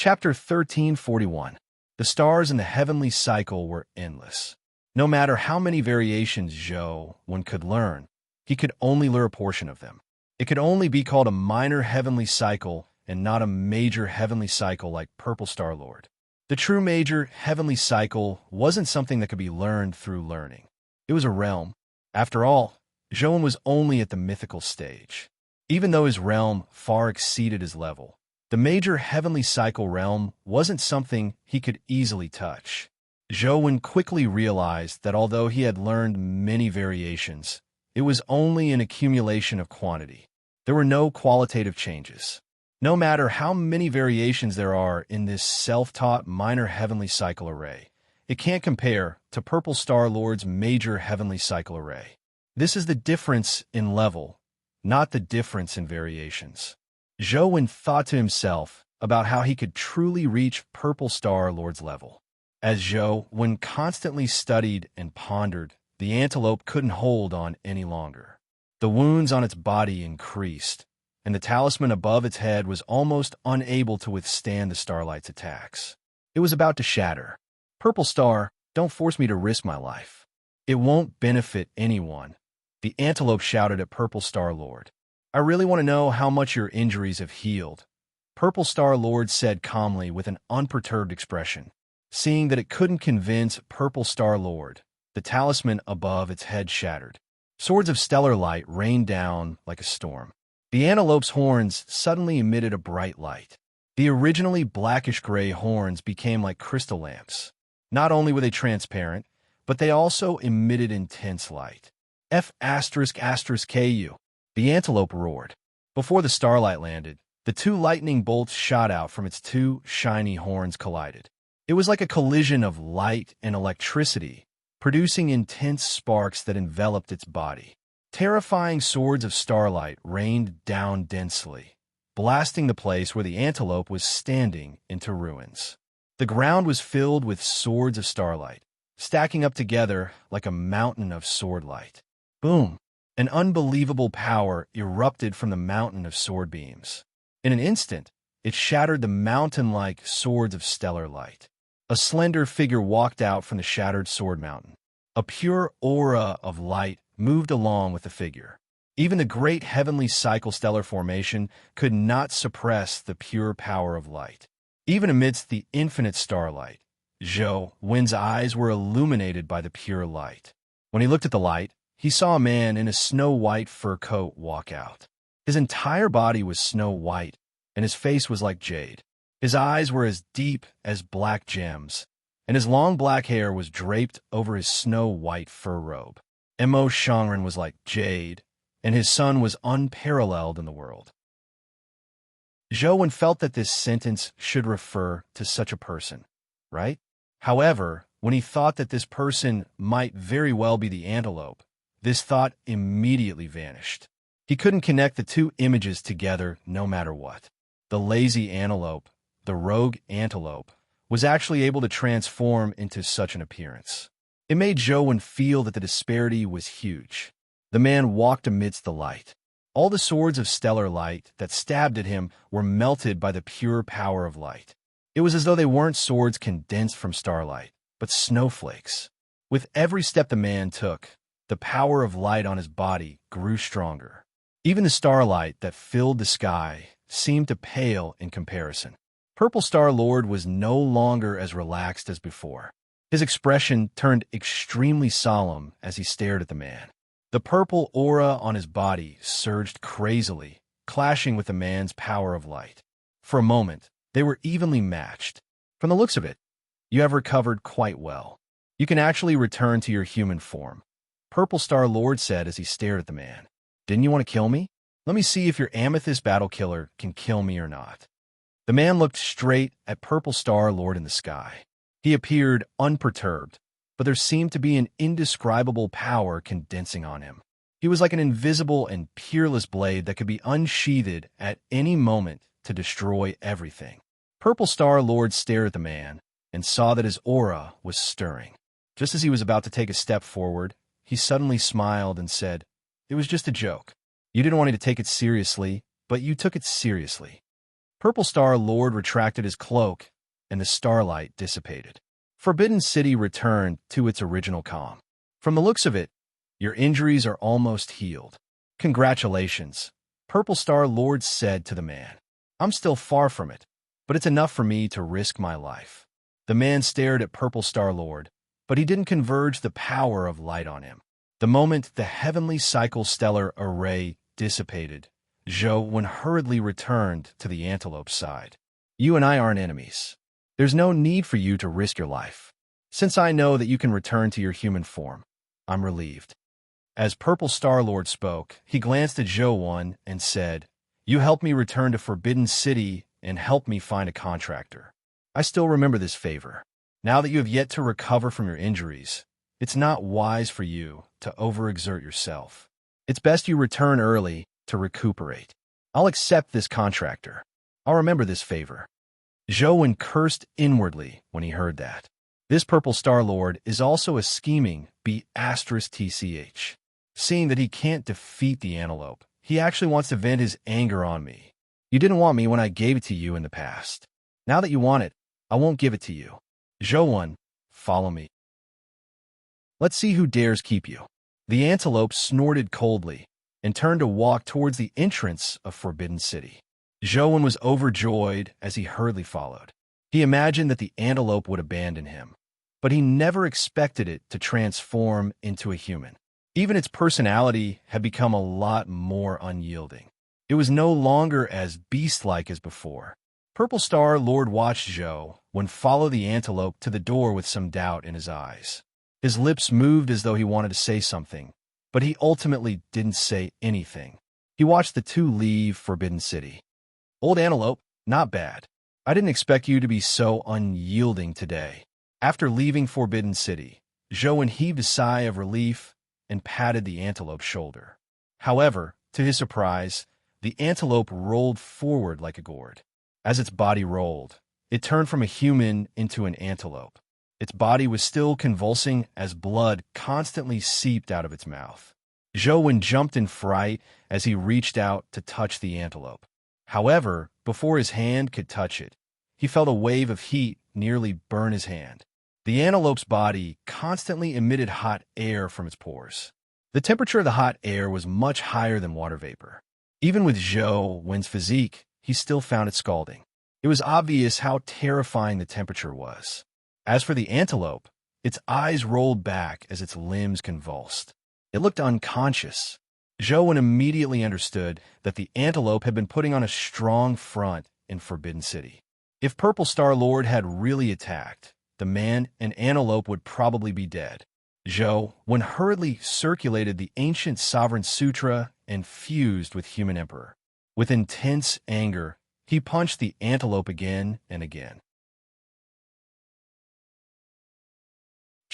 Chapter 1341. The stars in the heavenly cycle were endless. No matter how many variations Zhou one could learn, he could only learn a portion of them. It could only be called a minor heavenly cycle and not a major heavenly cycle like Purple Star Lord. The true major heavenly cycle wasn't something that could be learned through learning. It was a realm. After all, Zhou was only at the mythical stage. Even though his realm far exceeded his level, the major heavenly cycle realm wasn't something he could easily touch. Zhou quickly realized that although he had learned many variations, it was only an accumulation of quantity. There were no qualitative changes. No matter how many variations there are in this self-taught minor heavenly cycle array, it can't compare to Purple Star Lord's major heavenly cycle array. This is the difference in level, not the difference in variations. Zhou thought to himself about how he could truly reach Purple Star Lord's level. As Zhou constantly studied and pondered, the antelope couldn't hold on any longer. The wounds on its body increased, and the talisman above its head was almost unable to withstand the starlight's attacks. It was about to shatter. "Purple Star, don't force me to risk my life. It won't benefit anyone," the antelope shouted at Purple Star Lord. "I really want to know how much your injuries have healed," Purple Star Lord said calmly with an unperturbed expression. Seeing that it couldn't convince Purple Star Lord, the talisman above its head shattered. Swords of stellar light rained down like a storm. The antelope's horns suddenly emitted a bright light. The originally blackish-gray horns became like crystal lamps. Not only were they transparent, but they also emitted intense light. F***KU. The antelope roared. Before the starlight landed, the two lightning bolts shot out from its two shiny horns collided. It was like a collision of light and electricity, producing intense sparks that enveloped its body. Terrifying swords of starlight rained down densely, blasting the place where the antelope was standing into ruins. The ground was filled with swords of starlight, stacking up together like a mountain of sword light. Boom! An unbelievable power erupted from the mountain of sword beams. In an instant, it shattered the mountain-like swords of stellar light. A slender figure walked out from the shattered sword mountain. A pure aura of light moved along with the figure. Even the great heavenly cycle stellar formation could not suppress the pure power of light. Even amidst the infinite starlight, Zhou's eyes were illuminated by the pure light. When he looked at the light, he saw a man in a snow-white fur coat walk out. His entire body was snow-white, and his face was like jade. His eyes were as deep as black gems, and his long black hair was draped over his snow-white fur robe. Mo Shangren was like jade, and his sun was unparalleled in the world. Zhou felt that this sentence should refer to such a person, right? However, when he thought that this person might very well be the antelope, this thought immediately vanished. He couldn't connect the two images together no matter what. The lazy antelope, the rogue antelope, was actually able to transform into such an appearance. It made Zhou feel that the disparity was huge. The man walked amidst the light. All the swords of stellar light that stabbed at him were melted by the pure power of light. It was as though they weren't swords condensed from starlight, but snowflakes. With every step the man took, the power of light on his body grew stronger. Even the starlight that filled the sky seemed to pale in comparison. Purple Star Lord was no longer as relaxed as before. His expression turned extremely solemn as he stared at the man. The purple aura on his body surged crazily, clashing with the man's power of light. For a moment, they were evenly matched. "From the looks of it, you have recovered quite well. You can actually return to your human form," Purple Star Lord said as he stared at the man. "Didn't you want to kill me? Let me see if your amethyst battle killer can kill me or not." The man looked straight at Purple Star Lord in the sky. He appeared unperturbed, but there seemed to be an indescribable power condensing on him. He was like an invisible and peerless blade that could be unsheathed at any moment to destroy everything. Purple Star Lord stared at the man and saw that his aura was stirring. Just as he was about to take a step forward, he suddenly smiled and said, "It was just a joke. You didn't want me to take it seriously, but you took it seriously." Purple Star Lord retracted his cloak, and the starlight dissipated. Forbidden City returned to its original calm. From the looks of it, your injuries are almost healed. Congratulations, Purple Star Lord said to the man. I'm still far from it, but it's enough for me to risk my life. The man stared at Purple Star Lord, but he didn't converge the power of light on him. The moment the heavenly cycle stellar array dissipated, Zhou hurriedly returned to the antelope's side. You and I aren't enemies. There's no need for you to risk your life. Since I know that you can return to your human form, I'm relieved. As Purple Star Lord spoke, he glanced at Zhou and said, You helped me return to Forbidden City and helped me find a contractor. I still remember this favor. Now that you have yet to recover from your injuries, it's not wise for you to overexert yourself. It's best you return early to recuperate. I'll accept this contractor. I'll remember this favor. Zhou cursed inwardly when he heard that. This Purple Star Lord is also a scheming B*TCH. Seeing that he can't defeat the antelope, he actually wants to vent his anger on me. You didn't want me when I gave it to you in the past. Now that you want it, I won't give it to you. Zhou, follow me. Let's see who dares keep you. The antelope snorted coldly and turned to walk towards the entrance of Forbidden City. Zhou was overjoyed as he hurriedly followed. He imagined that the antelope would abandon him, but he never expected it to transform into a human. Even its personality had become a lot more unyielding. It was no longer as beast-like as before. Purple Star Lord watched Zhou follow the antelope to the door with some doubt in his eyes. His lips moved as though he wanted to say something, but he ultimately didn't say anything. He watched the two leave Forbidden City. Old antelope, not bad. I didn't expect you to be so unyielding today. After leaving Forbidden City, Zhou heaved a sigh of relief and patted the antelope's shoulder. However, to his surprise, the antelope rolled forward like a gourd. As its body rolled, it turned from a human into an antelope. Its body was still convulsing as blood constantly seeped out of its mouth. Zhou jumped in fright as he reached out to touch the antelope. However, before his hand could touch it, he felt a wave of heat nearly burn his hand. The antelope's body constantly emitted hot air from its pores. The temperature of the hot air was much higher than water vapor. Even with Zhou's physique, he still found it scalding. It was obvious how terrifying the temperature was. As for the antelope, its eyes rolled back as its limbs convulsed. It looked unconscious. Zhou immediately understood that the antelope had been putting on a strong front in Forbidden City. If Purple Star Lord had really attacked, the man and antelope would probably be dead. Zhou hurriedly circulated the ancient Sovereign Sutra and fused with Human Emperor. With intense anger, he punched the antelope again and again.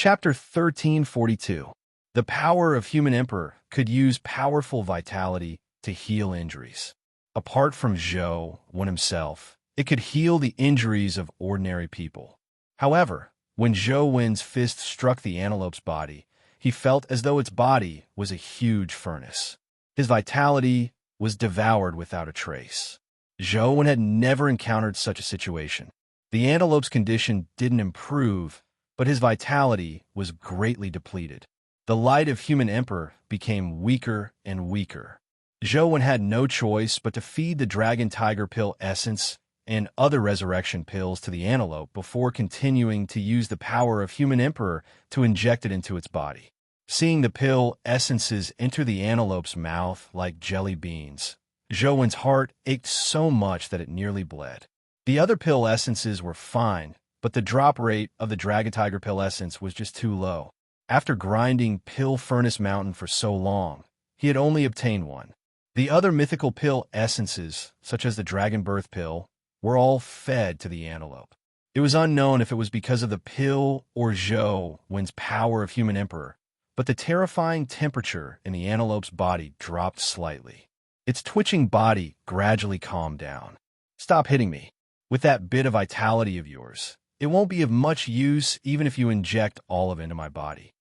Chapter 1342. The power of Human Emperor could use powerful vitality to heal injuries. Apart from Zhou himself, it could heal the injuries of ordinary people. However, when Zhou's fist struck the antelope's body, he felt as though its body was a huge furnace. His vitality was devoured without a trace. Zhou had never encountered such a situation. The antelope's condition didn't improve, but his vitality was greatly depleted. The light of Human Emperor became weaker and weaker. Zhou had no choice but to feed the Dragon Tiger Pill essence and other resurrection pills to the antelope before continuing to use the power of Human Emperor to inject it into its body. Seeing the pill essences enter the antelope's mouth like jelly beans, Zhou's heart ached so much that it nearly bled. The other pill essences were fine, but the drop rate of the Dragon Tiger Pill essence was just too low. After grinding Pill Furnace Mountain for so long, he had only obtained one. The other mythical pill essences, such as the Dragon Birth Pill, were all fed to the antelope. It was unknown if it was because of the pill or Zhou's power of Human Emperor, but the terrifying temperature in the antelope's body dropped slightly. Its twitching body gradually calmed down. Stop hitting me. With that bit of vitality of yours, it won't be of much use even if you inject all of it into my body.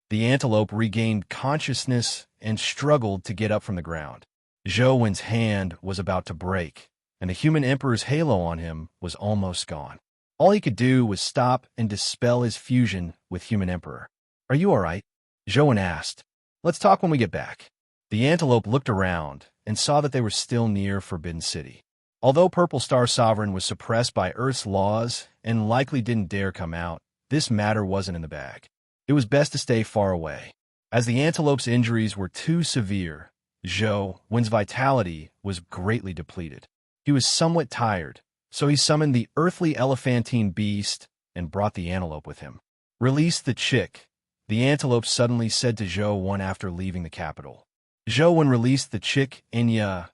The antelope regained consciousness and struggled to get up from the ground. Zhou's hand was about to break, and the human emperor's halo on him was almost gone. All he could do was stop and dispel his fusion with human emperor. "Are you all right?" Zhou asked. "Let's talk when we get back." The antelope looked around and saw that they were still near Forbidden City. Although Purple Star Sovereign was suppressed by Earth's laws and likely didn't dare come out, this matter wasn't in the bag. It was best to stay far away. As the antelope's injuries were too severe, Zhou Wen's vitality was greatly depleted. He was somewhat tired, so he summoned the earthly elephantine beast and brought the antelope with him. "Release the chick," the antelope suddenly said to Zhou Wen after leaving the capital. Zhou Wen released the chick Enya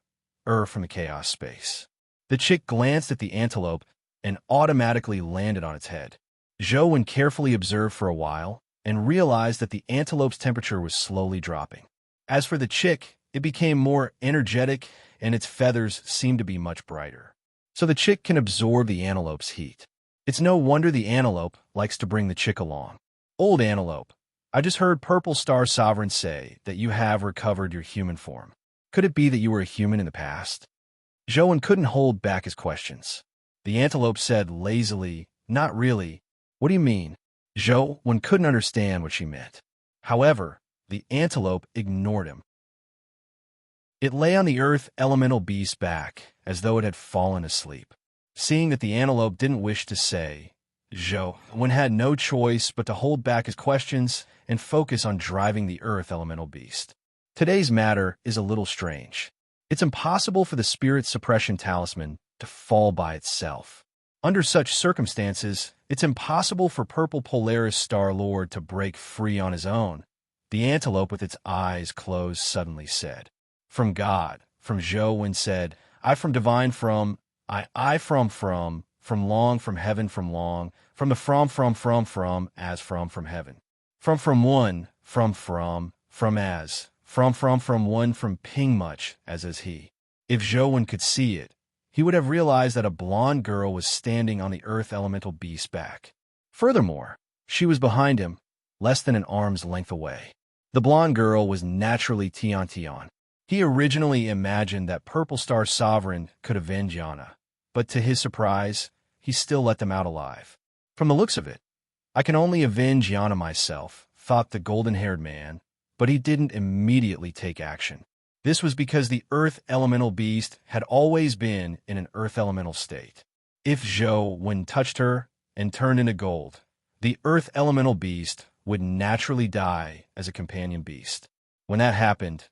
from the chaos space. The chick glanced at the antelope and automatically landed on its head. Zhou Wen carefully observed for a while and realized that the antelope's temperature was slowly dropping. As for the chick, it became more energetic and its feathers seemed to be much brighter. So the chick can absorb the antelope's heat. It's no wonder the antelope likes to bring the chick along. "Old antelope, I just heard Purple Star Sovereign say that you have recovered your human form. Could it be that you were a human in the past?" Zhou Wen couldn't hold back his questions. The antelope said lazily, "Not really. What do you mean?" Zhou Wen couldn't understand what she meant. However, the antelope ignored him. It lay on the earth elemental beast's back as though it had fallen asleep. Seeing that the antelope didn't wish to say, Zhou Wen had no choice but to hold back his questions and focus on driving the earth elemental beast. Today's matter is a little strange. It's impossible for the spirit suppression talisman to fall by itself. Under such circumstances, it's impossible for Purple Polaris Star Lord to break free on his own. The antelope with its eyes closed suddenly said, "From God," from Zhou Wen said, "I from divine from, I from long from heaven from long, from the from as from heaven. From one, from as, from one from ping much as he." If Zhou Wen could see it, he would have realized that a blonde girl was standing on the earth elemental beast's back. Furthermore, she was behind him, less than an arm's length away. The blonde girl was naturally Tian Tian. He originally imagined that Purple Star Sovereign could avenge Yana, but to his surprise, he still let them out alive. From the looks of it, "I can only avenge Yana myself," thought the golden-haired man, but he didn't immediately take action. This was because the earth elemental beast had always been in an earth elemental state. If Zhou Wen touched her and turned into gold, the earth elemental beast would naturally die as a companion beast. When that happened,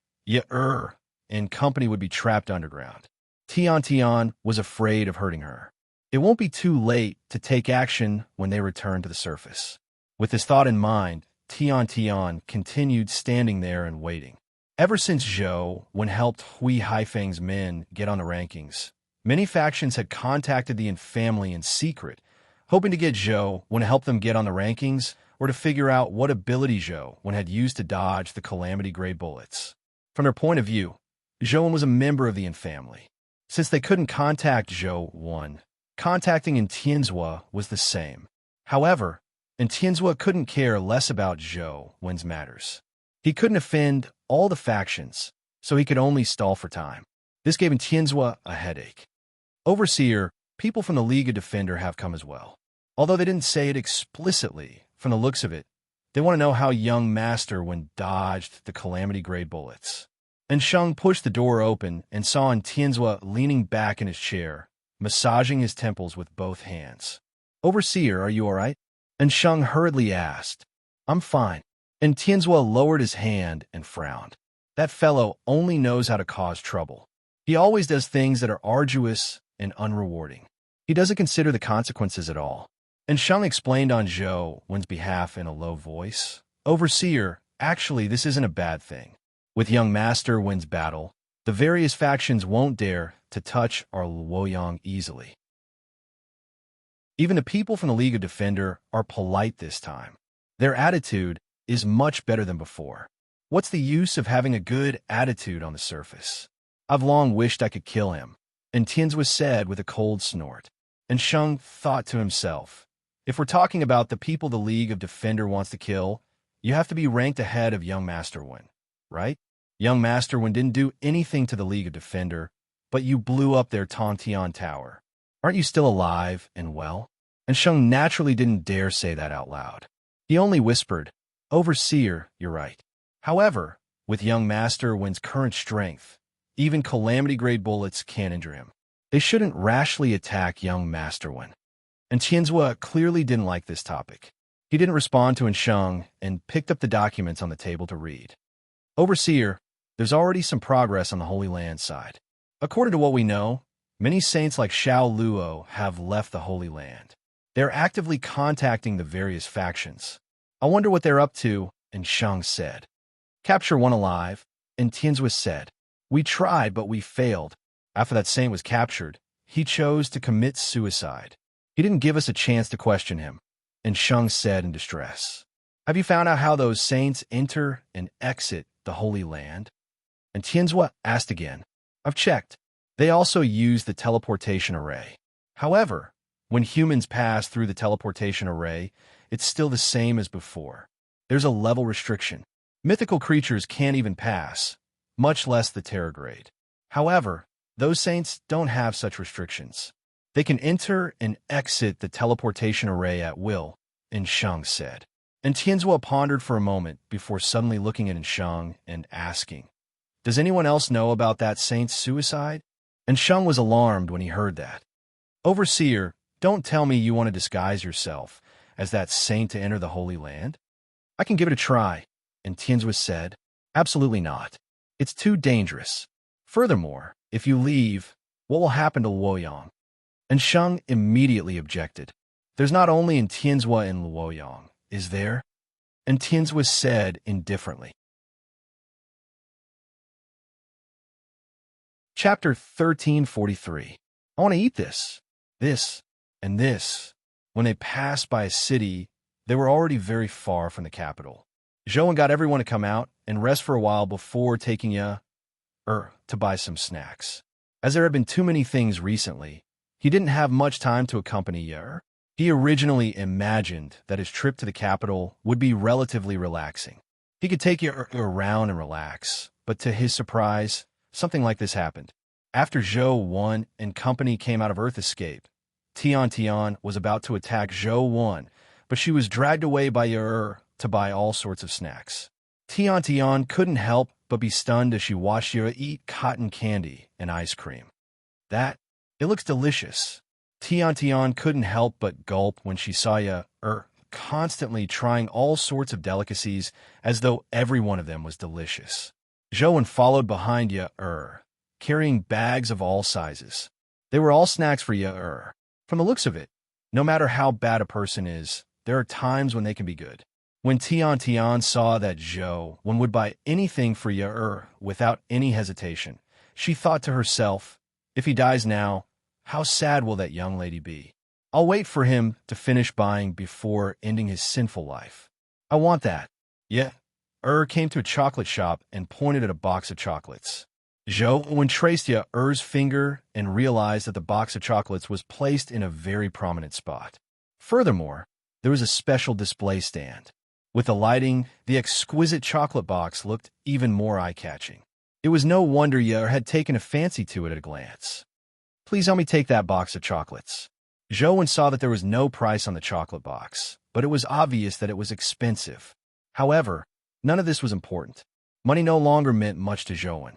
and company would be trapped underground. Tian Tian was afraid of hurting her. It won't be too late to take action when they return to the surface. With this thought in mind, Tian Tian continued standing there and waiting. Ever since Zhou Wen helped Hui Haifeng's men get on the rankings, many factions had contacted the Yin family in secret, hoping to get Zhou Wen to help them get on the rankings or to figure out what ability Zhou Wen had used to dodge the calamity-grade bullets. From their point of view, Zhou Wen was a member of the Yin family. Since they couldn't contact Zhou Wen, contacting in Tianzhua was the same. However, in Tianzhua couldn't care less about Zhou Wen's matters. He couldn't offend all the factions, so he could only stall for time. This gave Tianzhua a headache. "Overseer, people from the League of Defender have come as well. Although they didn't say it explicitly, from the looks of it, they want to know how young Master Wen dodged the calamity-grade bullets." And Sheng pushed the door open and saw Tianzhua leaning back in his chair, massaging his temples with both hands. "Overseer, are you all right?" And Sheng hurriedly asked. "I'm fine." And Tianzhua lowered his hand and frowned. That fellow only knows how to cause trouble. He always does things that are arduous and unrewarding. He doesn't consider the consequences at all. And Sheng explained on Zhou Wen's behalf in a low voice. "Overseer, actually this isn't a bad thing. With young Master Wen's battle, the various factions won't dare to touch our Luoyang easily. Even the people from the League of Defender are polite this time. Their attitude is much better than before. What's the use of having a good attitude on the surface? I've long wished I could kill him." And Tianzhua said with a cold snort. And Sheng thought to himself, if we're talking about the people the League of Defender wants to kill, you have to be ranked ahead of young Master Wen, right? Young Master Wen didn't do anything to the League of Defender, but you blew up their Tontian tower. Aren't you still alive and well? And Sheng naturally didn't dare say that out loud. He only whispered, Overseer, you're right. However, with young Master Wen's current strength, even calamity-grade bullets can't injure him. They shouldn't rashly attack young Master Wen. And Tianzhua clearly didn't like this topic. He didn't respond to Sheng and picked up the documents on the table to read. Overseer, there's already some progress on the Holy Land side. According to what we know, many saints like Xiao Luo have left the Holy Land. They're actively contacting the various factions. I wonder what they're up to, and Sheng said. Capture one alive, and Tianzhua said. We tried, but we failed. After that saint was captured, he chose to commit suicide. He didn't give us a chance to question him, and Sheng said in distress. Have you found out how those saints enter and exit the Holy Land? And Tianzhua asked again. I've checked. They also use the teleportation array. However, when humans pass through the teleportation array, it's still the same as before. There's a level restriction. Mythical creatures can't even pass, much less the terror grade. However, those saints don't have such restrictions. They can enter and exit the teleportation array at will, Sheng said. And Tianzhua pondered for a moment before suddenly looking at Sheng and asking, Does anyone else know about that saint's suicide? And Sheng was alarmed when he heard that. Overseer, don't tell me you want to disguise yourself as that saint to enter the Holy Land? I can give it a try, and Tianzhua said. Absolutely not. It's too dangerous. Furthermore, if you leave, what will happen to Luoyang? And Sheng immediately objected. There's not only in Tianzhua and Luoyang, is there? And Tianzhua said indifferently. Chapter 1343. I want to eat this, and this. When they passed by a city, they were already very far from the capital. Zhou got everyone to come out and rest for a while before taking to buy some snacks. As there had been too many things recently, he didn't have much time to accompany Yer. He originally imagined that his trip to the capital would be relatively relaxing. He could take Yer around and relax, but to his surprise, something like this happened. After Zhou Wan and company came out of Earth Escape, Tian was about to attack Zhou Wan, but she was dragged away by Yer to buy all sorts of snacks. Tian couldn't help but be stunned as she watched Yer eat cotton candy and ice cream. It looks delicious. Tian couldn't help but gulp when she saw Yer constantly trying all sorts of delicacies as though every one of them was delicious. Zhou followed behind Yer, carrying bags of all sizes. They were all snacks for Yer. From the looks of it, no matter how bad a person is, there are times when they can be good. When Tian saw that Zhou Wan would buy anything for Yer without any hesitation, she thought to herself, if he dies now, how sad will that young lady be? I'll wait for him to finish buying before ending his sinful life. I want that. Yer came to a chocolate shop and pointed at a box of chocolates. Zhou Wan traced Yer's finger and realized that the box of chocolates was placed in a very prominent spot. Furthermore, there was a special display stand. With the lighting, the exquisite chocolate box looked even more eye-catching. It was no wonder Yer had taken a fancy to it at a glance. Please help me take that box of chocolates. Zhou Wan saw that there was no price on the chocolate box, but it was obvious that it was expensive. However, none of this was important. Money no longer meant much to Zhou Wan.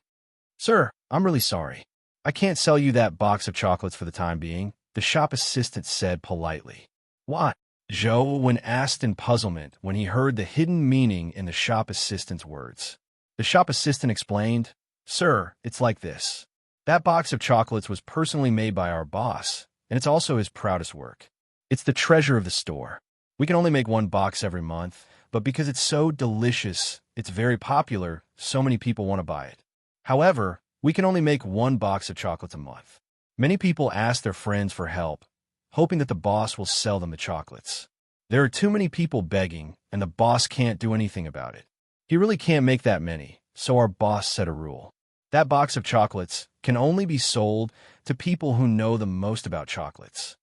Sir, I'm really sorry. I can't sell you that box of chocolates for the time being, the shop assistant said politely. What? Zhou Wan asked in puzzlement when he heard the hidden meaning in the shop assistant's words. The shop assistant explained, Sir, it's like this. That box of chocolates was personally made by our boss, and it's also his proudest work. It's the treasure of the store. We can only make one box every month, but because it's so delicious, it's very popular, so many people want to buy it. However, we can only make one box of chocolates a month. Many people ask their friends for help, hoping that the boss will sell them the chocolates. There are too many people begging, and the boss can't do anything about it. He really can't make that many, so our boss set a rule. That box of chocolates can only be sold to people who know the most about chocolates.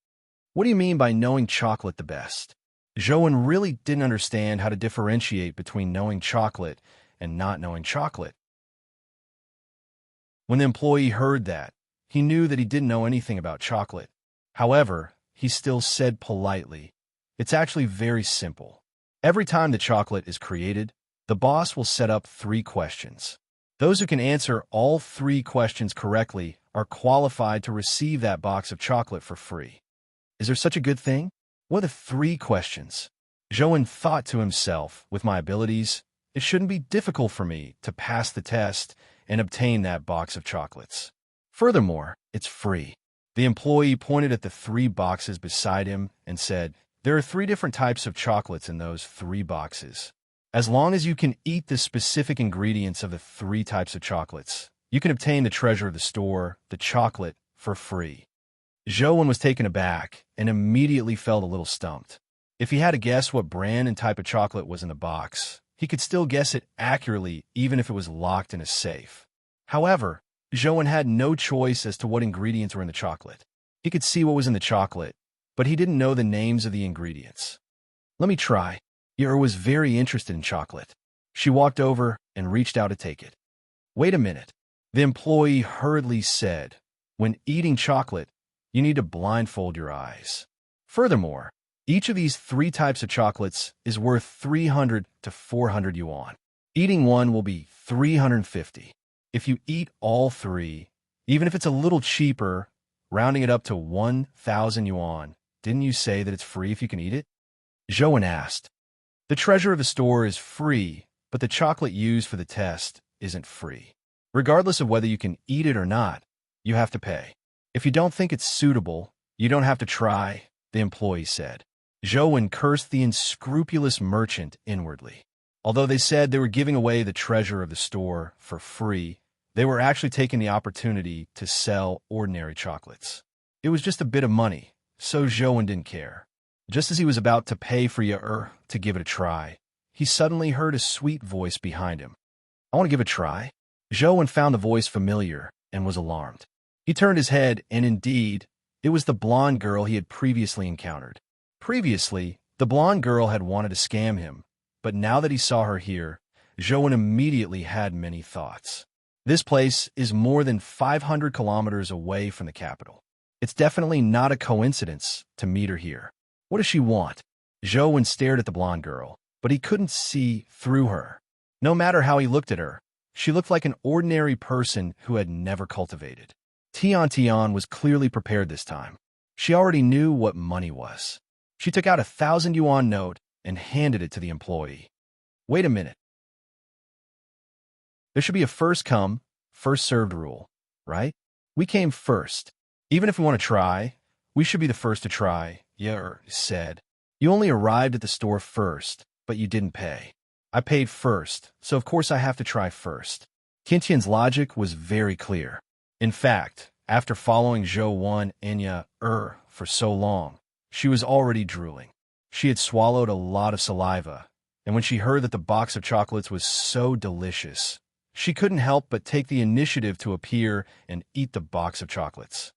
What do you mean by knowing chocolate the best? Zhou Wan really didn't understand how to differentiate between knowing chocolate and not knowing chocolate. When the employee heard that, He knew that he didn't know anything about chocolate. However, he still said politely, "It's actually very simple. Every time the chocolate is created, the boss will set up 3 questions. Those who can answer all 3 questions correctly are qualified to receive that box of chocolate for free." Is there such a good thing? What are the 3 questions? Joan thought to himself, with my abilities, it shouldn't be difficult for me to pass the test and obtain that box of chocolates. Furthermore, it's free. The employee pointed at the 3 boxes beside him and said, "There are 3 different types of chocolates in those 3 boxes. As long as you can eat the specific ingredients of the 3 types of chocolates, you can obtain the treasure of the store, the chocolate, for free." Joan was taken aback and immediately felt a little stumped. If he had to guess what brand and type of chocolate was in the box, he could still guess it accurately even if it was locked in a safe. However, Joan had no choice as to what ingredients were in the chocolate. He could see what was in the chocolate, but he didn't know the names of the ingredients. "Let me try." Yer was very interested in chocolate. She walked over and reached out to take it. "Wait a minute," the employee hurriedly said. "When eating chocolate, you need to blindfold your eyes. Furthermore, each of these 3 types of chocolates is worth 300 to 400 yuan. Eating one will be 350. If you eat all 3, even if it's a little cheaper, rounding it up to 1,000 yuan, didn't you say that it's free if you can eat it?" Joan asked. "The treasure of the store is free, but the chocolate used for the test isn't free. Regardless of whether you can eat it or not, you have to pay. If you don't think it's suitable, you don't have to try," the employee said. Joan cursed the unscrupulous merchant inwardly. Although they said they were giving away the treasure of the store for free, they were actually taking the opportunity to sell ordinary chocolates. It was just a bit of money, so Joan didn't care. Just as he was about to pay for to give it a try, he suddenly heard a sweet voice behind him. "I want to give it a try." Joan found the voice familiar and was alarmed. He turned his head, and indeed, it was the blonde girl he had previously encountered. Previously, the blonde girl had wanted to scam him, but now that he saw her here, Joan immediately had many thoughts. This place is more than 500 kilometers away from the capital. It's definitely not a coincidence to meet her here. What does she want? Joan stared at the blonde girl, but he couldn't see through her. No matter how he looked at her, she looked like an ordinary person who had never cultivated. Tian was clearly prepared this time. She already knew what money was. She took out a 1,000 yuan note and handed it to the employee. "Wait a minute. There should be a first come, first served rule, right? We came first. Even if we want to try, we should be the first to try," Yer said. "You only arrived at the store first, but you didn't pay. I paid first, so of course I have to try first." Tian's logic was very clear. In fact, after following Zhou Enya for so long, she was already drooling. She had swallowed a lot of saliva, and when she heard that the box of chocolates was so delicious, she couldn't help but take the initiative to appear and eat the box of chocolates.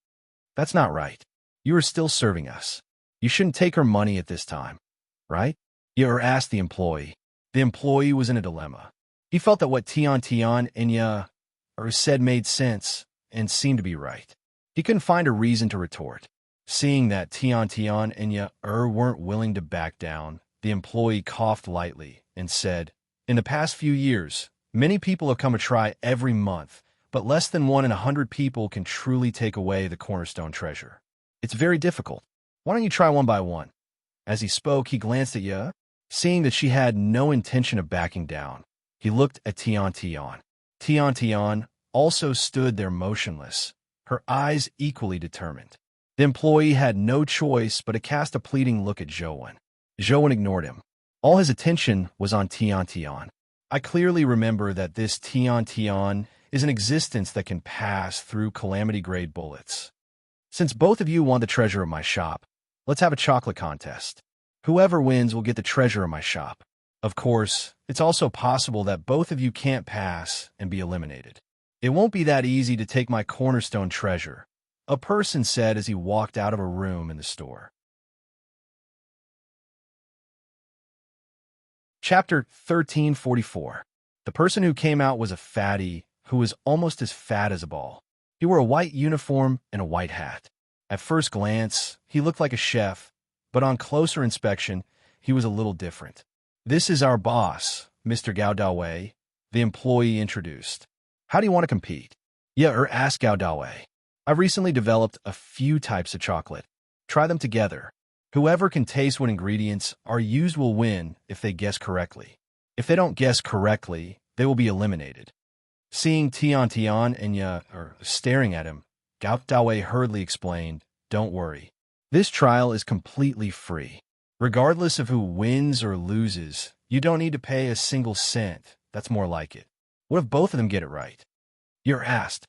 "That's not right. You are still serving us. You shouldn't take her money at this time, right?" Yer asked the employee. The employee was in a dilemma. He felt that what Tian Enya said made sense and seemed to be right. He couldn't find a reason to retort. Seeing that Tian Enya weren't willing to back down, the employee coughed lightly and said, "In the past few years, many people have come to try every month, but less than 1 in 100 people can truly take away the cornerstone treasure. It's very difficult. Why don't you try one by one?" As he spoke, he glanced at Ye. Seeing that she had no intention of backing down, he looked at Tian. Tian also stood there motionless, her eyes equally determined. The employee had no choice but to cast a pleading look at Joan. Joan ignored him. All his attention was on Tian. "I clearly remember that this Tian is an existence that can pass through calamity-grade bullets. Since both of you want the treasure of my shop, let's have a chocolate contest. Whoever wins will get the treasure of my shop. Of course, it's also possible that both of you can't pass and be eliminated. It won't be that easy to take my cornerstone treasure," a person said as he walked out of a room in the store. Chapter 1344. The person who came out was a fatty who was almost as fat as a ball. He wore a white uniform and a white hat. At first glance, he looked like a chef, but on closer inspection, he was a little different. "This is our boss, Mr. Gao Dawei," the employee introduced. "How do you want to compete?" Asked Gao Dawei. "I've recently developed a few types of chocolate. Try them together. Whoever can taste what ingredients are used will win if they guess correctly. If they don't guess correctly, they will be eliminated." Seeing Tian Tian and staring at him, Gao Dawei hurriedly explained, "Don't worry. This trial is completely free. Regardless of who wins or loses, you don't need to pay a single cent. That's more like it. What if both of them get it right?" You're asked.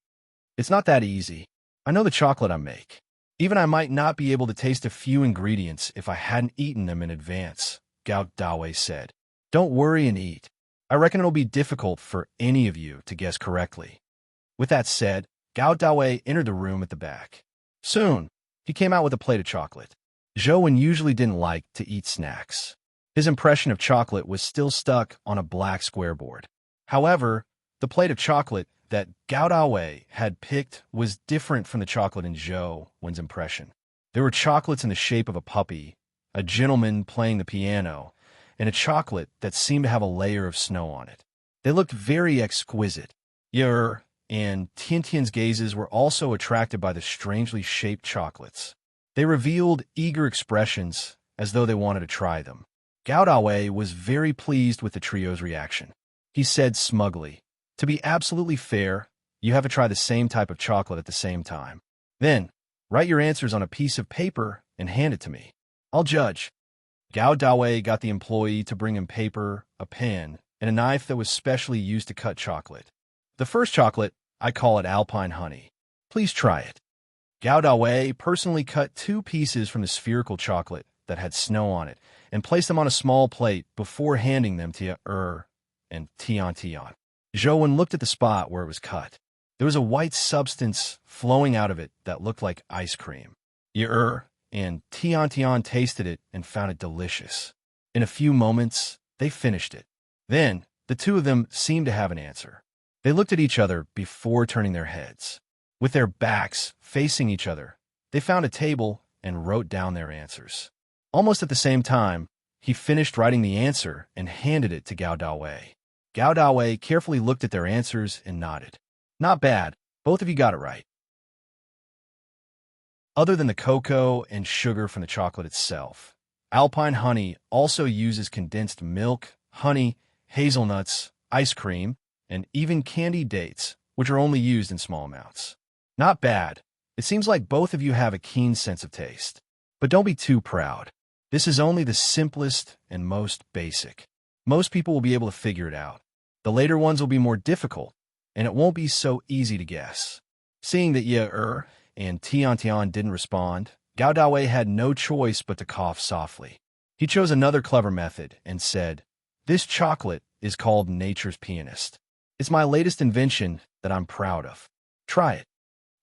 "It's not that easy. I know the chocolate I make. Even I might not be able to taste a few ingredients if I hadn't eaten them in advance," Gao Dawei said. "Don't worry and eat. I reckon it'll be difficult for any of you to guess correctly." With that said, Gao Dawei entered the room at the back. Soon, he came out with a plate of chocolate. Zhou usually didn't like to eat snacks. His impression of chocolate was still stuck on a black square board. However, the plate of chocolate that Gao Dawei had picked was different from the chocolate in Zhou's impression. There were chocolates in the shape of a puppy, a gentleman playing the piano, and a chocolate that seemed to have a layer of snow on it. They looked very exquisite. And Tiantian's gazes were also attracted by the strangely shaped chocolates. They revealed eager expressions as though they wanted to try them. Gao Dawei was very pleased with the trio's reaction. He said smugly, "To be absolutely fair, you have to try the same type of chocolate at the same time. Then, write your answers on a piece of paper and hand it to me. I'll judge." Gao Dawei got the employee to bring him paper, a pen, and a knife that was specially used to cut chocolate. "The first chocolate, I call it Alpine Honey. Please try it." Gao Dawei personally cut 2 pieces from the spherical chocolate that had snow on it and placed them on a small plate before handing them to and Tian Tian. Zhou looked at the spot where it was cut. There was a white substance flowing out of it that looked like ice cream. And Tian Tian tasted it and found it delicious. In a few moments, they finished it. Then, the two of them seemed to have an answer. They looked at each other before turning their heads. With their backs facing each other, they found a table and wrote down their answers. Almost at the same time, he finished writing the answer and handed it to Gao Dawei. Gao Dawei carefully looked at their answers and nodded. "Not bad. Both of you got it right." Other than the cocoa and sugar from the chocolate itself, Alpine Honey also uses condensed milk, honey, hazelnuts, ice cream, and even candied dates, which are only used in small amounts. Not bad. It seems like both of you have a keen sense of taste. But don't be too proud. This is only the simplest and most basic. Most people will be able to figure it out. The later ones will be more difficult, and it won't be so easy to guess. Seeing that and Tian Tian didn't respond, Gao Dawei had no choice but to cough softly. He chose another clever method and said, "This chocolate is called Nature's Pianist. It's my latest invention that I'm proud of. Try it."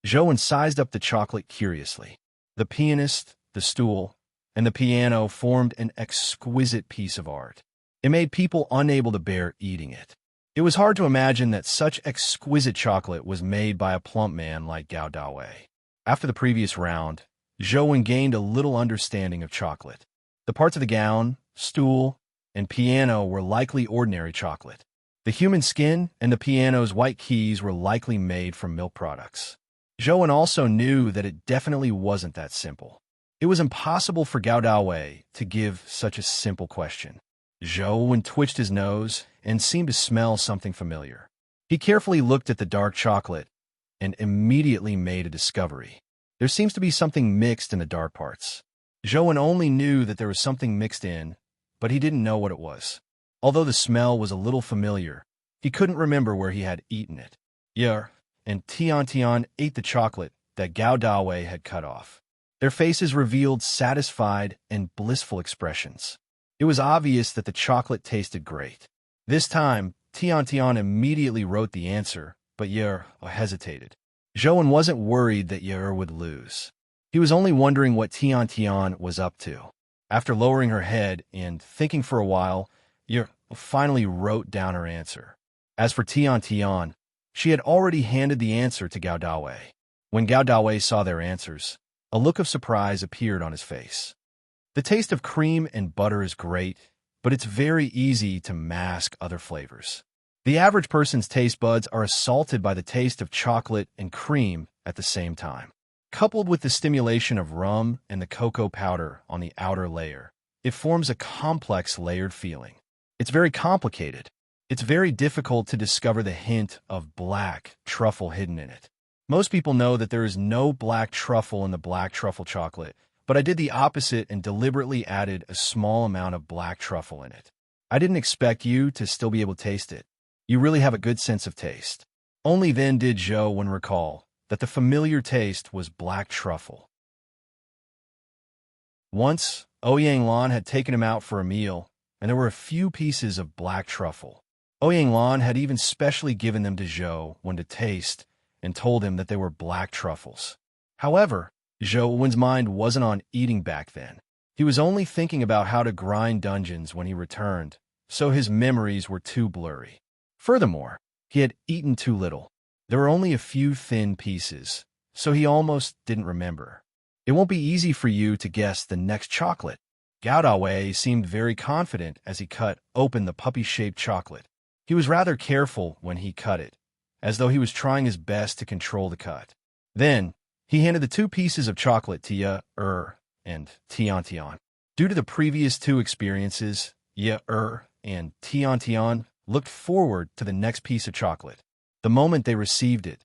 Zhou sized up the chocolate curiously. The pianist, the stool, and the piano formed an exquisite piece of art. It made people unable to bear eating it. It was hard to imagine that such exquisite chocolate was made by a plump man like Gao Dawei. After the previous round, Zhou gained a little understanding of chocolate. The parts of the gown, stool, and piano were likely ordinary chocolate. The human skin and the piano's white keys were likely made from milk products. Zhou also knew that it definitely wasn't that simple. It was impossible for Gao Dawei to give such a simple question. Zhou twitched his nose and seemed to smell something familiar. He carefully looked at the dark chocolate and immediately made a discovery. There seems to be something mixed in the dark parts. Zhou only knew that there was something mixed in, but he didn't know what it was. Although the smell was a little familiar, he couldn't remember where he had eaten it. And Tian Tian ate the chocolate that Gao Dawei had cut off. Their faces revealed satisfied and blissful expressions. It was obvious that the chocolate tasted great. This time, Tian Tian immediately wrote the answer, but hesitated. Zhou wasn't worried that would lose. He was only wondering what Tian Tian was up to. After lowering her head and thinking for a while, finally wrote down her answer. As for Tian Tian, she had already handed the answer to Gao Dawei. When Gao Dawei saw their answers, a look of surprise appeared on his face. The taste of cream and butter is great, but it's very easy to mask other flavors. The average person's taste buds are assaulted by the taste of chocolate and cream at the same time. Coupled with the stimulation of rum and the cocoa powder on the outer layer, it forms a complex layered feeling. It's very complicated. It's very difficult to discover the hint of black truffle hidden in it. Most people know that there is no black truffle in the black truffle chocolate, but I did the opposite and deliberately added a small amount of black truffle in it. I didn't expect you to still be able to taste it. You really have a good sense of taste. Only then did Zhou recall that the familiar taste was black truffle. Once, Ouyang Lan had taken him out for a meal, and there were a few pieces of black truffle. Ouyang Lan had even specially given them to Zhou to taste and told him that they were black truffles. However, Zhou's mind wasn't on eating back then. He was only thinking about how to grind dungeons when he returned, so his memories were too blurry. Furthermore, he had eaten too little. There were only a few thin pieces, so he almost didn't remember. It won't be easy for you to guess the next chocolate. Gao Dawei seemed very confident as he cut open the puppy-shaped chocolate. He was rather careful when he cut it, as though he was trying his best to control the cut. Then, he handed the 2 pieces of chocolate to Ye and Tian. Due to the previous 2 experiences, Ye and Tian looked forward to the next piece of chocolate. The moment they received it,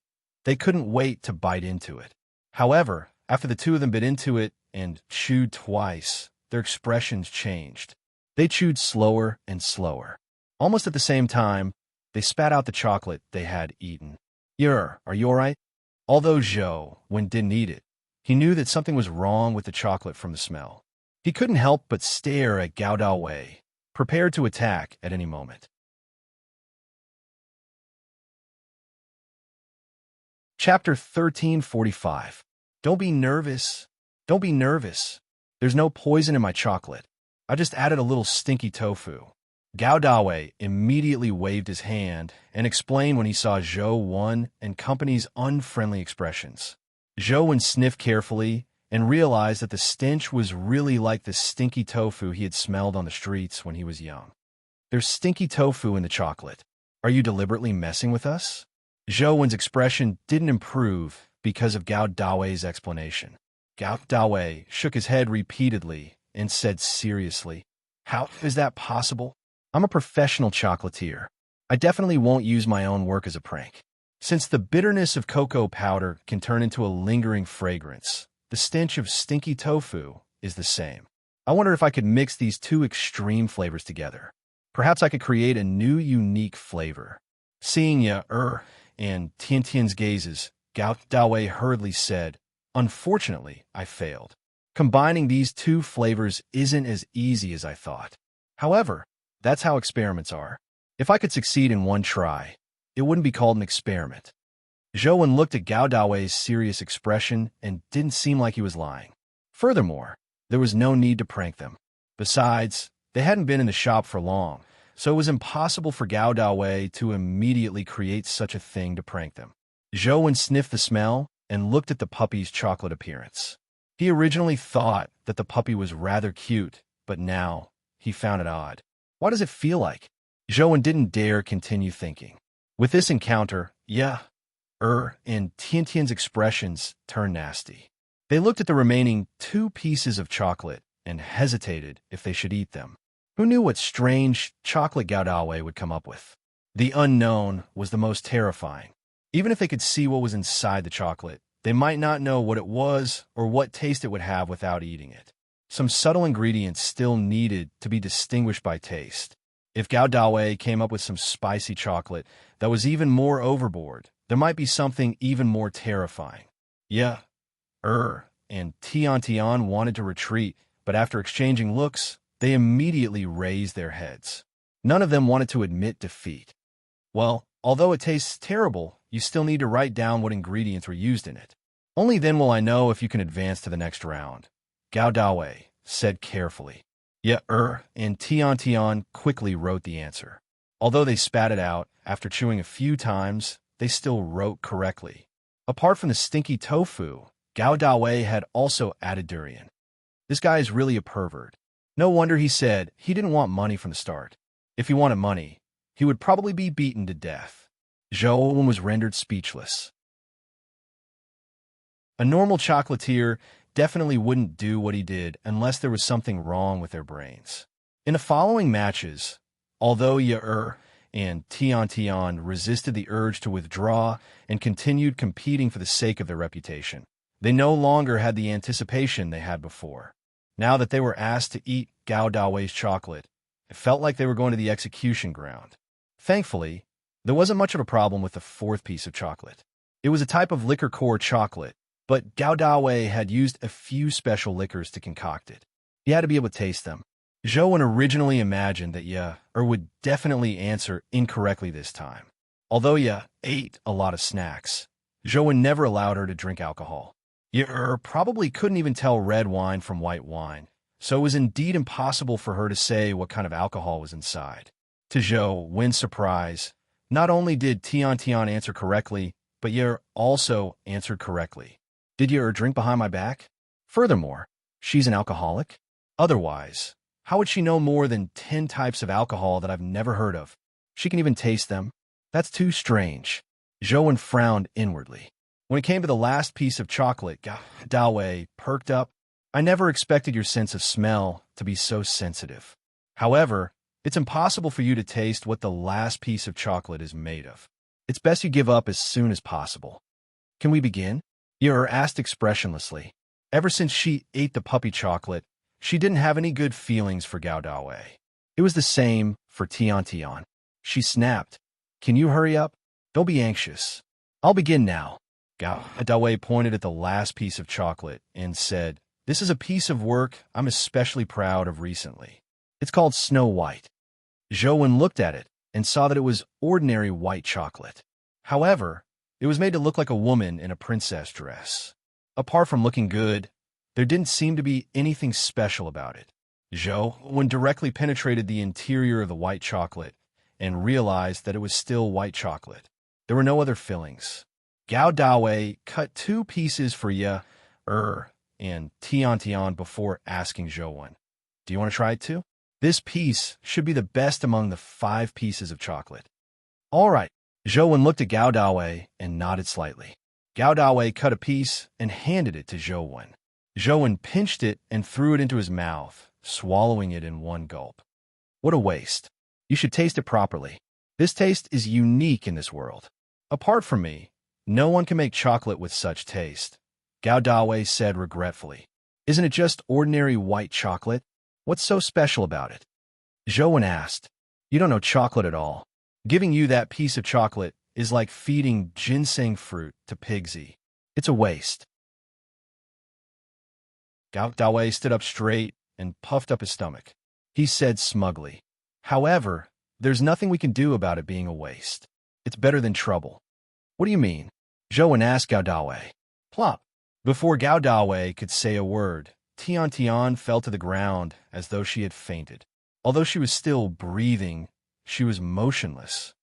they couldn't wait to bite into it. However, after the 2 of them bit into it and chewed twice, their expressions changed. They chewed slower and slower. Almost at the same time, they spat out the chocolate they had eaten. Are you all right? Although Zhou didn't eat it, he knew that something was wrong with the chocolate from the smell. He couldn't help but stare at Gao Dawei, prepared to attack at any moment. Chapter 1345. Don't be nervous. Don't be nervous. There's no poison in my chocolate. I just added a little stinky tofu. Gao Dawei immediately waved his hand and explained when he saw Zhou and company's unfriendly expressions. Zhou sniffed carefully and realized that the stench was really like the stinky tofu he had smelled on the streets when he was young. There's stinky tofu in the chocolate. Are you deliberately messing with us? Zhou's expression didn't improve because of Gao Dawei's explanation. Gao Dawei shook his head repeatedly and said seriously, "How is that possible? I'm a professional chocolatier. I definitely won't use my own work as a prank. Since the bitterness of cocoa powder can turn into a lingering fragrance, the stench of stinky tofu is the same. I wonder if I could mix these 2 extreme flavors together. Perhaps I could create a new unique flavor." Seeing Ye and Tian's gazes, Gao Dawei hurriedly said, "Unfortunately, I failed. Combining these 2 flavors isn't as easy as I thought. However, that's how experiments are. If I could succeed in one try, it wouldn't be called an experiment." Zhou looked at Gao Dawei's serious expression and didn't seem like he was lying. Furthermore, there was no need to prank them. Besides, they hadn't been in the shop for long, so it was impossible for Gao Dawei to immediately create such a thing to prank them. Zhou sniffed the smell and looked at the puppy's chocolate appearance. He originally thought that the puppy was rather cute, but now he found it odd. What does it feel like? Zhou didn't dare continue thinking. With this encounter, Ye and Tian's expressions turned nasty. They looked at the remaining 2 pieces of chocolate and hesitated if they should eat them. Who knew what strange chocolate Gao Dawei would come up with? The unknown was the most terrifying. Even if they could see what was inside the chocolate, they might not know what it was or what taste it would have without eating it. Some subtle ingredients still needed to be distinguished by taste. If Gao Dawei came up with some spicy chocolate that was even more overboard, there might be something even more terrifying. Ye and Tian wanted to retreat, but after exchanging looks, they immediately raised their heads. None of them wanted to admit defeat. Well, although it tastes terrible, you still need to write down what ingredients were used in it. Only then will I know if you can advance to the next round, Gao Dawei said carefully. Ye and Tian quickly wrote the answer. Although they spat it out, after chewing a few times, they still wrote correctly. Apart from the stinky tofu, Gao Dawei had also added durian. This guy is really a pervert. No wonder he said he didn't want money from the start. If he wanted money, he would probably be beaten to death. Zhou Wen was rendered speechless. A normal chocolatier definitely wouldn't do what he did unless there was something wrong with their brains. In the following matches, although Ye and Tian resisted the urge to withdraw and continued competing for the sake of their reputation, they no longer had the anticipation they had before. Now that they were asked to eat Gao Dawei's chocolate, it felt like they were going to the execution ground. Thankfully, there wasn't much of a problem with the fourth piece of chocolate. It was a type of liquor core chocolate, but Gao Dawei had used a few special liquors to concoct it. He had to be able to taste them. Zhou Wen originally imagined that Ye would definitely answer incorrectly this time. Although Ye ate a lot of snacks, Zhou Wen never allowed her to drink alcohol. Ye probably couldn't even tell red wine from white wine, so it was indeed impossible for her to say what kind of alcohol was inside. To Zhou Wen's surprise, not only did Tian answer correctly, but Ye also answered correctly. Did Ye drink behind my back? Furthermore, she's an alcoholic? Otherwise, how would she know more than 10 types of alcohol that I've never heard of? She can even taste them? That's too strange. Zhou Wen frowned inwardly. When it came to the last piece of chocolate, Gao Dawei perked up. I never expected your sense of smell to be so sensitive. However, it's impossible for you to taste what the last piece of chocolate is made of. It's best you give up as soon as possible. Can we begin? Ye asked expressionlessly. Ever since she ate the puppy chocolate, she didn't have any good feelings for Gao Dawei. It was the same for Tian. She snapped. Can you hurry up? Don't be anxious. I'll begin now. Gao Dawei pointed at the last piece of chocolate and said, This is a piece of work I'm especially proud of recently. It's called Snow White. Zhou Wen looked at it and saw that it was ordinary white chocolate. However, it was made to look like a woman in a princess dress. Apart from looking good, there didn't seem to be anything special about it. Zhou Wen directly penetrated the interior of the white chocolate and realized that it was still white chocolate. There were no other fillings. Gao Dawei cut 2 pieces for Ye and Tian before asking Zhou Wen, Do you want to try it too? This piece should be the best among the 5 pieces of chocolate. All right. Zhou Wen looked at Gao Dawei and nodded slightly. Gao Dawei cut a piece and handed it to Zhou Wen. Zhou Wen pinched it and threw it into his mouth, swallowing it in one gulp. What a waste. You should taste it properly. This taste is unique in this world. Apart from me, no one can make chocolate with such taste, Gao Dawei said regretfully. Isn't it just ordinary white chocolate? What's so special about it? Zhou Wen asked. You don't know chocolate at all. Giving you that piece of chocolate is like feeding ginseng fruit to Pigsy. It's a waste. Gao Dawei stood up straight and puffed up his stomach. He said smugly, However, there's nothing we can do about it being a waste. It's better than trouble. What do you mean? Zhou Wen asked Gao Dawei. Plop. Before Gao Dawei could say a word, Tian fell to the ground as though she had fainted. Although she was still breathing, she was motionless.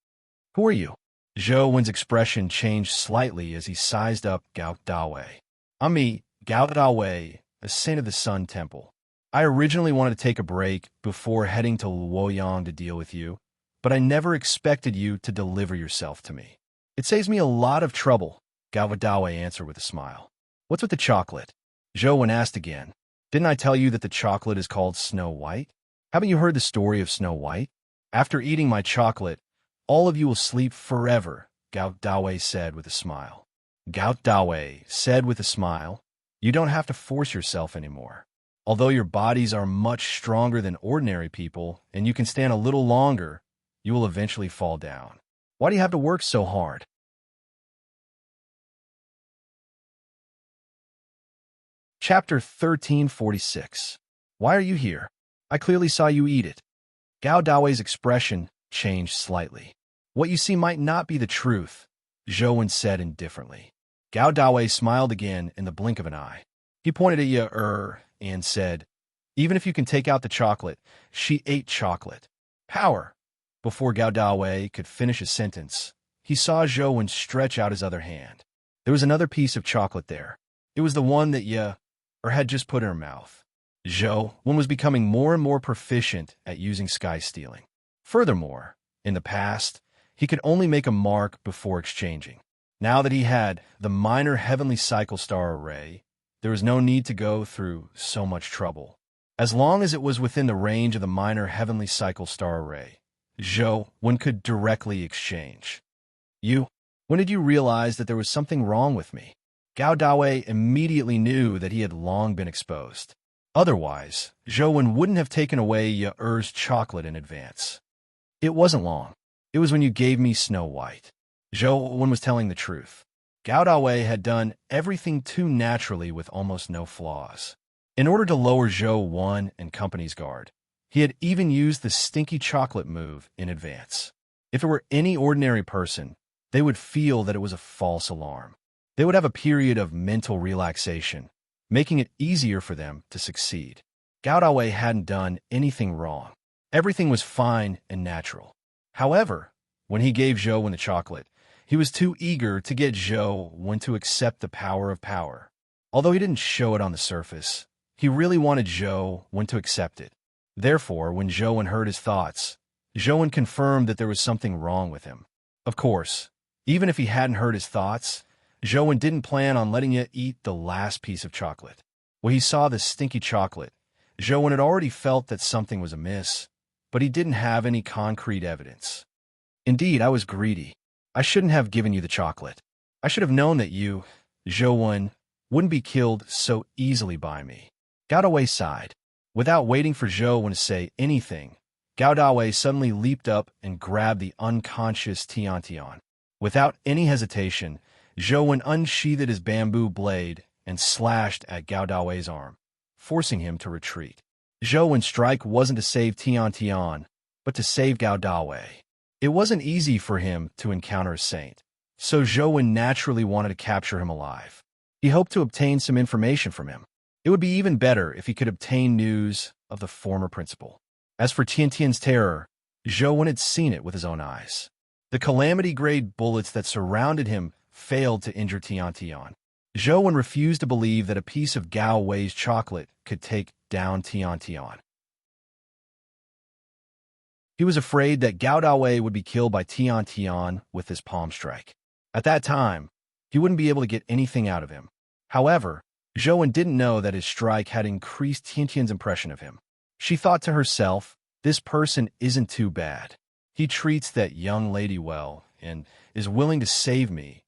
Who are you? Zhou Wen's expression changed slightly as he sized up Gao Dawei. I'm me, Gao Dawei, a saint of the Sun Temple. I originally wanted to take a break before heading to Luoyang to deal with you, but I never expected you to deliver yourself to me. It saves me a lot of trouble, Gao Dawei answered with a smile. What's with the chocolate? Zhou Wen asked again. Didn't I tell you that the chocolate is called Snow White? Haven't you heard the story of Snow White? After eating my chocolate, all of you will sleep forever, Gao Dawei said with a smile. Gao Dawei said with a smile, You don't have to force yourself anymore. Although your bodies are much stronger than ordinary people and you can stand a little longer, you will eventually fall down. Why do you have to work so hard? Chapter 1346. Why are you here? I clearly saw you eat it. Gao Dawei's expression changed slightly. What you see might not be the truth, Zhou Wen said indifferently. Gao Dawei smiled again in the blink of an eye. He pointed at Ye and said, Even if you can take out the chocolate, she ate chocolate. Power! Before Gao Dawei could finish his sentence, he saw Zhou Wen stretch out his other hand. There was another piece of chocolate there. It was the one that had just put in her mouth. Zhou Wen was becoming more and more proficient at using sky stealing. Furthermore, in the past, he could only make a mark before exchanging. Now that he had the minor heavenly cycle star array, there was no need to go through so much trouble. As long as it was within the range of the minor heavenly cycle star array, Zhou Wen could directly exchange. When did you realize that there was something wrong with me? Gao Dawei immediately knew that he had long been exposed. Otherwise, Zhou Wen wouldn't have taken away Ye-Er's chocolate in advance. It wasn't long. It was when you gave me Snow White. Zhou Wen was telling the truth. Gao Dawei had done everything too naturally with almost no flaws. In order to lower Zhou Wen and company's guard, he had even used the stinky chocolate move in advance. If it were any ordinary person, they would feel that it was a false alarm. They would have a period of mental relaxation, making it easier for them to succeed. Gao Dawei hadn't done anything wrong. Everything was fine and natural. However, when he gave Zhou Wen the chocolate, he was too eager to get Zhou Wen to accept the power of power. Although he didn't show it on the surface, he really wanted Zhou Wen to accept it. Therefore, when Zhou Wen heard his thoughts, Zhou Wen confirmed that there was something wrong with him. Of course, even if he hadn't heard his thoughts, Zhou Wen didn't plan on letting you eat the last piece of chocolate. When he saw the stinky chocolate, Zhou Wen had already felt that something was amiss, but he didn't have any concrete evidence. Indeed, I was greedy. I shouldn't have given you the chocolate. I should have known that you, Zhou Wen, wouldn't be killed so easily by me. Gao Dawei sighed. Without waiting for Zhou Wen to say anything, Gao Dawei suddenly leaped up and grabbed the unconscious Tian. Without any hesitation, Zhou Wen unsheathed his bamboo blade and slashed at Gao Dawei's arm, forcing him to retreat. Zhou Wen's strike wasn't to save Tian, but to save Gao Dawei. It wasn't easy for him to encounter a saint, so Zhou Wen naturally wanted to capture him alive. He hoped to obtain some information from him. It would be even better if he could obtain news of the former principal. As for Tian's terror, Zhou Wen had seen it with his own eyes. The calamity-grade bullets that surrounded him failed to injure Tian. Zhou Wen refused to believe that a piece of Gao Wei's chocolate could take down Tian. He was afraid that Gao Dawei would be killed by Tian with his palm strike. At that time, he wouldn't be able to get anything out of him. However, Zhou Wen didn't know that his strike had increased Tian's impression of him. She thought to herself, this person isn't too bad. He treats that young lady well and is willing to save me.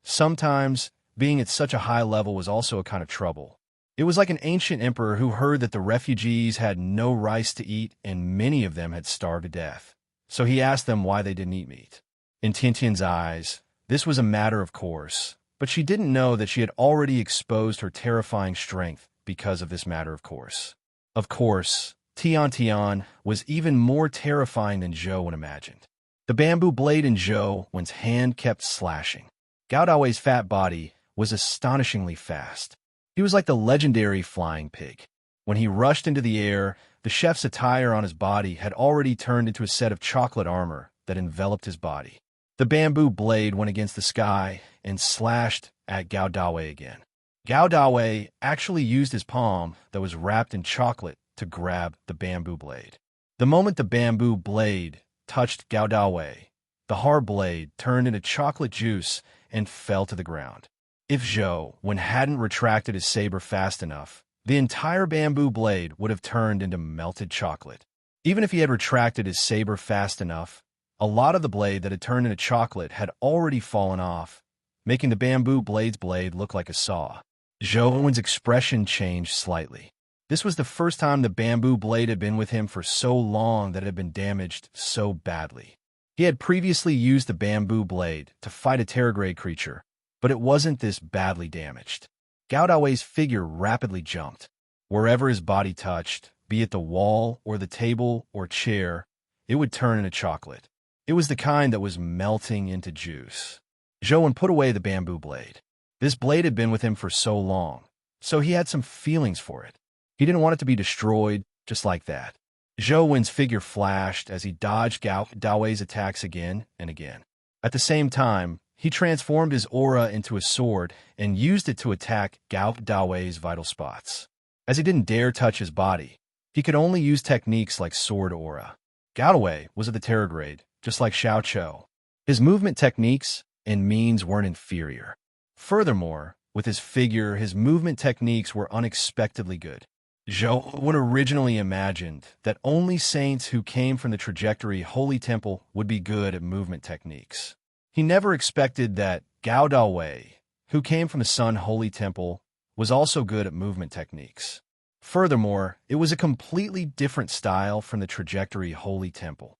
Sometimes, being at such a high level was also a kind of trouble. It was like an ancient emperor who heard that the refugees had no rice to eat and many of them had starved to death. So he asked them why they didn't eat meat. In Tian's eyes, this was a matter of course, but she didn't know that she had already exposed her terrifying strength because of this matter of course. Of course, Tian was even more terrifying than Zhou Wen imagined. The bamboo blade in Zhou Wen's hand kept slashing. Gao Dawei's fat body was astonishingly fast. He was like the legendary flying pig. When he rushed into the air, the chef's attire on his body had already turned into a set of chocolate armor that enveloped his body. The bamboo blade went against the sky and slashed at Gao Dawei again. Gao Dawei actually used his palm that was wrapped in chocolate to grab the bamboo blade. The moment the bamboo blade touched Gao Dawei, the hard blade turned into chocolate juice and fell to the ground. If Zhou Wen hadn't retracted his saber fast enough, the entire bamboo blade would have turned into melted chocolate. Even if he had retracted his saber fast enough, a lot of the blade that had turned into chocolate had already fallen off, making the bamboo blade's blade look like a saw. Zhou Wen's expression changed slightly. This was the first time the bamboo blade had been with him for so long that it had been damaged so badly. He had previously used the bamboo blade to fight a terrorgrade creature, but it wasn't this badly damaged. Gao Dawei's figure rapidly jumped. Wherever his body touched, be it the wall or the table or chair, it would turn into chocolate. It was the kind that was melting into juice. Zhou Wen put away the bamboo blade. This blade had been with him for so long, so he had some feelings for it. He didn't want it to be destroyed just like that. Zhou Wen's figure flashed as he dodged Gao Dawei's attacks again and again. At the same time, he transformed his aura into a sword and used it to attack Gao Dawei's vital spots. As he didn't dare touch his body, he could only use techniques like sword aura. Gao Dawei was of the terror grade, just like Xiao Chou. His movement techniques and means weren't inferior. Furthermore, with his figure, his movement techniques were unexpectedly good. Zhou would originally imagined that only saints who came from the trajectory Holy Temple would be good at movement techniques. He never expected that Gao Dawei, who came from the Sun Holy Temple, was also good at movement techniques. Furthermore, it was a completely different style from the trajectory Holy Temple.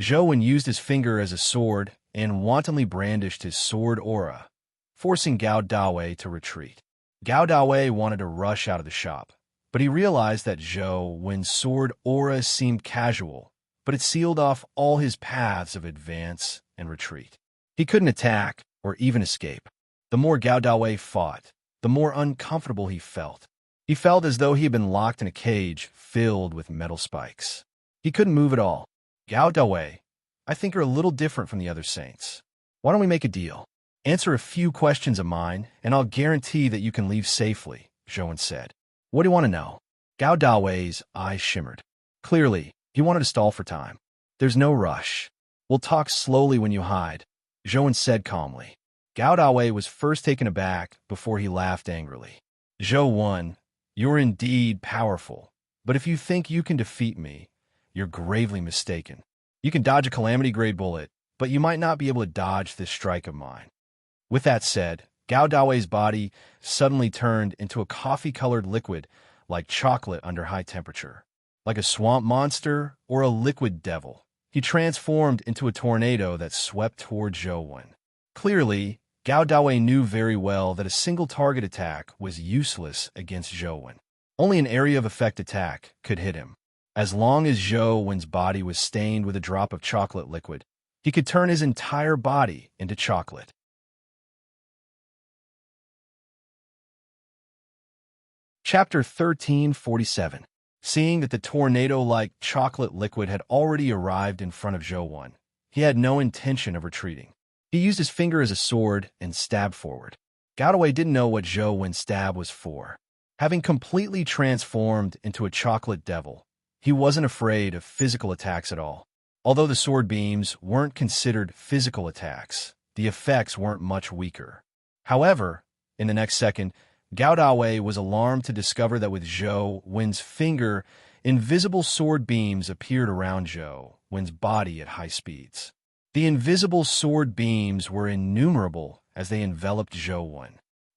Zhou used his finger as a sword and wantonly brandished his sword aura, forcing Gao Dawei to retreat. Gao Dawei wanted to rush out of the shop, but he realized that Zhou's sword aura seemed casual, but it sealed off all his paths of advance and retreat. He couldn't attack or even escape. The more Gao Dawei fought, the more uncomfortable he felt. He felt as though he had been locked in a cage filled with metal spikes. He couldn't move at all. Gao Dawei, I think you're a little different from the other saints. Why don't we make a deal? Answer a few questions of mine, and I'll guarantee that you can leave safely, Zhou said. What do you want to know? Gao Dawei's eyes shimmered. Clearly, he wanted to stall for time. There's no rush. We'll talk slowly when you hide, Zhou said calmly. Gao Dawei was first taken aback before he laughed angrily. Zhou, you're indeed powerful, but if you think you can defeat me, you're gravely mistaken. You can dodge a calamity-grade bullet, but you might not be able to dodge this strike of mine. With that said, Gao Dawei's body suddenly turned into a coffee-colored liquid like chocolate under high temperature. Like a swamp monster or a liquid devil, he transformed into a tornado that swept toward Zhou. Clearly, Gao Dawei knew very well that a single target attack was useless against Zhou. Only an area of effect attack could hit him. As long as Zhou's body was stained with a drop of chocolate liquid, he could turn his entire body into chocolate. Chapter 1347. Seeing that the tornado-like chocolate liquid had already arrived in front of Zhou, he had no intention of retreating. He used his finger as a sword and stabbed forward. Gao Dawei didn't know what Zhou's stab was for. Having completely transformed into a chocolate devil, he wasn't afraid of physical attacks at all. Although the sword beams weren't considered physical attacks, the effects weren't much weaker. However, in the next second, Gao Dawei was alarmed to discover that with Zhou's finger, invisible sword beams appeared around Zhou's body at high speeds. The invisible sword beams were innumerable as they enveloped Zhou.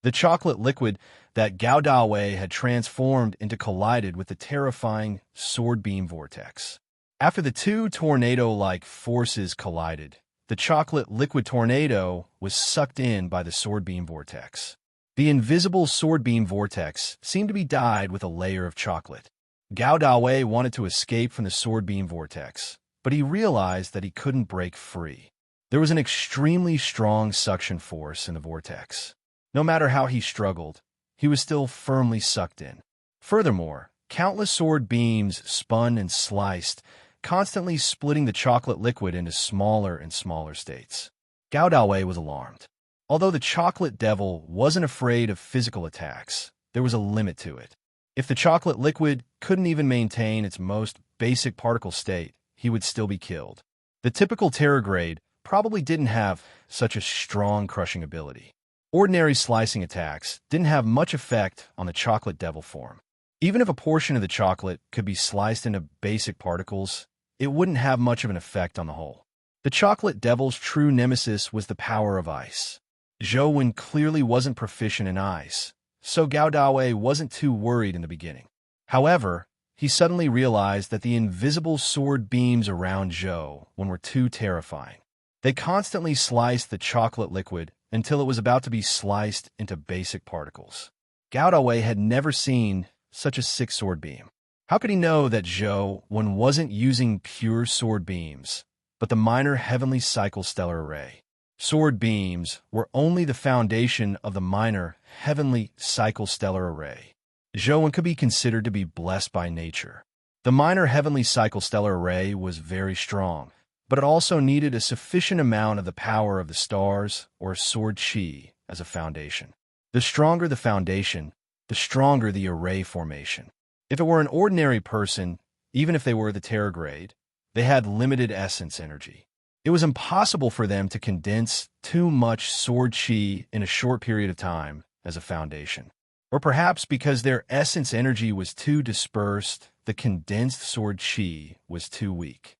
The chocolate liquid that Gao Dawei had transformed into collided with the terrifying sword beam vortex. After the two tornado-like forces collided, the chocolate liquid tornado was sucked in by the sword beam vortex. The invisible sword beam vortex seemed to be dyed with a layer of chocolate. Gao Dawei wanted to escape from the sword beam vortex, but he realized that he couldn't break free. There was an extremely strong suction force in the vortex. No matter how he struggled, he was still firmly sucked in. Furthermore, countless sword beams spun and sliced, constantly splitting the chocolate liquid into smaller and smaller states. Gao Dawei was alarmed. Although the chocolate devil wasn't afraid of physical attacks, there was a limit to it. If the chocolate liquid couldn't even maintain its most basic particle state, he would still be killed. The typical terror grade probably didn't have such a strong crushing ability. Ordinary slicing attacks didn't have much effect on the chocolate devil form. Even if a portion of the chocolate could be sliced into basic particles, it wouldn't have much of an effect on the whole. The chocolate devil's true nemesis was the power of ice. Zhou clearly wasn't proficient in ice, so Gao Dawei wasn't too worried in the beginning. However, he suddenly realized that the invisible sword beams around Zhou were too terrifying. They constantly sliced the chocolate liquid until it was about to be sliced into basic particles. Gao Dawei had never seen such a sick sword beam. How could he know that Zhou wasn't using pure sword beams, but the minor heavenly cycle stellar array? Sword beams were only the foundation of the minor heavenly cycle stellar array. Zhou could be considered to be blessed by nature. The minor heavenly cycle stellar array was very strong, but it also needed a sufficient amount of the power of the stars or sword chi as a foundation. The stronger the foundation, the stronger the array formation. If it were an ordinary person, even if they were the Terra grade, they had limited essence energy. It was impossible for them to condense too much sword chi in a short period of time as a foundation. Or perhaps because their essence energy was too dispersed, the condensed sword chi was too weak.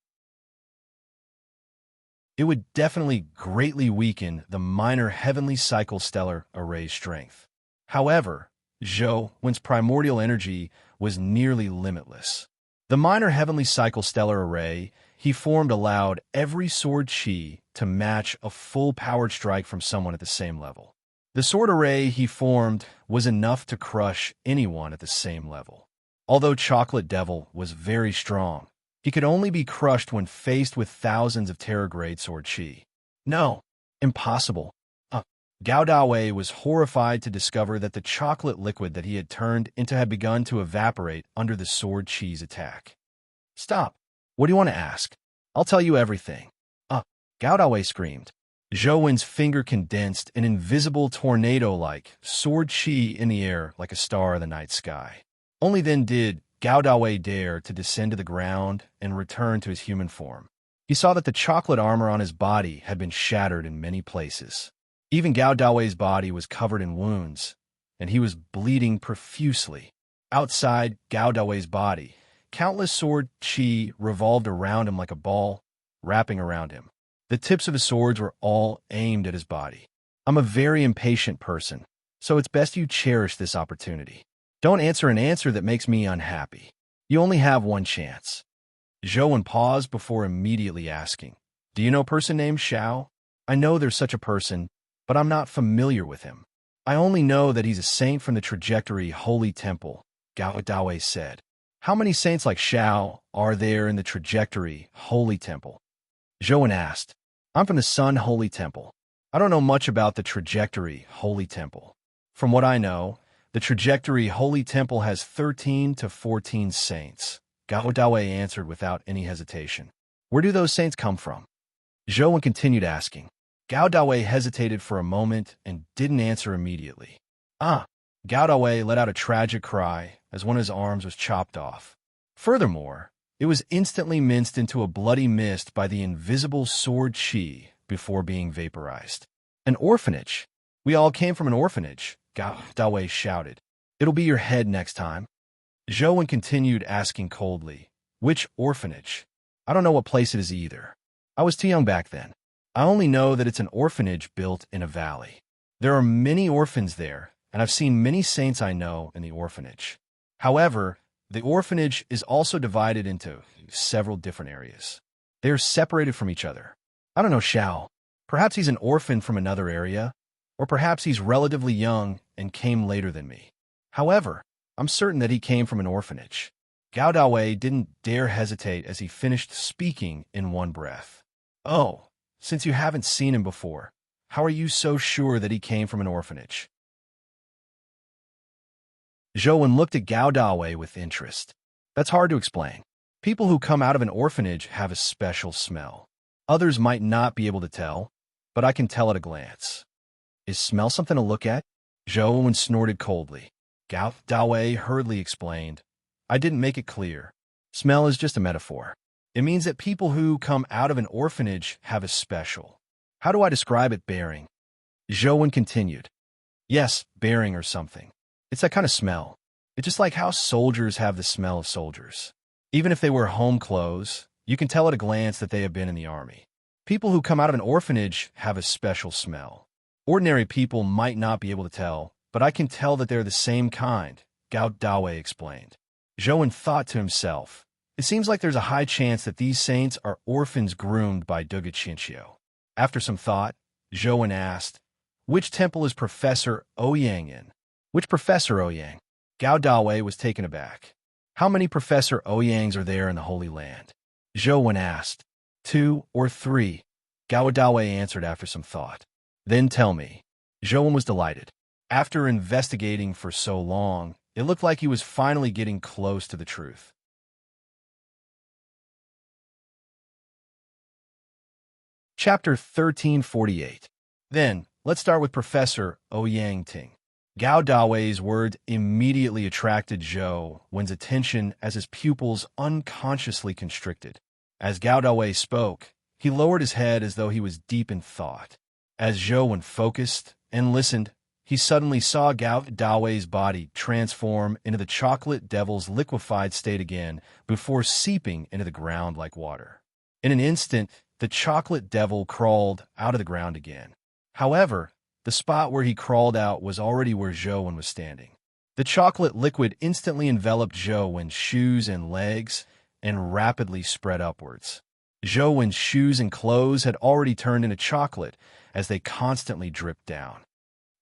It would definitely greatly weaken the minor heavenly cycle stellar array's strength. However, Zhou Wen's primordial energy was nearly limitless. The minor heavenly cycle stellar array he formed allowed every sword chi to match a full-powered strike from someone at the same level. The sword array he formed was enough to crush anyone at the same level. Although Chocolate Devil was very strong, he could only be crushed when faced with thousands of Terra-grade sword chi. No, impossible. Gao Dawei was horrified to discover that the chocolate liquid that he had turned into had begun to evaporate under the sword chi's attack. Stop. What do you want to ask? I'll tell you everything. Gao Dawei screamed. Zhou Wen's finger condensed an invisible tornado-like sword chi in the air like a star in the night sky. Only then did Gao Dawei dare to descend to the ground and return to his human form. He saw that the chocolate armor on his body had been shattered in many places. Even Gao Dawei's body was covered in wounds, and he was bleeding profusely. Outside Gao Dawei's body, countless sword chi revolved around him like a ball, wrapping around him. The tips of his swords were all aimed at his body. I'm a very impatient person, so it's best you cherish this opportunity. Don't answer an answer that makes me unhappy. You only have one chance. Zhou Wen paused before immediately asking, Do you know a person named Xiao? I know there's such a person, but I'm not familiar with him. I only know that he's a saint from the Trajectory Holy Temple, Gao Dawei said. How many saints like Xiao are there in the Trajectory Holy Temple? Zhou Wen asked. I'm from the Sun Holy Temple. I don't know much about the Trajectory Holy Temple. From what I know, the Trajectory Holy Temple has 13 to 14 saints, Gao Dawei answered without any hesitation. Where do those saints come from? Zhou Wen continued asking. Gao Dawei hesitated for a moment and didn't answer immediately. Gao Dawei let out a tragic cry as one of his arms was chopped off. Furthermore, it was instantly minced into a bloody mist by the invisible sword chi before being vaporized. An orphanage. We all came from an orphanage, Gao Dawei shouted. It'll be your head next time. Zhou Wen continued asking coldly, Which orphanage? I don't know what place it is either. I was too young back then. I only know that it's an orphanage built in a valley. There are many orphans there, and I've seen many saints I know in the orphanage. However, the orphanage is also divided into several different areas. They are separated from each other. I don't know Xiao. Perhaps he's an orphan from another area, or perhaps he's relatively young and came later than me. However, I'm certain that he came from an orphanage. Gao Dawei didn't dare hesitate as he finished speaking in one breath. Oh, since you haven't seen him before, how are you so sure that he came from an orphanage? Zhou Wen looked at Gao Dawei with interest. That's hard to explain. People who come out of an orphanage have a special smell. Others might not be able to tell, but I can tell at a glance. Is smell something to look at? Zhou Wen snorted coldly. Gao Dawei hurriedly explained. I didn't make it clear. Smell is just a metaphor. It means that people who come out of an orphanage have a special. How do I describe it? Bearing. Zhou Wen continued. Yes, bearing or something. It's that kind of smell. It's just like how soldiers have the smell of soldiers. Even if they wear home clothes, you can tell at a glance that they have been in the army. People who come out of an orphanage have a special smell. Ordinary people might not be able to tell, but I can tell that they're the same kind, Gao Dawei explained. Zhou Wen thought to himself, it seems like there's a high chance that these saints are orphans groomed by Duga Chinchio. After some thought, Zhou Wen asked, Which temple is Professor Ouyang in? Which Professor Ouyang? Gao Dawei was taken aback. How many Professor Ouyangs are there in the Holy Land? Zhou Wen asked. 2 or 3, Gao Dawei answered after some thought. Then tell me. Zhou Wen was delighted. After investigating for so long, it looked like he was finally getting close to the truth. Chapter 1348. Then, let's start with Professor Ouyang Ting. Gao Dawei's words immediately attracted Zhou Wen's attention as his pupils unconsciously constricted. As Gao Dawei spoke, he lowered his head as though he was deep in thought. As Zhou Wen focused and listened, he suddenly saw Gao Dawei's body transform into the chocolate devil's liquefied state again before seeping into the ground like water. In an instant, the chocolate devil crawled out of the ground again. However, the spot where he crawled out was already where Zhou Wen was standing. The chocolate liquid instantly enveloped Zhou Wen's shoes and legs and rapidly spread upwards. Zhou Wen's shoes and clothes had already turned into chocolate as they constantly dripped down.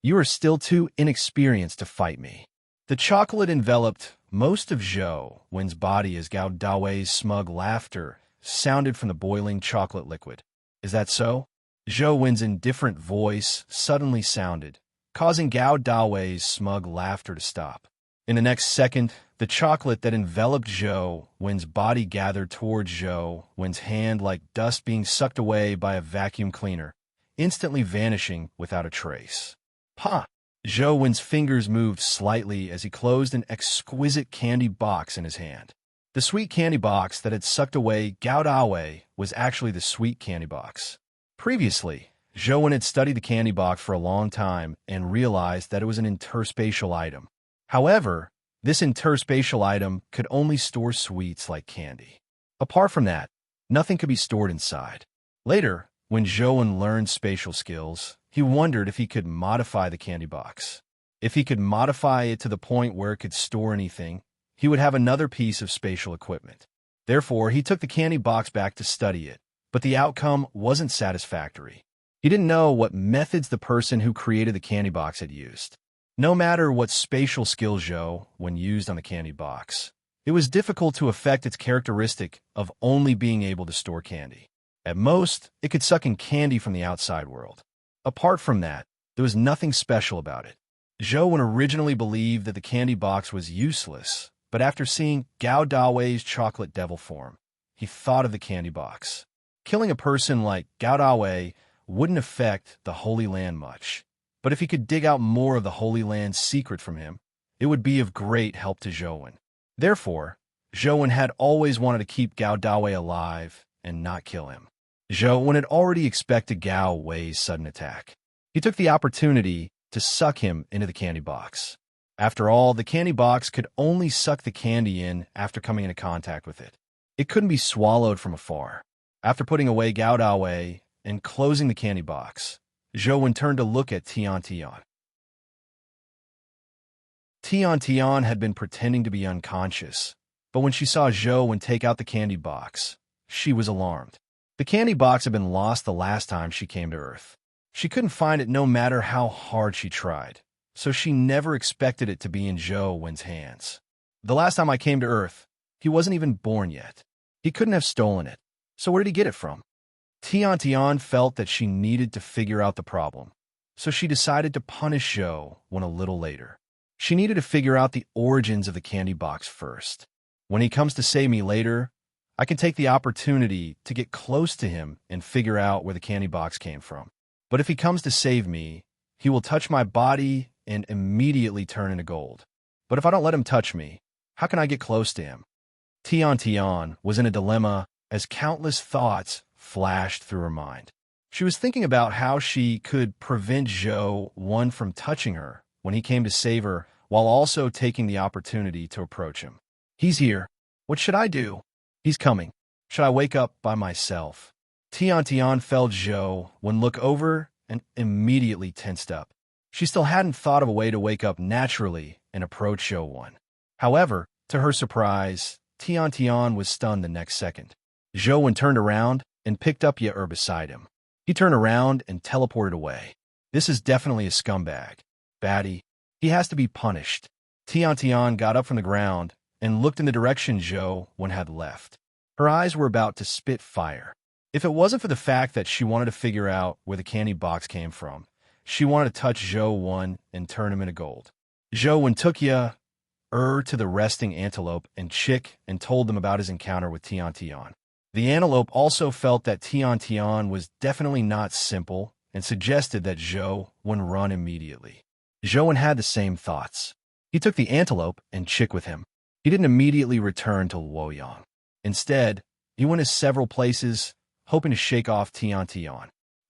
"You are still too inexperienced to fight me." The chocolate enveloped most of Zhou Wen's body as Gao Dawei's smug laughter sounded from the boiling chocolate liquid. "Is that so?" Zhou Wen's indifferent voice suddenly sounded, causing Gao Dawei's smug laughter to stop. In the next second, the chocolate that enveloped Zhou Wen's body gathered towards Zhou Wen's hand like dust being sucked away by a vacuum cleaner, instantly vanishing without a trace. "Ha!" Zhou Wen's fingers moved slightly as he closed an exquisite candy box in his hand. The sweet candy box that had sucked away Gao Dawei was actually the sweet candy box. Previously, Zhou Wen had studied the candy box for a long time and realized that it was an interspatial item. However, this interspatial item could only store sweets like candy. Apart from that, nothing could be stored inside. Later, when Zhou Wen learned spatial skills, he wondered if he could modify the candy box. If he could modify it to the point where it could store anything, he would have another piece of spatial equipment. Therefore, he took the candy box back to study it, but the outcome wasn't satisfactory. He didn't know what methods the person who created the candy box had used. No matter what spatial skill Zhou Wen used on the candy box, it was difficult to affect its characteristic of only being able to store candy. At most, it could suck in candy from the outside world. Apart from that, there was nothing special about it. Zhou Wen originally believed that the candy box was useless, but after seeing Gao Dawei's chocolate devil form, he thought of the candy box. Killing a person like Gao Dawei wouldn't affect the Holy Land much, but if he could dig out more of the Holy Land's secret from him, it would be of great help to Zhou Wen. Therefore, Zhou Wen had always wanted to keep Gao Dawei alive and not kill him. Zhou Wen had already expected Gao Wei's sudden attack. He took the opportunity to suck him into the candy box. After all, the candy box could only suck the candy in after coming into contact with it. It couldn't be swallowed from afar. After putting away Gao Dawei and closing the candy box, Zhou Wen turned to look at Tian Tian. Tian Tian had been pretending to be unconscious, but when she saw Zhou Wen take out the candy box, she was alarmed. The candy box had been lost the last time she came to Earth. She couldn't find it no matter how hard she tried, so she never expected it to be in Zhou Wen's hands. "The last time I came to Earth, he wasn't even born yet. He couldn't have stolen it, so where did he get it from?" Tian Tian felt that she needed to figure out the problem, so she decided to punish Zhou Wen a little later. She needed to figure out the origins of the candy box first. When he comes to save me later, I can take the opportunity to get close to him and figure out where the candy box came from. But if he comes to save me, he will touch my body and immediately turn into gold. But if I don't let him touch me, how can I get close to him? Tian Tian was in a dilemma as countless thoughts flashed through her mind. She was thinking about how she could prevent Zhou Wen from touching her when he came to save her, while also taking the opportunity to approach him. "He's here. What should I do? He's coming. Should I wake up by myself?" Tian Tian felt Zhou Wen look over and immediately tensed up. She still hadn't thought of a way to wake up naturally and approach Zhou Wen. However, to her surprise, Tian Tian was stunned the next second. Zhou Wen turned around and picked up Ye beside him. He turned around and teleported away. This is definitely a scumbag. Baddie. He has to be punished. Tian Tian got up from the ground and looked in the direction Zhou Wen had left. Her eyes were about to spit fire. If it wasn't for the fact that she wanted to figure out where the candy box came from, she wanted to touch Zhou Wen and turn him into gold. Zhou Wen took Ye to the resting antelope and chick and told them about his encounter with Tian Tian. The antelope also felt that Tian was definitely not simple and suggested that Zhou wouldn't run immediately. Zhou had the same thoughts. He took the antelope and Chick with him. He didn't immediately return to Luoyang. Instead, he went to several places, hoping to shake off Tian.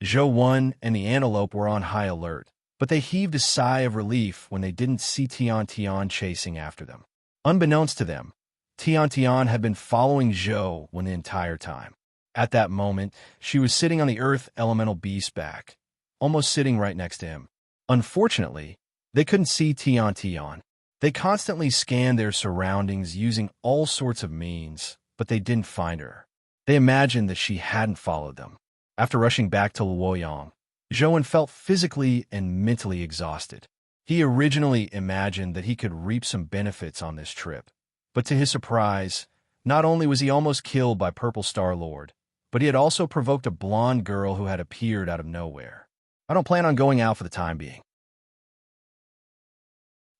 Zhou and the antelope were on high alert, but they heaved a sigh of relief when they didn't see Tian chasing after them. Unbeknownst to them, Tian had been following Zhou the entire time. At that moment, she was sitting on the earth elemental beast's back, almost sitting right next to him. Unfortunately, they couldn't see Tian. They constantly scanned their surroundings using all sorts of means, but they didn't find her. They imagined that she hadn't followed them. After rushing back to Luoyang, Zhou felt physically and mentally exhausted. He originally imagined that he could reap some benefits on this trip, but to his surprise, not only was he almost killed by Purple Star Lord, but he had also provoked a blonde girl who had appeared out of nowhere. I don't plan on going out for the time being.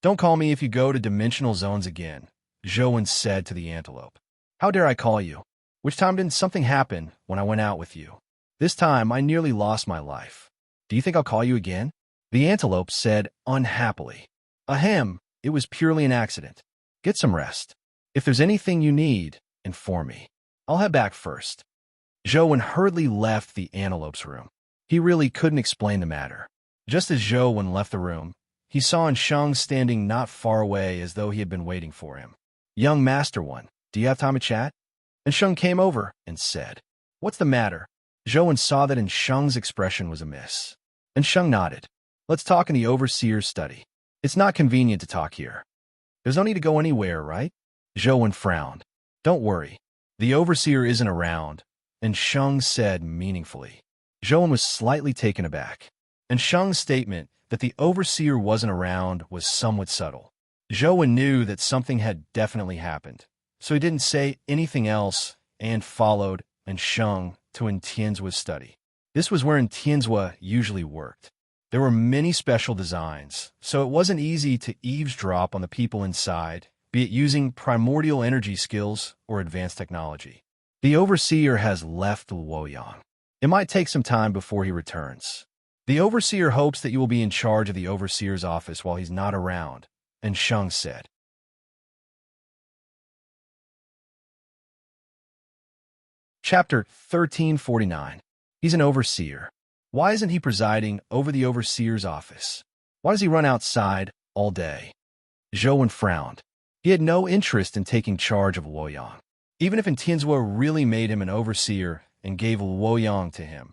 Don't call me if you go to dimensional zones again, Zhou said to the antelope. How dare I call you? Which time didn't something happen when I went out with you? This time I nearly lost my life. Do you think I'll call you again? The antelope said unhappily. Ahem, it was purely an accident. Get some rest. If there's anything you need, inform me. I'll head back first. Zhou hurriedly left the antelope's room. He really couldn't explain the matter. Just as Zhou left the room, he saw Shang standing not far away as though he had been waiting for him. Young Master One, do you have time to chat? And Shang came over and said, What's the matter? Zhou saw that Shang's expression was amiss. And Shang nodded. Let's talk in the Overseer's study. It's not convenient to talk here. There's no need to go anywhere, right? Zhou frowned. Don't worry. The Overseer isn't around, and Shang said meaningfully. Zhou was slightly taken aback. And Shang's statement that the Overseer wasn't around was somewhat subtle. Zhou knew that something had definitely happened, so he didn't say anything else and followed Shang to Tianzua's study. This was where Tianzua usually worked. There were many special designs, so it wasn't easy to eavesdrop on the people inside, be it using primordial energy skills or advanced technology. The Overseer has left Luoyang. It might take some time before he returns. The Overseer hopes that you will be in charge of the Overseer's office while he's not around, and Shang said. Chapter 1349. He's an Overseer. Why isn't he presiding over the Overseer's office? Why does he run outside all day? Zhou frowned. He had no interest in taking charge of Luoyang. Even if Tianzua really made him an Overseer and gave Luoyang to him,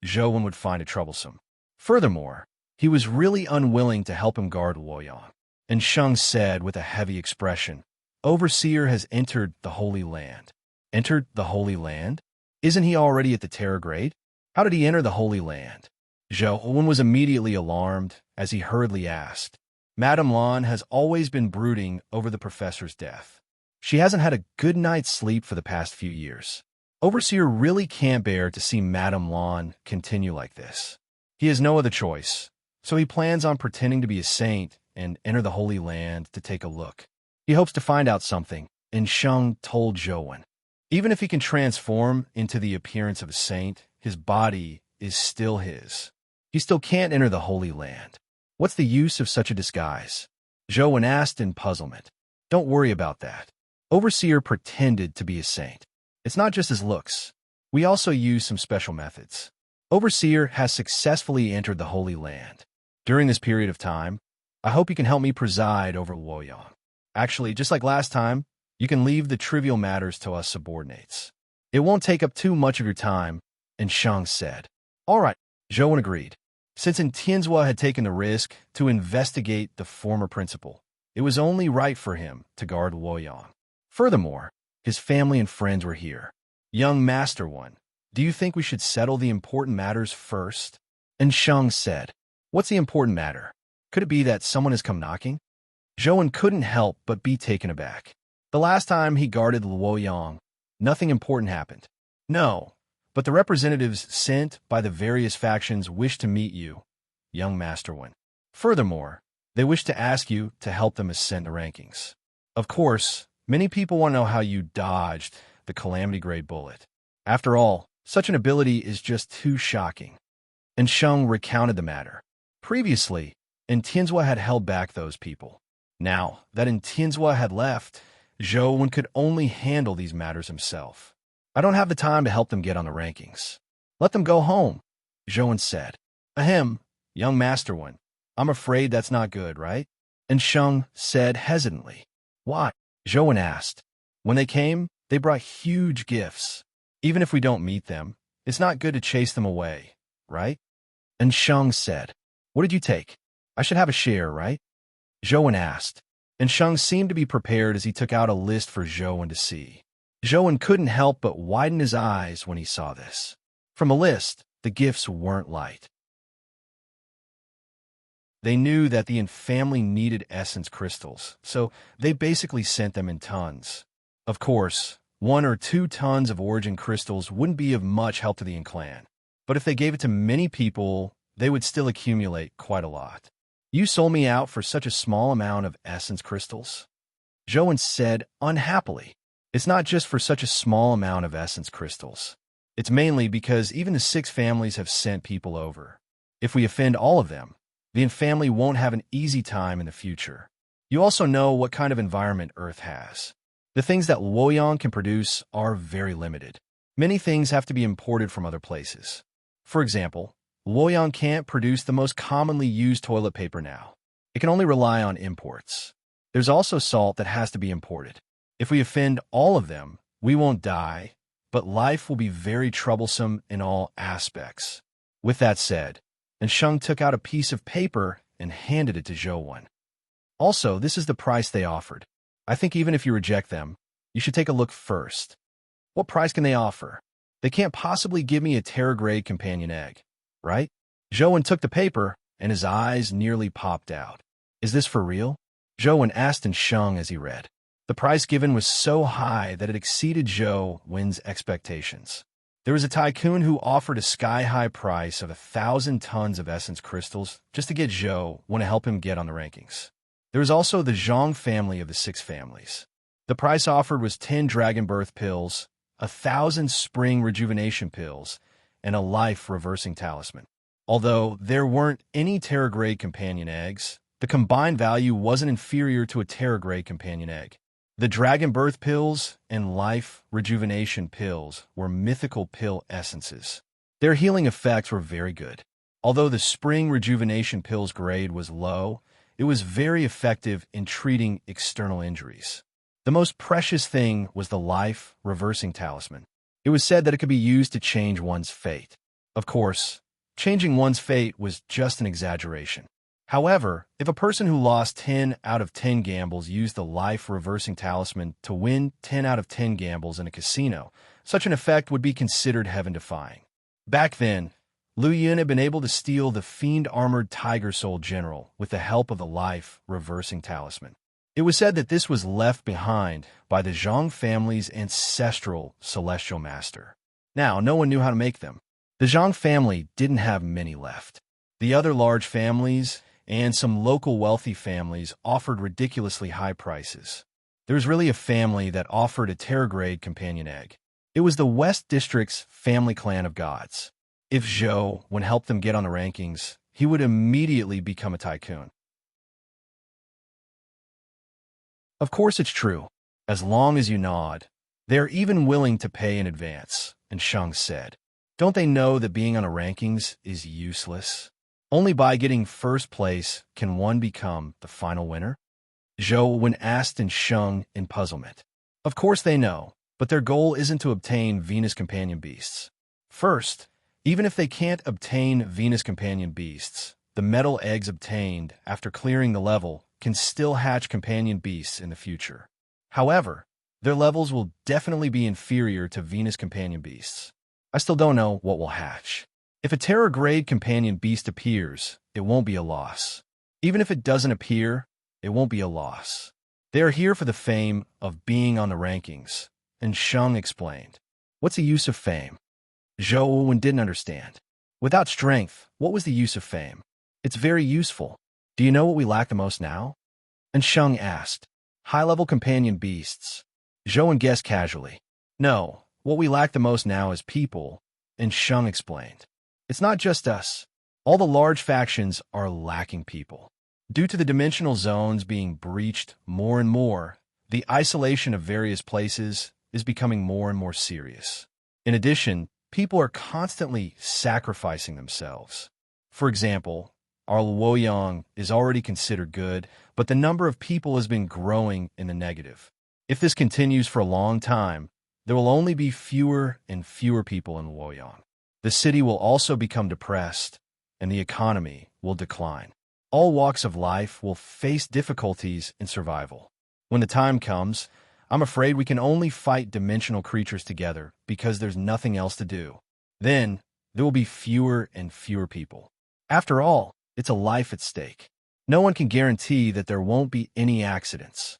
Zhou would find it troublesome. Furthermore, he was really unwilling to help him guard Luoyang. And Shang said with a heavy expression, Overseer has entered the Holy Land. Entered the Holy Land? Isn't he already at the Terror Grade? How did he enter the Holy Land? Zhou was immediately alarmed as he hurriedly asked. Madame Lan has always been brooding over the professor's death. She hasn't had a good night's sleep for the past few years. Overseer really can't bear to see Madame Lan continue like this. He has no other choice, so he plans on pretending to be a saint and enter the Holy Land to take a look. He hopes to find out something, and Shang told Zhou. Even if he can transform into the appearance of a saint, his body is still his. He still can't enter the Holy Land. What's the use of such a disguise? Zhou asked in puzzlement. Don't worry about that. Overseer pretended to be a saint. It's not just his looks. We also use some special methods. Overseer has successfully entered the Holy Land. During this period of time, I hope you can help me preside over Luoyang. Actually, just like last time, you can leave the trivial matters to us subordinates. It won't take up too much of your time, and Shang said. All right, Zhou agreed. Since Tianzua had taken the risk to investigate the former principal, it was only right for him to guard Luoyang. Furthermore, his family and friends were here. Young Master One, do you think we should settle the important matters first? And Shang said, What's the important matter? Could it be that someone has come knocking? Zhou couldn't help but be taken aback. The last time he guarded Luoyang, nothing important happened. No, but the representatives sent by the various factions wish to meet you, young Master One. Furthermore, they wish to ask you to help them ascend the rankings. Of course, many people want to know how you dodged the Calamity Grade bullet. After all, such an ability is just too shocking. And Sheng recounted the matter. Previously, Intianzhua had held back those people. Now that Intianzhua had left, Zhou could only handle these matters himself. I don't have the time to help them get on the rankings. Let them go home, Zhou said. Ahem, young Master One. I'm afraid that's not good, right? And Sheng said hesitantly. Why? Zhou asked. When they came, they brought huge gifts. Even if we don't meet them, it's not good to chase them away, right? And Sheng said, what did you take? I should have a share, right? Zhou asked. And Sheng seemed to be prepared as he took out a list for Zhou to see. Zhou couldn't help but widen his eyes when he saw this. From the list, the gifts weren't light. They knew that the Yin family needed essence crystals, so they basically sent them in tons. Of course, 1 or 2 tons of origin crystals wouldn't be of much help to the Yin clan, but if they gave it to many people, they would still accumulate quite a lot. You sold me out for such a small amount of essence crystals? Zhou said unhappily. It's not just for such a small amount of essence crystals. It's mainly because even the 6 families have sent people over. If we offend all of them, the Yin family won't have an easy time in the future. You also know what kind of environment Earth has. The things that Luoyang can produce are very limited. Many things have to be imported from other places. For example, Luoyang can't produce the most commonly used toilet paper now. It can only rely on imports. There's also salt that has to be imported. If we offend all of them, we won't die, but life will be very troublesome in all aspects. With that said, and Sheng took out a piece of paper and handed it to Zhou. Also, this is the price they offered. I think even if you reject them, you should take a look first. What price can they offer? They can't possibly give me a Terra-grade companion egg, right? Zhou took the paper, and his eyes nearly popped out. Is this for real? Zhou asked in Sheng as he read. The price given was so high that it exceeded Zhou's expectations. There was a tycoon who offered a sky-high price of 1,000 tons of essence crystals just to get Zhou to help him get on the rankings. There was also the Zhang family of the 6 families. The price offered was 10 dragon birth pills, 1,000 spring rejuvenation pills, and a life-reversing talisman. Although there weren't any Terra-grade companion eggs, the combined value wasn't inferior to a Terra-grade companion egg. The dragon birth pills and life rejuvenation pills were mythical pill essences. Their healing effects were very good. Although the spring rejuvenation pill's grade was low, it was very effective in treating external injuries. The most precious thing was the life reversing talisman. It was said that it could be used to change one's fate. Of course, changing one's fate was just an exaggeration. However, if a person who lost 10 out of 10 gambles used the life-reversing talisman to win 10 out of 10 gambles in a casino, such an effect would be considered heaven-defying. Back then, Liu Yin had been able to steal the fiend-armored Tiger Soul General with the help of the life-reversing talisman. It was said that this was left behind by the Zhang family's ancestral celestial master. Now, no one knew how to make them. The Zhang family didn't have many left. The other large families and some local wealthy families offered ridiculously high prices. There was really a family that offered a Terra-grade companion egg. It was the West District's family clan of gods. If Zhou helped them get on the rankings, he would immediately become a tycoon. Of course it's true. As long as you nod, they're even willing to pay in advance, and Sheng said. Don't they know that being on a rankings is useless? Only by getting first place can one become the final winner? Zhou asked in Sheng in puzzlement. Of course they know, but their goal isn't to obtain Venus companion beasts. First, even if they can't obtain Venus companion beasts, the metal eggs obtained after clearing the level can still hatch companion beasts in the future. However, their levels will definitely be inferior to Venus companion beasts. I still don't know what will hatch. If a Terra-grade companion beast appears, it won't be a loss. Even if it doesn't appear, it won't be a loss. They are here for the fame of being on the rankings, and Sheng explained. What's the use of fame? Zhou didn't understand. Without strength, what was the use of fame? It's very useful. Do you know what we lack the most now? And Sheng asked. High-level companion beasts. Zhou guessed casually. No, What we lack the most now is people, and Sheng explained. It's not just us. All the large factions are lacking people. Due to the dimensional zones being breached more and more, the isolation of various places is becoming more and more serious. In addition, people are constantly sacrificing themselves. For example, our Luoyang is already considered good, but the number of people has been growing in the negative. If this continues for a long time, there will only be fewer and fewer people in Luoyang. The city will also become depressed, and the economy will decline. All walks of life will face difficulties in survival. When the time comes, I'm afraid we can only fight dimensional creatures together because there's nothing else to do. Then, there will be fewer and fewer people. After all, it's a life at stake. No one can guarantee that there won't be any accidents.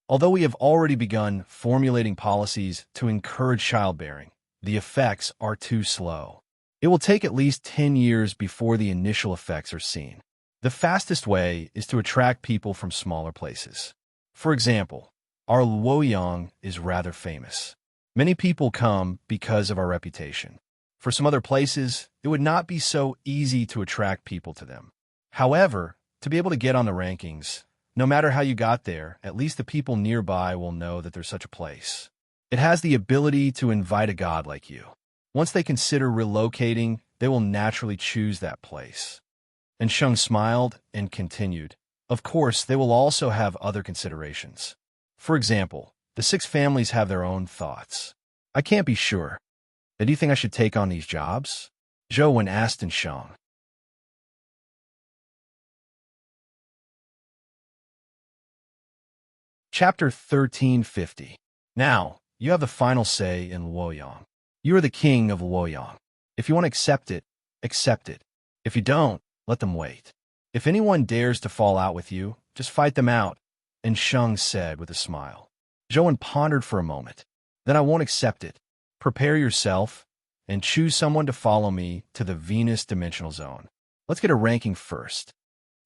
Although we have already begun formulating policies to encourage childbearing, the effects are too slow. It will take at least 10 years before the initial effects are seen. The fastest way is to attract people from smaller places. For example, our Luoyang is rather famous. Many people come because of our reputation. For some other places, it would not be so easy to attract people to them. However, to be able to get on the rankings, no matter how you got there, at least the people nearby will know that there's such a place. It has the ability to invite a god like you. Once they consider relocating, they will naturally choose that place. And Sheng smiled and continued. Of course, they will also have other considerations. For example, the 6 families have their own thoughts. I can't be sure. Do you think I should take on these jobs? Zhou asked in Sheng. Chapter 1350. Now, you have the final say in Luoyang. You are the king of Luoyang. If you want to accept it, accept it. If you don't, let them wait. If anyone dares to fall out with you, just fight them out, and Sheng said with a smile. Zhou pondered for a moment. Then I won't accept it. Prepare yourself, and choose someone to follow me to the Venus dimensional zone. Let's get a ranking first.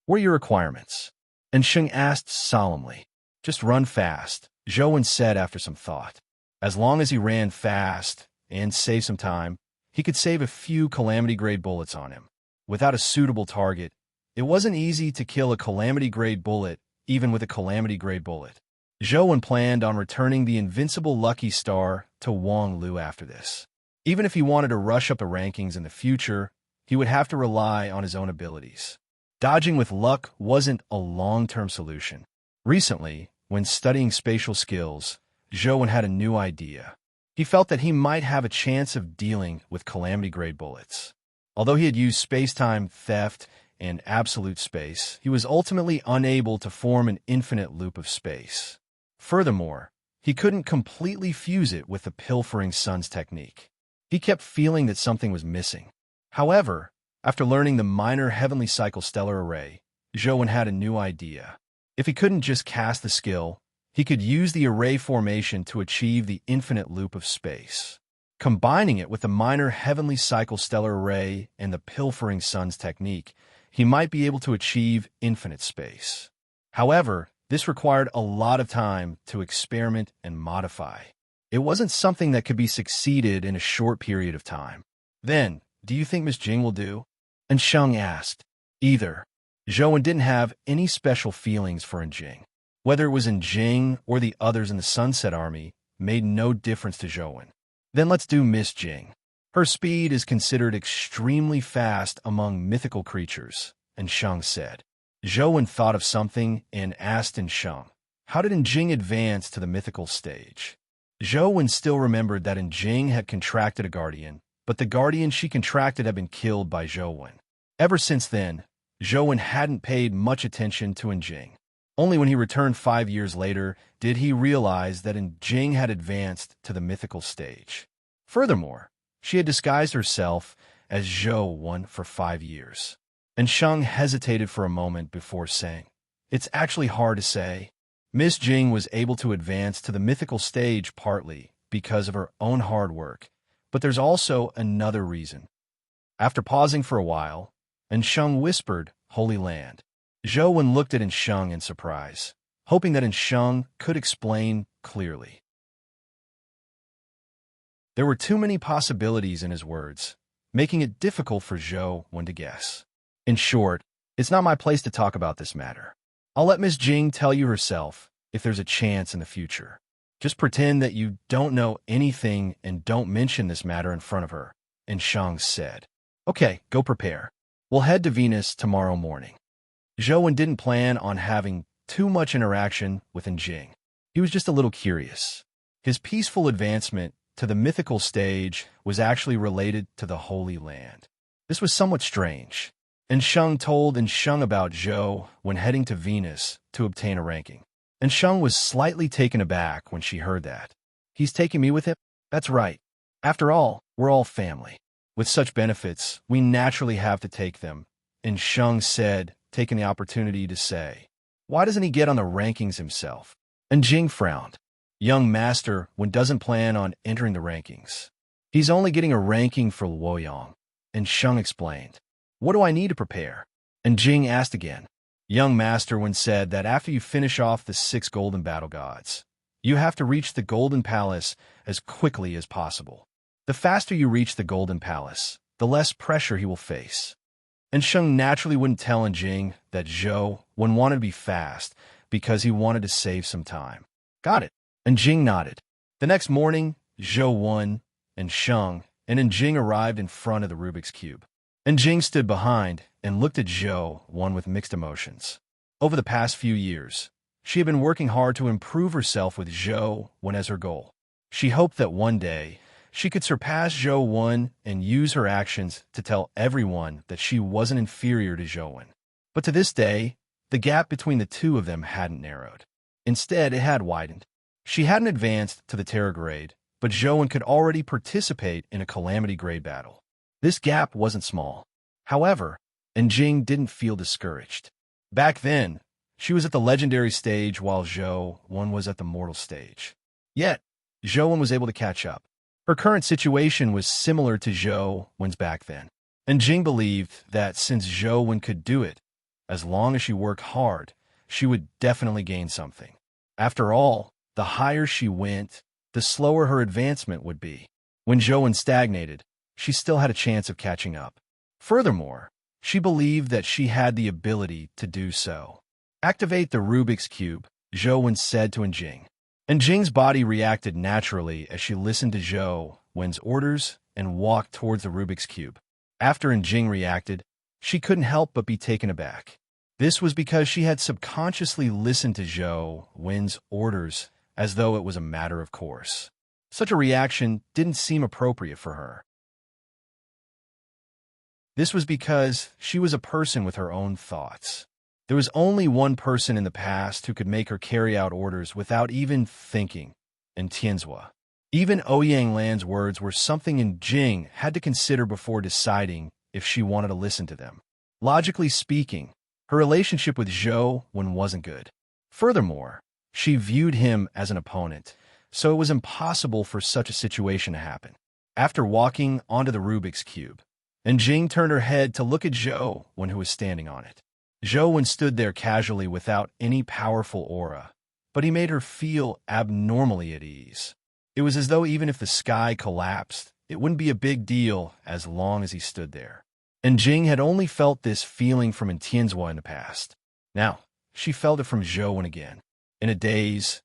What are your requirements? And Sheng asked solemnly. Just run fast, Zhou said after some thought. As long as he ran fast and saved some time, he could save a few calamity-grade bullets on him. Without a suitable target, it wasn't easy to kill a calamity-grade bullet, even with a calamity-grade bullet. Zhou planned on returning the invincible Lucky Star to Wang Lu after this. Even if he wanted to rush up the rankings in the future, he would have to rely on his own abilities. Dodging with luck wasn't a long-term solution. Recently, when studying spatial skills, Zhou had a new idea. He felt that he might have a chance of dealing with calamity-grade bullets. Although he had used space-time theft and absolute space, he was ultimately unable to form an infinite loop of space. Furthermore, he couldn't completely fuse it with the pilfering sun's technique. He kept feeling that something was missing. However, after learning the minor heavenly cycle stellar array, Zhou had a new idea. If he couldn't just cast the skill, he could use the array formation to achieve the infinite loop of space. Combining it with the minor heavenly cycle stellar array and the pilfering sun's technique, he might be able to achieve infinite space. However, this required a lot of time to experiment and modify. It wasn't something that could be succeeded in a short period of time. Then, do you think Miss Jing will do? And Sheng asked. Either. Zhou didn't have any special feelings for Jing. Whether it was Jing or the others in the Sunset Army made no difference to Zhou. Then let's do Miss Jing. Her speed is considered extremely fast among mythical creatures, and Sheng said. Zhou thought of something and asked Sheng, how did Jing advance to the mythical stage? Zhou still remembered that Jing had contracted a guardian, but the guardian she contracted had been killed by Zhou. Ever since then, Zhou hadn't paid much attention to Jing. Only when he returned 5 years later did he realize that Jing had advanced to the mythical stage. Furthermore, she had disguised herself as Zhou for 5 years. And Sheng hesitated for a moment before saying, it's actually hard to say. Miss Jing was able to advance to the mythical stage partly because of her own hard work, but there's also another reason. After pausing for a while, Sheng whispered, Holy Land. Zhou looked at Sheng in surprise, hoping that Sheng could explain clearly. There were too many possibilities in his words, making it difficult for Zhou Wen to guess. In short, it's not my place to talk about this matter. I'll let Miss Jing tell you herself if there's a chance in the future. Just pretend that you don't know anything and don't mention this matter in front of her, and Shang said. Okay, go prepare. We'll head to Venus tomorrow morning. Zhou Wen didn't plan on having too much interaction with Jing. He was just a little curious. His peaceful advancement to the mythical stage was actually related to the Holy Land. This was somewhat strange, and Shang told Shang about Zhou when heading to Venus to obtain a ranking. And Shang was slightly taken aback when she heard that. He's taking me with him? That's right. After all, we're all family. With such benefits, we naturally have to take them. And Shang said, taking the opportunity to say, why doesn't he get on the rankings himself? And Jing frowned. Young master when doesn't plan on entering the rankings. He's only getting a ranking for Luoyang. And Shang explained, what do I need to prepare? And Jing asked again. Young master when said that after you finish off the 6 golden battle gods, you have to reach the golden palace as quickly as possible. The faster you reach the golden palace, the less pressure he will face. And Sheng naturally wouldn't tell Jing that Zhou Wen wanted to be fast because he wanted to save some time. Got it. And Jing nodded. The next morning, Zhou Wen and Sheng and Jing arrived in front of the Rubik's Cube. And Jing stood behind and looked at Zhou Wen with mixed emotions. Over the past few years, she had been working hard to improve herself with Zhou Wen as her goal. She hoped that one day she could surpass Zhou Wen and use her actions to tell everyone that she wasn't inferior to Zhou Wen. But to this day, the gap between the two of them hadn't narrowed. Instead, it had widened. She hadn't advanced to the Terror grade, but Zhou Wen could already participate in a Calamity grade battle. This gap wasn't small. However, Jing didn't feel discouraged. Back then, she was at the legendary stage while Zhou Wen was at the mortal stage. Yet, Zhou Wen was able to catch up. Her current situation was similar to Zhou Wen's back then. And Jing believed that since Zhou Wen could do it, as long as she worked hard, she would definitely gain something. After all, the higher she went, the slower her advancement would be. When Zhou Wen stagnated, she still had a chance of catching up. Furthermore, she believed that she had the ability to do so. Activate the Rubik's Cube, Zhou Wen said to Jing. And Jing's body reacted naturally as she listened to Zhou Wen's orders and walked towards the Rubik's Cube. After Jing reacted, she couldn't help but be taken aback. This was because she had subconsciously listened to Zhou Wen's orders as though it was a matter of course. Such a reaction didn't seem appropriate for her. This was because she was a person with her own thoughts. There was only one person in the past who could make her carry out orders without even thinking, and Tianzhua. Even Ouyang Lan's words were something Jing had to consider before deciding if she wanted to listen to them. Logically speaking, her relationship with Zhou Wen wasn't good. Furthermore, she viewed him as an opponent, so it was impossible for such a situation to happen. After walking onto the Rubik's Cube, Jing turned her head to look at Zhou Wen who was standing on it. Zhou Wen stood there casually without any powerful aura, but he made her feel abnormally at ease. It was as though even if the sky collapsed, it wouldn't be a big deal as long as he stood there. And Jing had only felt this feeling from Tianzhua in the past. Now, she felt it from Zhou Wen again. In a daze,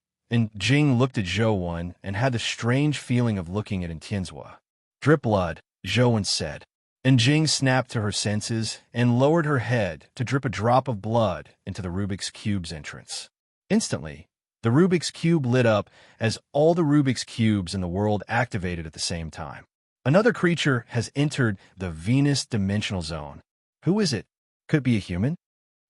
Jing looked at Zhou Wen and had the strange feeling of looking at Tianzhua. Drip blood, Zhou Wen said. And Jing snapped to her senses and lowered her head to drip a drop of blood into the Rubik's Cube's entrance. Instantly, the Rubik's Cube lit up as all the Rubik's Cubes in the world activated at the same time. Another creature has entered the Venus dimensional zone. Who is it? Could it be a human?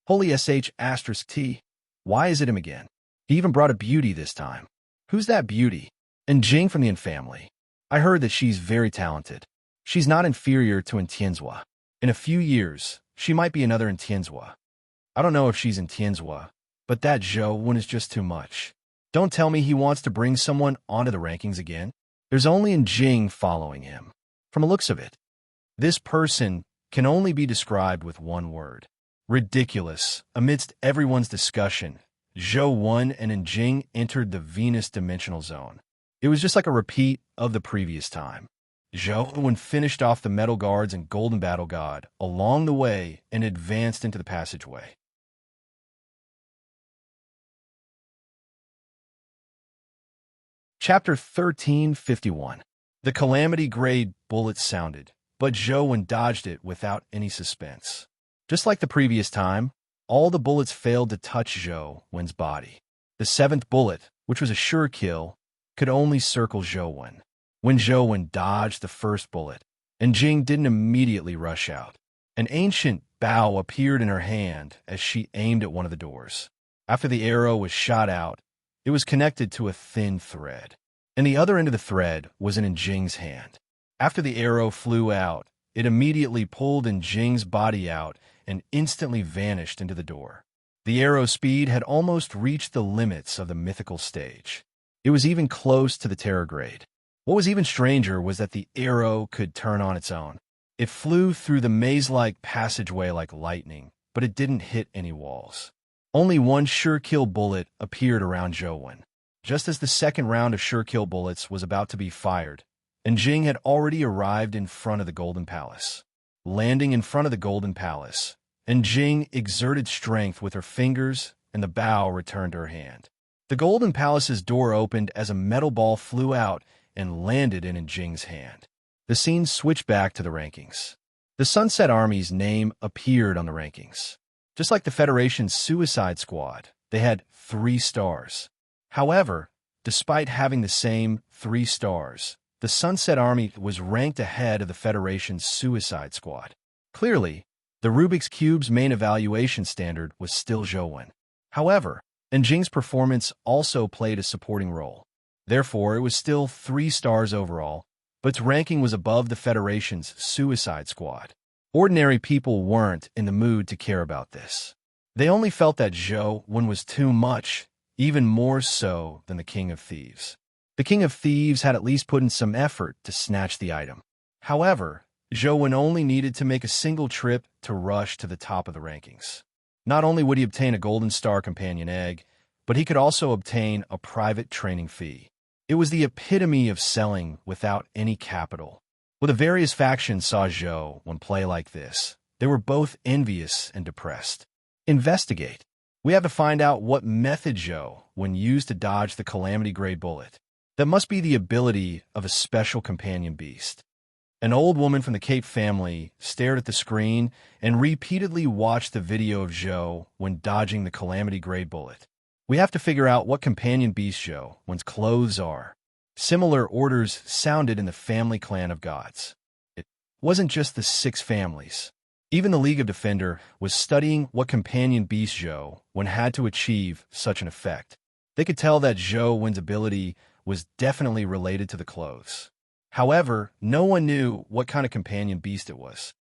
Holy *T. Why is it him again? He even brought a beauty this time. Who's that beauty? And Jing from the family. I heard that she's very talented. She's not inferior to Tianzhua. In a few years, she might be another Tianzhua. I don't know if she's Tianzhua, but that Zhou Wen is just too much. Don't tell me he wants to bring someone onto the rankings again. There's only Jing following him. From the looks of it, this person can only be described with one word. Ridiculous. Amidst everyone's discussion, Zhou Wen and Jing entered the Venus dimensional zone. It was just like a repeat of the previous time. Zhou finished off the metal guards and golden battle god along the way and advanced into the passageway. Chapter 1351. The calamity-grade bullet sounded, but Zhou dodged it without any suspense. Just like the previous time, all the bullets failed to touch Zhou's body. The seventh bullet, which was a sure kill, could only circle Zhou. When Zhou dodged the first bullet, and Jing didn't immediately rush out, an ancient bow appeared in her hand as she aimed at one of the doors. After the arrow was shot out, it was connected to a thin thread, and the other end of the thread was in Jing's hand. After the arrow flew out, it immediately pulled Jing's body out and instantly vanished into the door. The arrow's speed had almost reached the limits of the mythical stage. It was even close to the terror grade. What was even stranger was that the arrow could turn on its own. It flew through the maze-like passageway like lightning, but it didn't hit any walls. Only one sure-kill bullet appeared around Zhou. Just as the second round of sure-kill bullets was about to be fired, and Jing had already arrived in front of the Golden Palace. Landing in front of the Golden Palace, and Jing exerted strength with her fingers, and the bow returned to her hand. The Golden Palace's door opened as a metal ball flew out and landed in Jing's hand. The scene switched back to the rankings. The Sunset Army's name appeared on the rankings. Just like the Federation's Suicide Squad, they had 3 stars. However, despite having the same 3 stars, the Sunset Army was ranked ahead of the Federation's Suicide Squad. Clearly, the Rubik's Cube's main evaluation standard was still Zhou. However, Jing's performance also played a supporting role. Therefore, it was still 3 stars overall, but its ranking was above the Federation's Suicide Squad. Ordinary people weren't in the mood to care about this. They only felt that Zhou was too much, even more so than the King of Thieves. The King of Thieves had at least put in some effort to snatch the item. However, Zhou only needed to make a single trip to rush to the top of the rankings. Not only would he obtain a Golden Star Companion Egg, but he could also obtain a private training fee. It was the epitome of selling without any capital. When the various factions saw Zhou play like this, they were both envious and depressed. Investigate. We have to find out what method Zhou used to dodge the calamity-grade bullet. That must be the ability of a special companion beast. An old woman from the Cape family stared at the screen and repeatedly watched the video of Zhou dodging the calamity-grade bullet. We have to figure out what companion beast Zhou's clothes are. Similar orders sounded in the family clan of gods. It wasn't just the 6 families. Even the League of Defender was studying what companion beast Zhou had to achieve such an effect. They could tell that Zhou's ability was definitely related to the clothes. However, no one knew what kind of companion beast it was.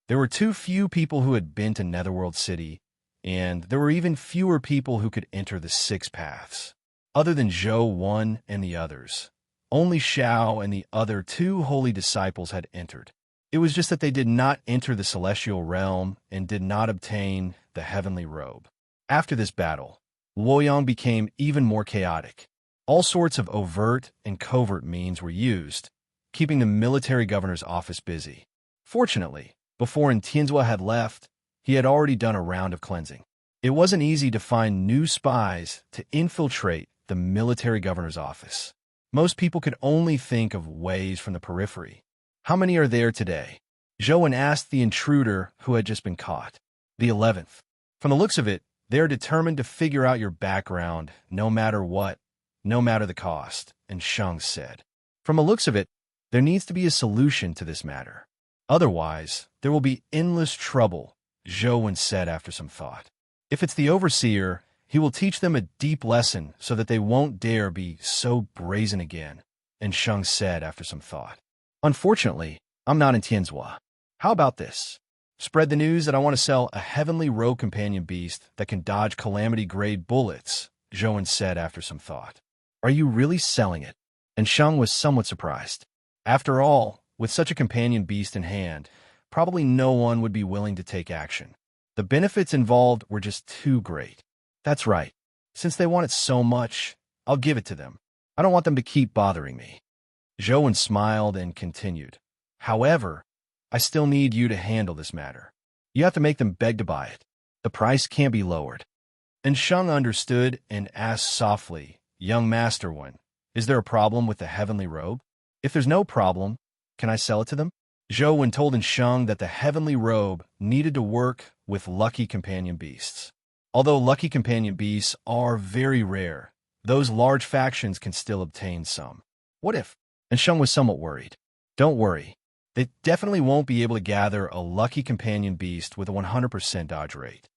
There were too few people who had been to Netherworld City, and there were even fewer people who could enter the 6 paths. Other than Zhou and the others, only Xiao and the other 2 holy disciples had entered. It was just that they did not enter the celestial realm and did not obtain the heavenly robe. After this battle, Luoyang became even more chaotic. All sorts of overt and covert means were used, keeping the military governor's office busy. Fortunately, before Tianzhua had left, he had already done a round of cleansing. It wasn't easy to find new spies to infiltrate the military governor's office. Most people could only think of ways from the periphery. How many are there today? Zhou asked the intruder who had just been caught. The 11th. From the looks of it, they are determined to figure out your background, no matter what, no matter the cost, and Shang said. From the looks of it, there needs to be a solution to this matter. Otherwise, there will be endless trouble, Zhou said after some thought. If it's the overseer, he will teach them a deep lesson so that they won't dare be so brazen again, and Shang said after some thought. Unfortunately, I'm not in Tianzhua. How about this? Spread the news that I want to sell a heavenly rogue companion beast that can dodge calamity-grade bullets, Zhou said after some thought. Are you really selling it? And Shang was somewhat surprised. After all, with such a companion beast in hand, probably no one would be willing to take action. The benefits involved were just too great. That's right. Since they want it so much, I'll give it to them. I don't want them to keep bothering me. Zhou smiled and continued. However, I still need you to handle this matter. You have to make them beg to buy it. The price can't be lowered. And Sheng understood and asked softly, Young Master One, is there a problem with the heavenly robe? If there's no problem, can I sell it to them? Zhou told Sheng that the heavenly robe needed to work with lucky companion beasts. Although lucky companion beasts are very rare, those large factions can still obtain some. What if? And Sheng was somewhat worried. Don't worry. They definitely won't be able to gather a lucky companion beast with a 100% dodge rate.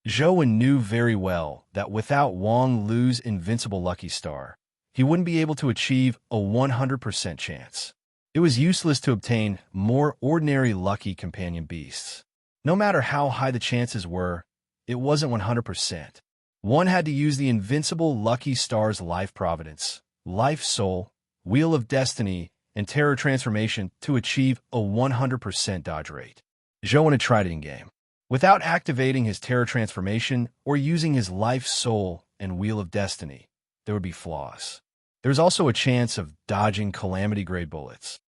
Zhou knew very well that without Wang Lu's invincible lucky star, he wouldn't be able to achieve a 100% chance. It was useless to obtain more ordinary lucky companion beasts. No matter how high the chances were, it wasn't 100%. One had to use the invincible lucky star's life providence, life soul, wheel of destiny, and terror transformation to achieve a 100% dodge rate. Zhou had tried it in-game. Without activating his terror transformation or using his life soul and wheel of destiny, there would be flaws. There was also a chance of dodging calamity-grade bullets.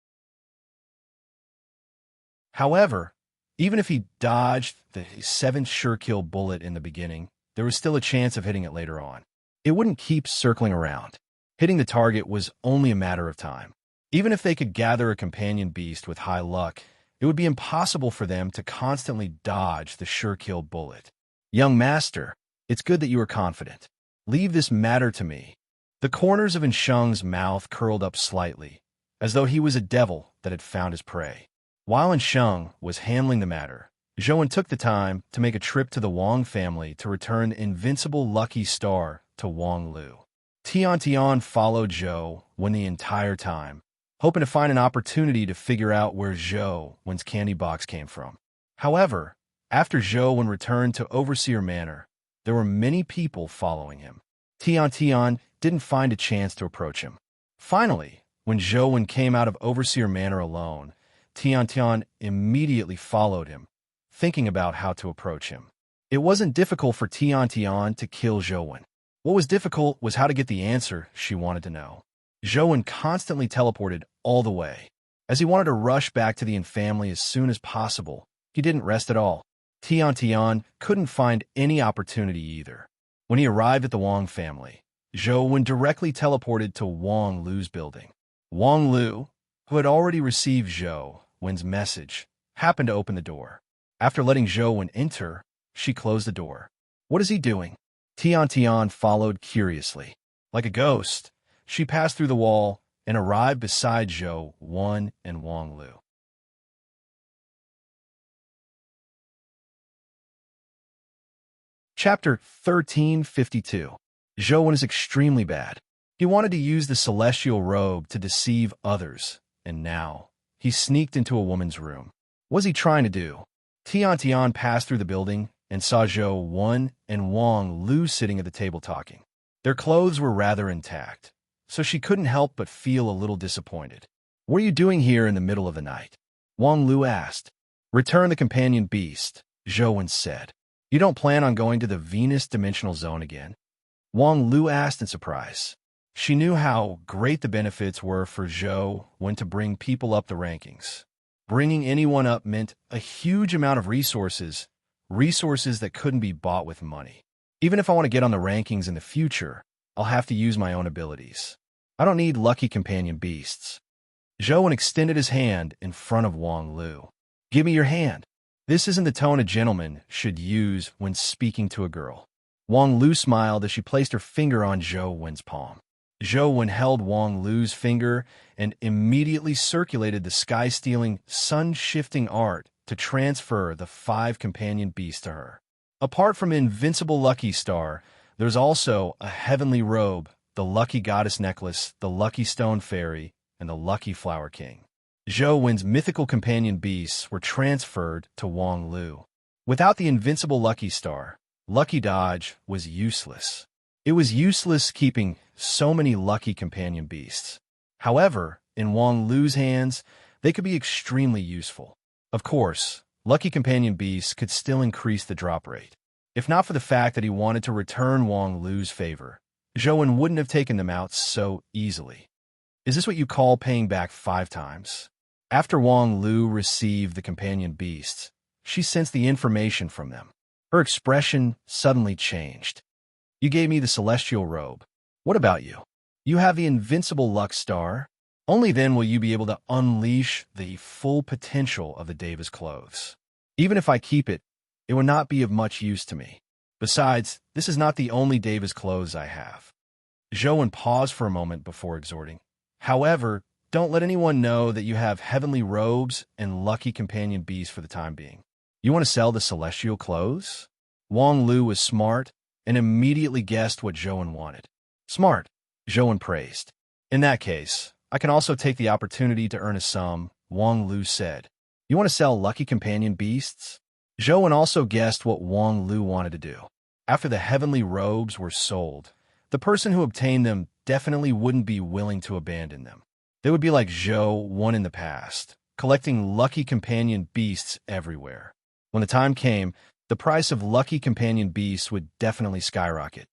However, even if he dodged the 7th sure kill bullet in the beginning, there was still a chance of hitting it later on. It wouldn't keep circling around. Hitting the target was only a matter of time. Even if they could gather a companion beast with high luck, it would be impossible for them to constantly dodge the sure kill bullet. Young Master, it's good that you are confident. Leave this matter to me. The corners of Sheng's mouth curled up slightly, as though he was a devil that had found his prey. While Sheng was handling the matter, Zhou took the time to make a trip to the Wang family to return the invincible lucky star to Wang Lu. Tian followed Zhou the entire time, hoping to find an opportunity to figure out where Zhou's candy box came from. However, after Zhou returned to Overseer Manor, there were many people following him. Tian didn't find a chance to approach him. Finally, when Zhou came out of Overseer Manor alone, Tian immediately followed him, thinking about how to approach him. It wasn't difficult for Tian to kill Zhou. What was difficult was how to get the answer she wanted to know. Zhou constantly teleported all the way. As he wanted to rush back to the Yin family as soon as possible, he didn't rest at all. Tian couldn't find any opportunity either. When he arrived at the Wang family, Zhou directly teleported to Wang Lu's building. Wang Lu, who had already received Zhou's message, happened to open the door. After letting Zhou enter, she closed the door. What is he doing? Tian followed curiously. Like a ghost, she passed through the wall and arrived beside Zhou and Wang Lu. Chapter 1352. Zhou is extremely bad. He wanted to use the celestial robe to deceive others, and now he sneaked into a woman's room. What was he trying to do? Tian passed through the building and saw Zhou and Wang Lu sitting at the table talking. Their clothes were rather intact, so she couldn't help but feel a little disappointed. What are you doing here in the middle of the night? Wang Lu asked. Return the companion beast, Zhou said. You don't plan on going to the Venus dimensional zone again? Wang Lu asked in surprise. She knew how great the benefits were for Zhou to bring people up the rankings. Bringing anyone up meant a huge amount of resources that couldn't be bought with money. Even if I want to get on the rankings in the future, I'll have to use my own abilities. I don't need lucky companion beasts. Zhou extended his hand in front of Wang Lu. Give me your hand. This isn't the tone a gentleman should use when speaking to a girl. Wang Lu smiled as she placed her finger on Zhou's palm. Zhou held Wang Lu's finger and immediately circulated the sky-stealing, sun-shifting art to transfer the 5 companion beasts to her. Apart from Invincible Lucky Star, there's also a heavenly robe, the Lucky Goddess Necklace, the Lucky Stone Fairy, and the Lucky Flower King. Zhou's mythical companion beasts were transferred to Wang Lu. Without the Invincible Lucky Star, Lucky Dodge was useless. It was useless keeping so many lucky companion beasts. However, in Wang Lu's hands, they could be extremely useful. Of course, lucky companion beasts could still increase the drop rate. If not for the fact that he wanted to return Wang Lu's favor, Zhou wouldn't have taken them out so easily. Is this what you call paying back 5 times? After Wang Lu received the companion beasts, she sensed the information from them. Her expression suddenly changed. You gave me the celestial robe. What about you? You have the invincible luck star. Only then will you be able to unleash the full potential of the Deva's clothes. Even if I keep it, it will not be of much use to me. Besides, this is not the only Deva's clothes I have. Zhou paused for a moment before exhorting. However, don't let anyone know that you have heavenly robes and lucky companion beasts for the time being. You want to sell the celestial clothes? Wang Lu was smart and immediately guessed what Zhou wanted. Smart, Zhou praised. In that case, I can also take the opportunity to earn a sum, Wang Lu said. You want to sell lucky companion beasts? Zhou also guessed what Wang Lu wanted to do. After the heavenly robes were sold, the person who obtained them definitely wouldn't be willing to abandon them. They would be like Zhou in the past, collecting lucky companion beasts everywhere. When the time came, the price of lucky companion beasts would definitely skyrocket.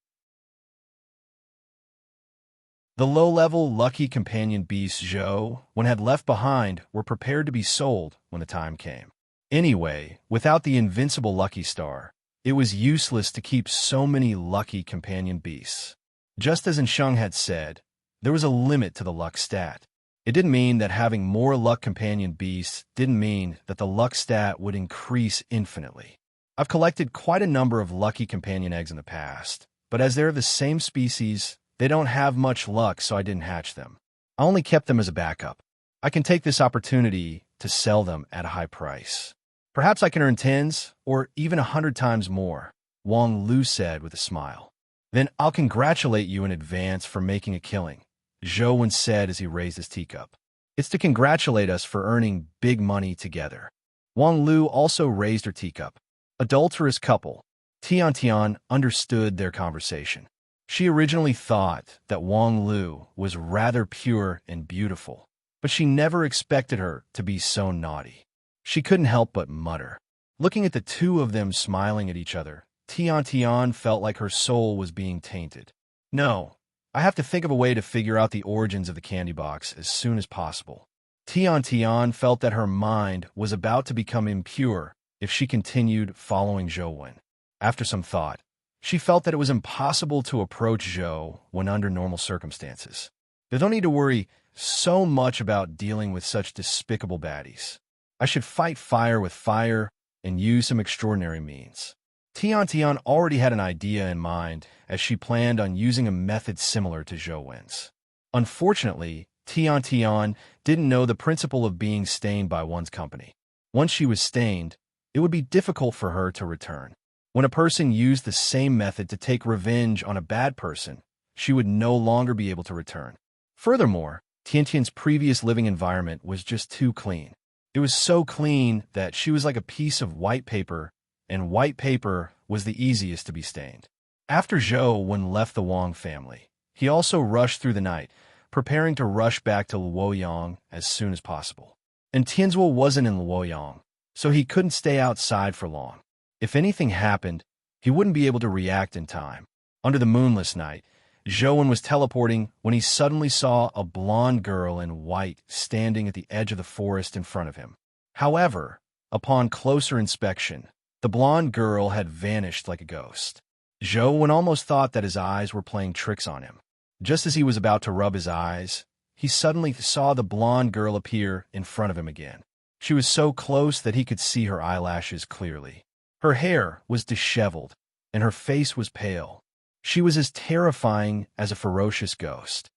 The low-level lucky companion beasts Zhou had left behind were prepared to be sold when the time came. Anyway, without the invincible lucky star, it was useless to keep so many lucky companion beasts. Just as Ensheng had said, there was a limit to the luck stat. It didn't mean that having more luck companion beasts didn't mean that the luck stat would increase infinitely. I've collected quite a number of lucky companion eggs in the past, but as they're the same species, they don't have much luck, so I didn't hatch them. I only kept them as a backup. I can take this opportunity to sell them at a high price. Perhaps I can earn 10s or even 100 times more, Wang Lu said with a smile. Then I'll congratulate you in advance for making a killing, Zhou said as he raised his teacup. It's to congratulate us for earning big money together. Wang Lu also raised her teacup. Adulterous couple. Tian understood their conversation. She originally thought that Wang Lu was rather pure and beautiful, but she never expected her to be so naughty. She couldn't help but mutter. Looking at the two of them smiling at each other, Tian felt like her soul was being tainted. No, I have to think of a way to figure out the origins of the candy box as soon as possible. Tian felt that her mind was about to become impure if she continued following Zhou. After some thought, she felt that it was impossible to approach Zhou under normal circumstances. They don't need to worry so much about dealing with such despicable baddies. I should fight fire with fire and use some extraordinary means. Tian already had an idea in mind as she planned on using a method similar to Zhou. Unfortunately, Tian didn't know the principle of being stained by one's company. Once she was stained, it would be difficult for her to return. When a person used the same method to take revenge on a bad person, she would no longer be able to return. Furthermore, Tian's previous living environment was just too clean. It was so clean that she was like a piece of white paper, and white paper was the easiest to be stained. After Zhou left the Wang family, he also rushed through the night, preparing to rush back to Luoyang as soon as possible. And Tianzuo wasn't in Luoyang, so he couldn't stay outside for long. If anything happened, he wouldn't be able to react in time. Under the moonless night, Zhou was teleporting when he suddenly saw a blonde girl in white standing at the edge of the forest in front of him. However, upon closer inspection, the blonde girl had vanished like a ghost. Zhou almost thought that his eyes were playing tricks on him. Just as he was about to rub his eyes, he suddenly saw the blonde girl appear in front of him again. She was so close that he could see her eyelashes clearly. Her hair was disheveled, and her face was pale. She was as terrifying as a ferocious ghost.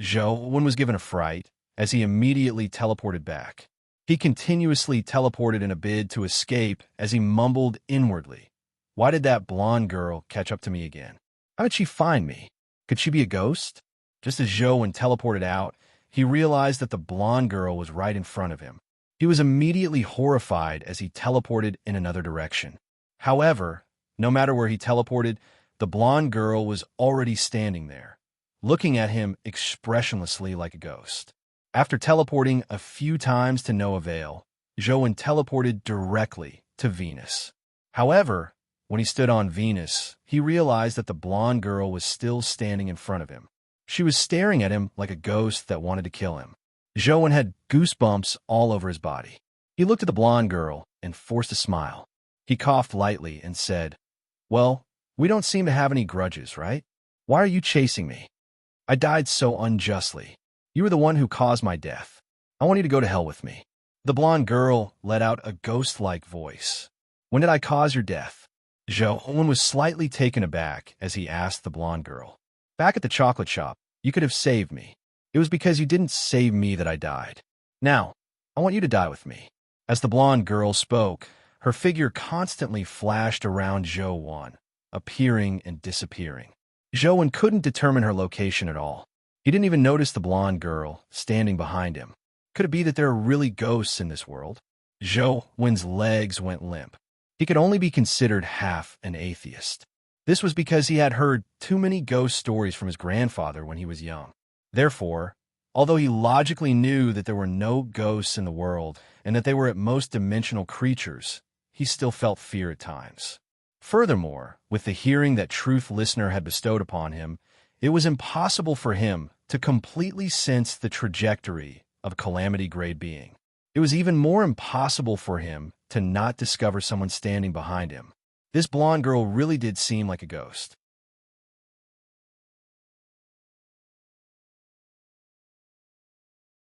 Zhou was given a fright as he immediately teleported back. He continuously teleported in a bid to escape as he mumbled inwardly, "Why did that blonde girl catch up to me again? How did she find me? Could she be a ghost?" Just as Zhou teleported out, he realized that the blonde girl was right in front of him. He was immediately horrified as he teleported in another direction. However, no matter where he teleported, the blonde girl was already standing there, looking at him expressionlessly like a ghost. After teleporting a few times to no avail, Zhou teleported directly to Venus. However, When he stood on Venus, he realized that the blonde girl was still standing in front of him. She was staring at him like a ghost that wanted to kill him. Joan had goosebumps all over his body. He looked at the blonde girl and forced a smile. He coughed lightly and said, "Well, we don't seem to have any grudges, right? Why are you chasing me? I died so unjustly. You were the one who caused my death. I want you to go to hell with me." The blonde girl let out a ghost-like voice. "When did I cause your death?" Joan was slightly taken aback as he asked the blonde girl. "Back at the chocolate shop, you could have saved me. It was because you didn't save me that I died. Now, I want you to die with me." As the blonde girl spoke, her figure constantly flashed around Joan, appearing and disappearing. Joan couldn't determine her location at all. He didn't even notice the blonde girl standing behind him. Could it be that there are really ghosts in this world? Joan's legs went limp. He could only be considered half an atheist. This was because he had heard too many ghost stories from his grandfather when he was young. Therefore, although he logically knew that there were no ghosts in the world and that they were at most dimensional creatures, he still felt fear at times. Furthermore, with the hearing that Truth Listener had bestowed upon him, it was impossible for him to completely sense the trajectory of a calamity-grade being. It was even more impossible for him to not discover someone standing behind him. This blonde girl really did seem like a ghost.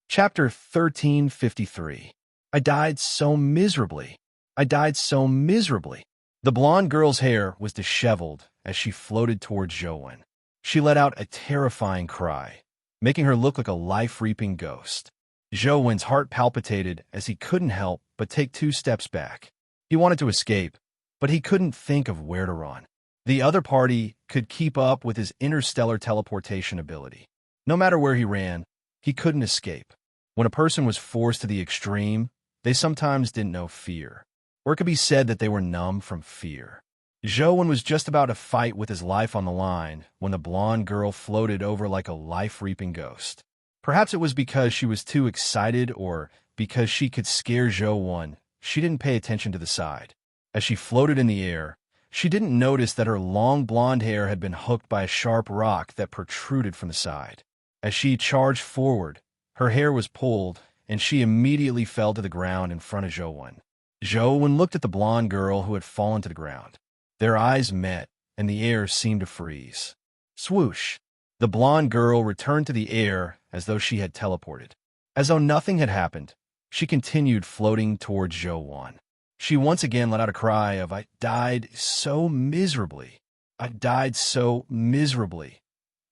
Chapter 1353. I died so miserably. I died so miserably. The blonde girl's hair was disheveled as she floated towards Joan. She let out a terrifying cry, making her look like a life-reaping ghost. Joan's heart palpitated as he couldn't help but take 2 steps back. He wanted to escape, but he couldn't think of where to run. The other party could keep up with his interstellar teleportation ability. No matter where he ran, he couldn't escape. When a person was forced to the extreme, they sometimes didn't know fear. Or it could be said that they were numb from fear. Joan was just about to fight with his life on the line when the blonde girl floated over like a life-reaping ghost. Perhaps it was because she was too excited or because she could scare Joan. She didn't pay attention to the side. As she floated in the air, she didn't notice that her long blonde hair had been hooked by a sharp rock that protruded from the side. As she charged forward, her hair was pulled, and she immediately fell to the ground in front of Joan. Joan looked at the blonde girl who had fallen to the ground. Their eyes met, and the air seemed to freeze. Swoosh! The blonde girl returned to the air as though she had teleported. As though nothing had happened, she continued floating towards Joan. She once again let out a cry of, "I died so miserably. I died so miserably."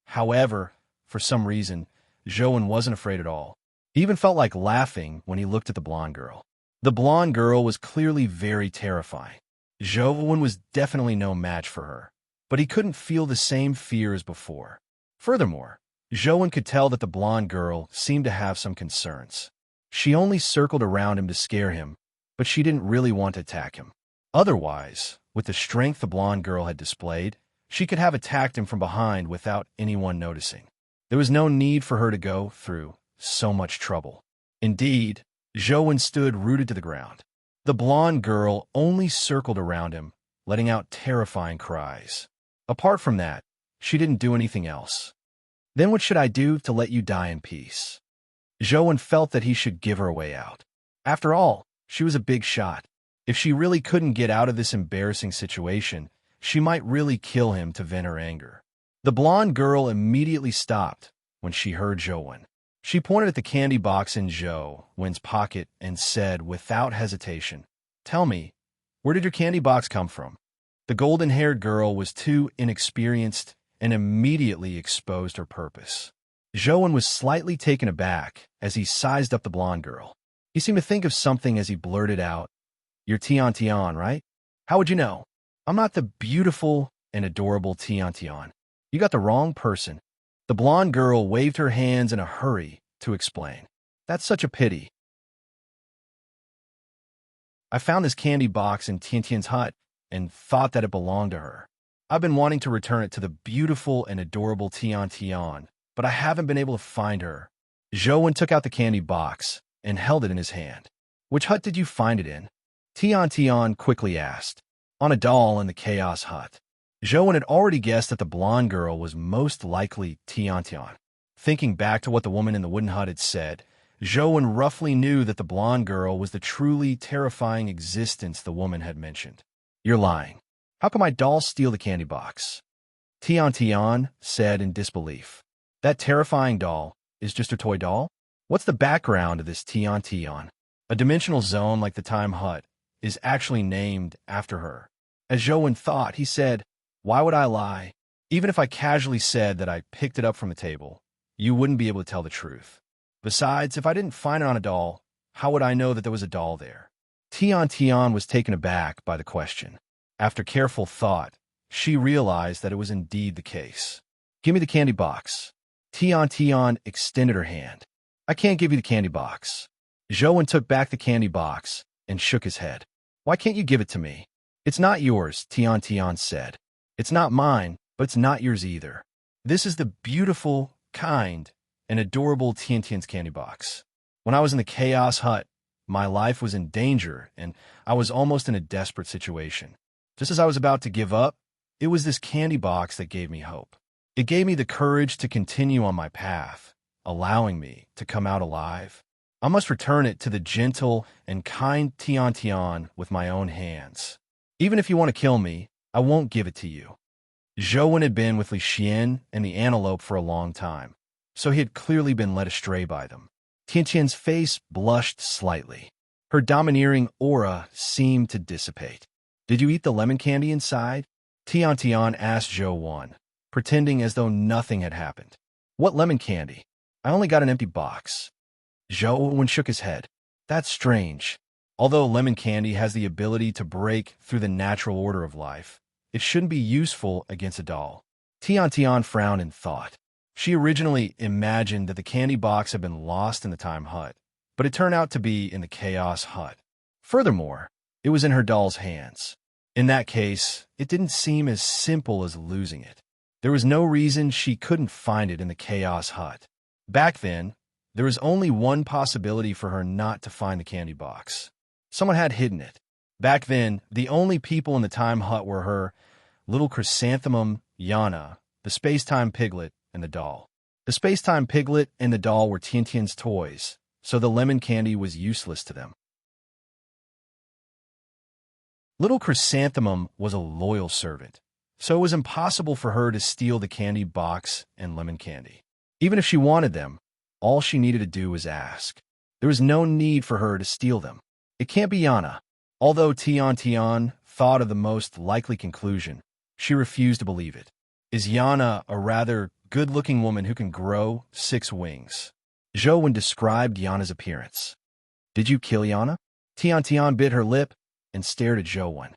However, for some reason, Joan wasn't afraid at all. He even felt like laughing when he looked at the blonde girl. The blonde girl was clearly very terrifying. Joan was definitely no match for her, but he couldn't feel the same fear as before. Furthermore, Joan could tell that the blonde girl seemed to have some concerns. She only circled around him to scare him, but she didn't really want to attack him. Otherwise, with the strength the blonde girl had displayed, she could have attacked him from behind without anyone noticing. There was no need for her to go through so much trouble. Indeed, Joan stood rooted to the ground. The blonde girl only circled around him, letting out terrifying cries. Apart from that, she didn't do anything else. "Then what should I do to let you die in peace?" Joan felt that he should give her a way out. After all, she was a big shot. If she really couldn't get out of this embarrassing situation, she might really kill him to vent her anger. The blonde girl immediately stopped when she heard Joan. She pointed at the candy box in Joan's pocket and said without hesitation, "Tell me, where did your candy box come from?" The golden-haired girl was too inexperienced and immediately exposed her purpose. Joan was slightly taken aback as he sized up the blonde girl. He seemed to think of something as he blurted out, "You're Tian, right? How would you know? I'm not the beautiful and adorable Tian. You got the wrong person." The blonde girl waved her hands in a hurry to explain. "That's such a pity. I found this candy box in Tian's hut and thought that it belonged to her. I've been wanting to return it to the beautiful and adorable Tian, but I haven't been able to find her." Joan took out the candy box and held it in his hand. "Which hut did you find it in?" Tian quickly asked. On a doll in the Chaos Hut. Zhou had already guessed that the blonde girl was most likely Tian. Thinking back to what the woman in the wooden hut had said, Zhou roughly knew that the blonde girl was the truly terrifying existence the woman had mentioned. You're lying. How can my doll steal the candy box? Tian said in disbelief. That terrifying doll is just a toy doll? What's the background of this Tian? A dimensional zone like the Time Hut is actually named after her. As Zhou thought, he said, why would I lie? Even if I casually said that I picked it up from the table, you wouldn't be able to tell the truth. Besides, if I didn't find it on a doll, how would I know that there was a doll there? Tian was taken aback by the question. After careful thought, she realized that it was indeed the case. Give me the candy box. Tian extended her hand. I can't give you the candy box. Zhou took back the candy box and shook his head. Why can't you give it to me? It's not yours, Tian said. It's not mine, but it's not yours either. This is the beautiful, kind, and adorable Tian's candy box. When I was in the Chaos Hut, my life was in danger, and I was almost in a desperate situation. Just as I was about to give up, it was this candy box that gave me hope. It gave me the courage to continue on my path, allowing me to come out alive. I must return it to the gentle and kind Tian with my own hands. Even if you want to kill me, I won't give it to you. Zhou had been with Li Xian and the antelope for a long time, so he had clearly been led astray by them. Tian's face blushed slightly. Her domineering aura seemed to dissipate. Did you eat the lemon candy inside? Tian asked Zhou, pretending as though nothing had happened. What lemon candy? I only got an empty box. Zhou shook his head. That's strange. Although lemon candy has the ability to break through the natural order of life, it shouldn't be useful against a doll. Tian frowned in thought. She originally imagined that the candy box had been lost in the Time Hut, but it turned out to be in the Chaos Hut. Furthermore, it was in her doll's hands. In that case, it didn't seem as simple as losing it. There was no reason she couldn't find it in the Chaos Hut. Back then, there was only one possibility for her not to find the candy box. Someone had hidden it. Back then, the only people in the Time Hut were her, little chrysanthemum, Yana, the space-time piglet, and the doll. The space-time piglet and the doll were Tian's toys, so the lemon candy was useless to them. Little Chrysanthemum was a loyal servant, so it was impossible for her to steal the candy box and lemon candy. Even if she wanted them, all she needed to do was ask. There was no need for her to steal them. It can't be Yana. Although Tian thought of the most likely conclusion, she refused to believe it. Is Yana a rather good-looking woman who can grow 6 wings? Zhou described Yana's appearance. Did you kill Yana? Tian bit her lip and stared at Zhou.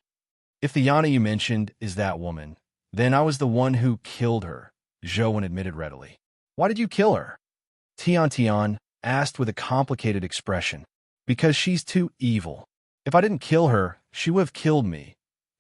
If the Yana you mentioned is that woman, then I was the one who killed her, Zhou admitted readily. Why did you kill her? Tian asked with a complicated expression. Because she's too evil. If I didn't kill her, she would have killed me,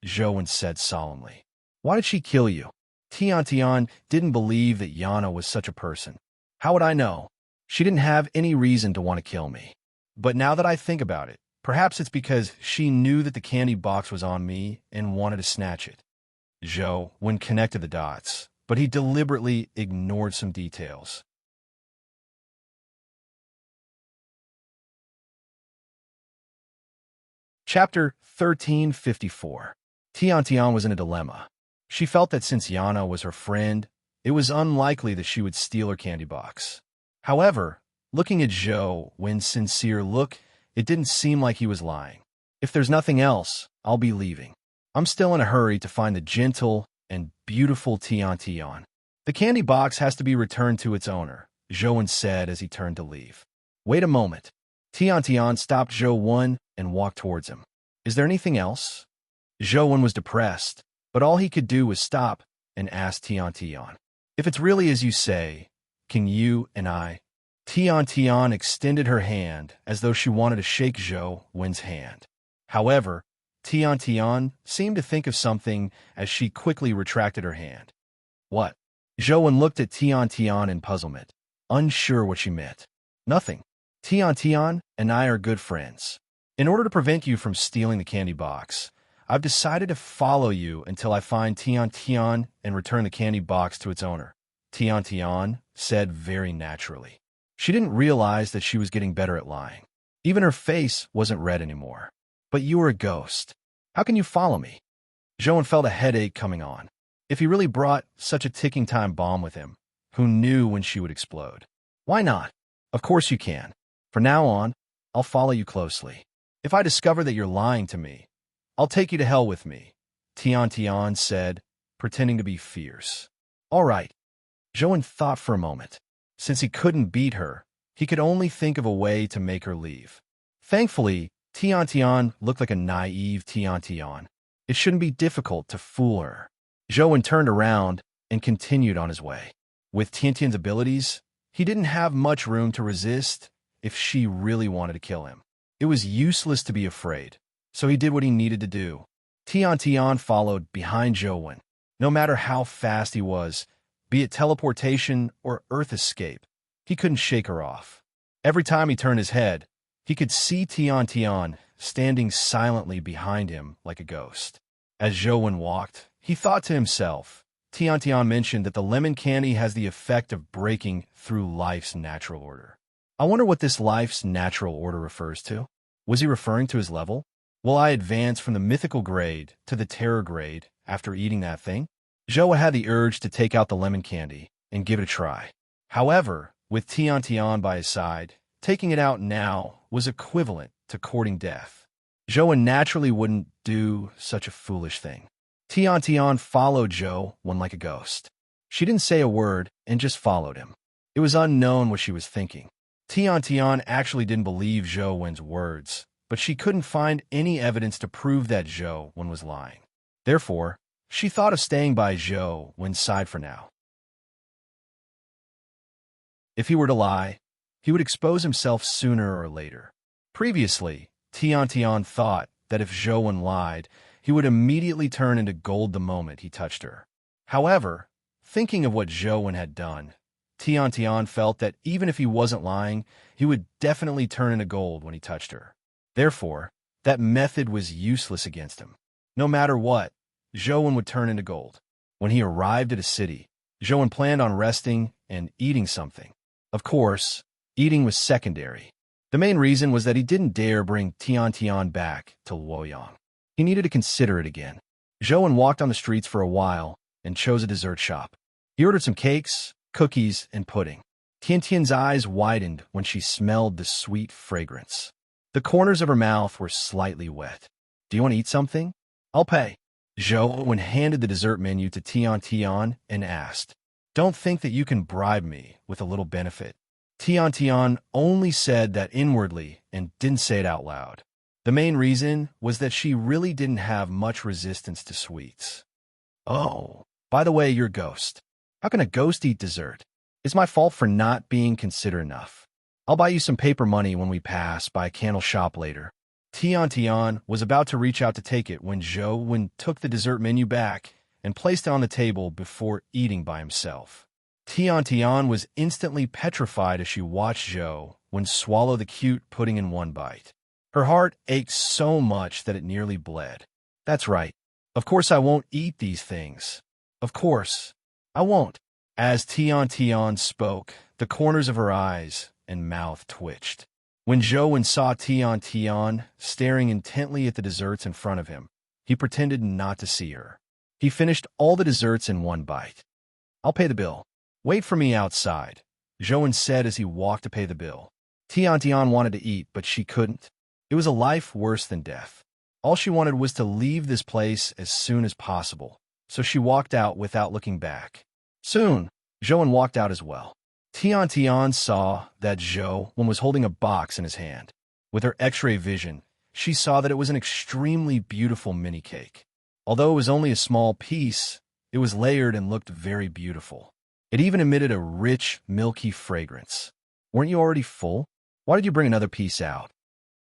Zhou said solemnly. Why did she kill you? Tian didn't believe that Yana was such a person. How would I know? She didn't have any reason to want to kill me. But now that I think about it, perhaps it's because she knew that the candy box was on me and wanted to snatch it. Zhou connected the dots, but he deliberately ignored some details. Chapter 1354. Tian was in a dilemma. She felt that since Yana was her friend, it was unlikely that she would steal her candy box. However, looking at Zhou's sincere look, it didn't seem like he was lying. If there's nothing else, I'll be leaving. I'm still in a hurry to find the gentle and beautiful Tian. The candy box has to be returned to its owner, Zhou said as he turned to leave. Wait a moment. Tian stopped Zhou and walked towards him. Is there anything else? Zhou was depressed, but all he could do was stop and ask Tian. If it's really as you say, can you and I? Tian extended her hand as though she wanted to shake Zhou's hand. However, Tian seemed to think of something as she quickly retracted her hand. What? Zhou looked at Tian in puzzlement, unsure what she meant. Nothing. Tian and I are good friends. In order to prevent you from stealing the candy box, I've decided to follow you until I find Tian Tian and return the candy box to its owner. Tian Tian said very naturally. She didn't realize that she was getting better at lying. Even her face wasn't red anymore. But you were a ghost. How can you follow me? Zhou felt a headache coming on. If he really brought such a ticking time bomb with him, who knew when she would explode? Why not? Of course you can. From now on, I'll follow you closely. If I discover that you're lying to me, I'll take you to hell with me, Tian Tian said, pretending to be fierce. All right. Zhou thought for a moment. Since he couldn't beat her, he could only think of a way to make her leave. Thankfully, Tian Tian looked like a naive Tian Tian. It shouldn't be difficult to fool her. Zhou turned around and continued on his way. With Tian Tian's abilities, he didn't have much room to resist if she really wanted to kill him. It was useless to be afraid, so he did what he needed to do. Tian Tian followed behind Zhou. No matter how fast he was, be it teleportation or earth escape, he couldn't shake her off. Every time he turned his head, he could see Tian Tian standing silently behind him like a ghost. As Zhou walked, he thought to himself, Tian Tian mentioned that the lemon candy has the effect of breaking through life's natural order. I wonder what this life's natural order refers to. Was he referring to his level? Will I advance from the mythical grade to the terror grade after eating that thing? Zhou had the urge to take out the lemon candy and give it a try. However, with Tian Tian by his side, taking it out now was equivalent to courting death. Zhou naturally wouldn't do such a foolish thing. Tian Tian followed Zhou like a ghost. She didn't say a word and just followed him. It was unknown what she was thinking. Tian Tian actually didn't believe Zhou's words, but she couldn't find any evidence to prove that Zhou was lying. Therefore, she thought of staying by Zhou's side for now. If he were to lie, he would expose himself sooner or later. Previously, Tian Tian thought that if Zhou lied, he would immediately turn into gold the moment he touched her. However, thinking of what Zhou had done, Tian Tian felt that even if he wasn't lying, he would definitely turn into gold when he touched her. Therefore, that method was useless against him. No matter what, Zhou would turn into gold. When he arrived at a city, Zhou planned on resting and eating something. Of course, eating was secondary. The main reason was that he didn't dare bring Tian Tian back to Luoyang. He needed to consider it again. Zhou walked on the streets for a while and chose a dessert shop. He ordered some cakes, cookies, and pudding. Tian Tian's eyes widened when she smelled the sweet fragrance. The corners of her mouth were slightly wet. Do you want to eat something? I'll pay. Zhou handed the dessert menu to Tian Tian and asked, Don't think that you can bribe me with a little benefit. Tian Tian only said that inwardly and didn't say it out loud. The main reason was that she really didn't have much resistance to sweets. Oh, by the way, you're a ghost. How can a ghost eat dessert? It's my fault for not being considerate enough. I'll buy you some paper money when we pass by a candle shop later. Tian Tian was about to reach out to take it when Zhou took the dessert menu back and placed it on the table before eating by himself. Tian Tian was instantly petrified as she watched Zhou swallow the cute pudding in one bite. Her heart ached so much that it nearly bled. That's right. Of course I won't eat these things. Of course, I won't. As Tian Tian spoke, the corners of her eyes and mouth twitched. When Zhou saw Tian Tian staring intently at the desserts in front of him, he pretended not to see her. He finished all the desserts in one bite. I'll pay the bill. Wait for me outside, Zhou said as he walked to pay the bill. Tian Tian wanted to eat, but she couldn't. It was a life worse than death. All she wanted was to leave this place as soon as possible, so she walked out without looking back. Soon, Zhou walked out as well. Tian Tian saw that Zhou was holding a box in his hand. With her X-ray vision, she saw that it was an extremely beautiful mini cake. Although it was only a small piece, it was layered and looked very beautiful. It even emitted a rich, milky fragrance. Weren't you already full? Why did you bring another piece out?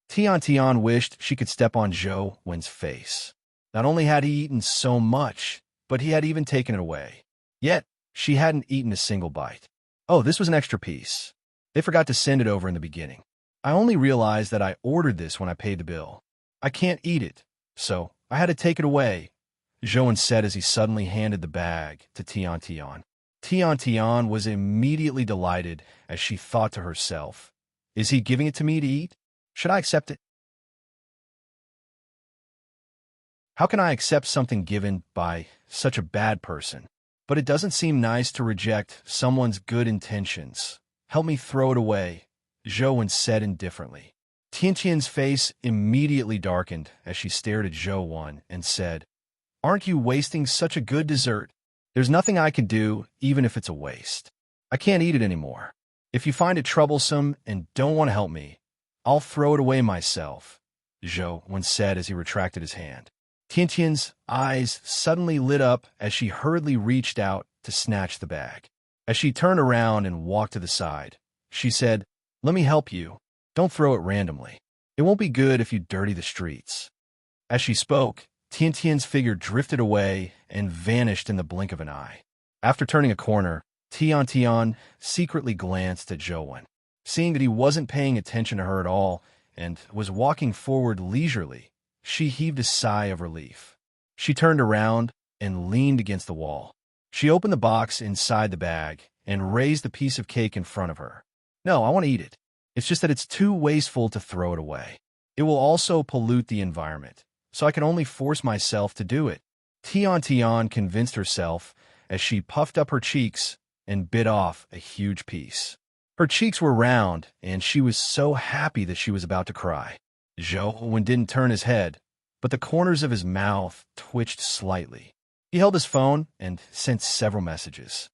Tian Tian wished she could step on Zhou's face. Not only had he eaten so much, but he had even taken it away. Yet, she hadn't eaten a single bite. Oh, this was an extra piece. They forgot to send it over in the beginning. I only realized that I ordered this when I paid the bill. I can't eat it, so I had to take it away, Zhouan said as he suddenly handed the bag to Tian Tian. Tian Tian was immediately delighted as she thought to herself, is he giving it to me to eat? Should I accept it? How can I accept something given by such a bad person? But it doesn't seem nice to reject someone's good intentions. Help me throw it away, Zhouan said indifferently. Tian Tian's face immediately darkened as she stared at Zhouan and said, aren't you wasting such a good dessert? There's nothing I can do, even if it's a waste. I can't eat it anymore. If you find it troublesome and don't want to help me, I'll throw it away myself, Zhouan said as he retracted his hand. Tian Tian's eyes suddenly lit up as she hurriedly reached out to snatch the bag. As she turned around and walked to the side, she said, let me help you. Don't throw it randomly. It won't be good if you dirty the streets. As she spoke, Tian Tian's figure drifted away and vanished in the blink of an eye. After turning a corner, Tian Tian secretly glanced at Zhouan. Seeing that he wasn't paying attention to her at all and was walking forward leisurely, she heaved a sigh of relief. She turned around and leaned against the wall. She opened the box inside the bag and raised the piece of cake in front of her. No, I want to eat it. It's just that it's too wasteful to throw it away. It will also pollute the environment, so I can only force myself to do it. Tian Tian convinced herself as she puffed up her cheeks and bit off a huge piece. Her cheeks were round, and she was so happy that she was about to cry. Zhouan didn't turn his head, but the corners of his mouth twitched slightly. He held his phone and sent several messages.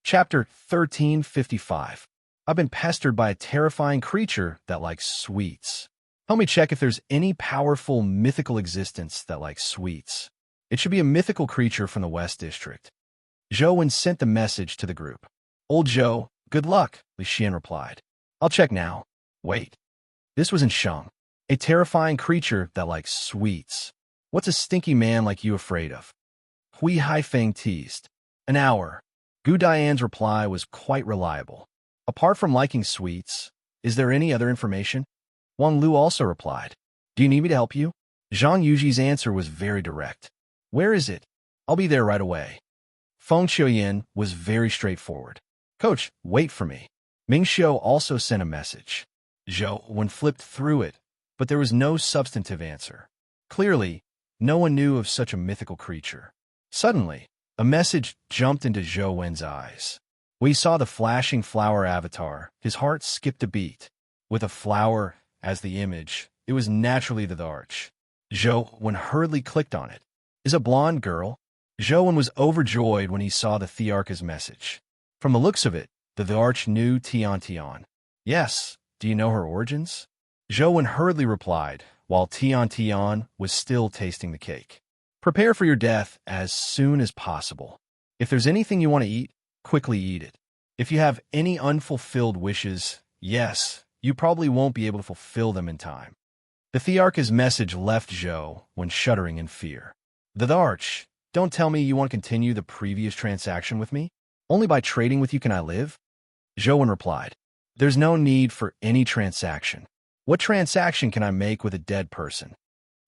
Chapter 1355. I've been pestered by a terrifying creature that likes sweets. Help me check if there's any powerful mythical existence that likes sweets. It should be a mythical creature from the West District. Zhouan sent the message to the group. Old Zhou, good luck, Li Xian replied. I'll check now. Wait. This was in Sheng. A terrifying creature that likes sweets. What's a stinky man like you afraid of? Hui Haifeng teased. An hour. Gu Dian's reply was quite reliable. Apart from liking sweets, is there any other information? Wang Lu also replied. Do you need me to help you? Zhang Yuji's answer was very direct. Where is it? I'll be there right away. Feng Qiuyan was very straightforward. Coach, wait for me. Ming Xiu also sent a message. Zhouan flipped through it, but there was no substantive answer. Clearly, no one knew of such a mythical creature. Suddenly, a message jumped into Zhouan's eyes. When he saw the flashing flower avatar, his heart skipped a beat. With a flower as the image, it was naturally the arch. Zhouan hurriedly clicked on it. Is a blonde girl? Zhouan was overjoyed when he saw the Thearch's message. From the looks of it, the arch knew Tian Tian. Yes, do you know her origins? Zhouan hurriedly replied, while Tian Tian was still tasting the cake. Prepare for your death as soon as possible. If there's anything you want to eat, quickly eat it. If you have any unfulfilled wishes, yes, you probably won't be able to fulfill them in time. The Thearch's message left Zhouan shuddering in fear. The arch, don't tell me you want to continue the previous transaction with me? Only by trading with you can I live? Zhouan replied. There's no need for any transaction. What transaction can I make with a dead person?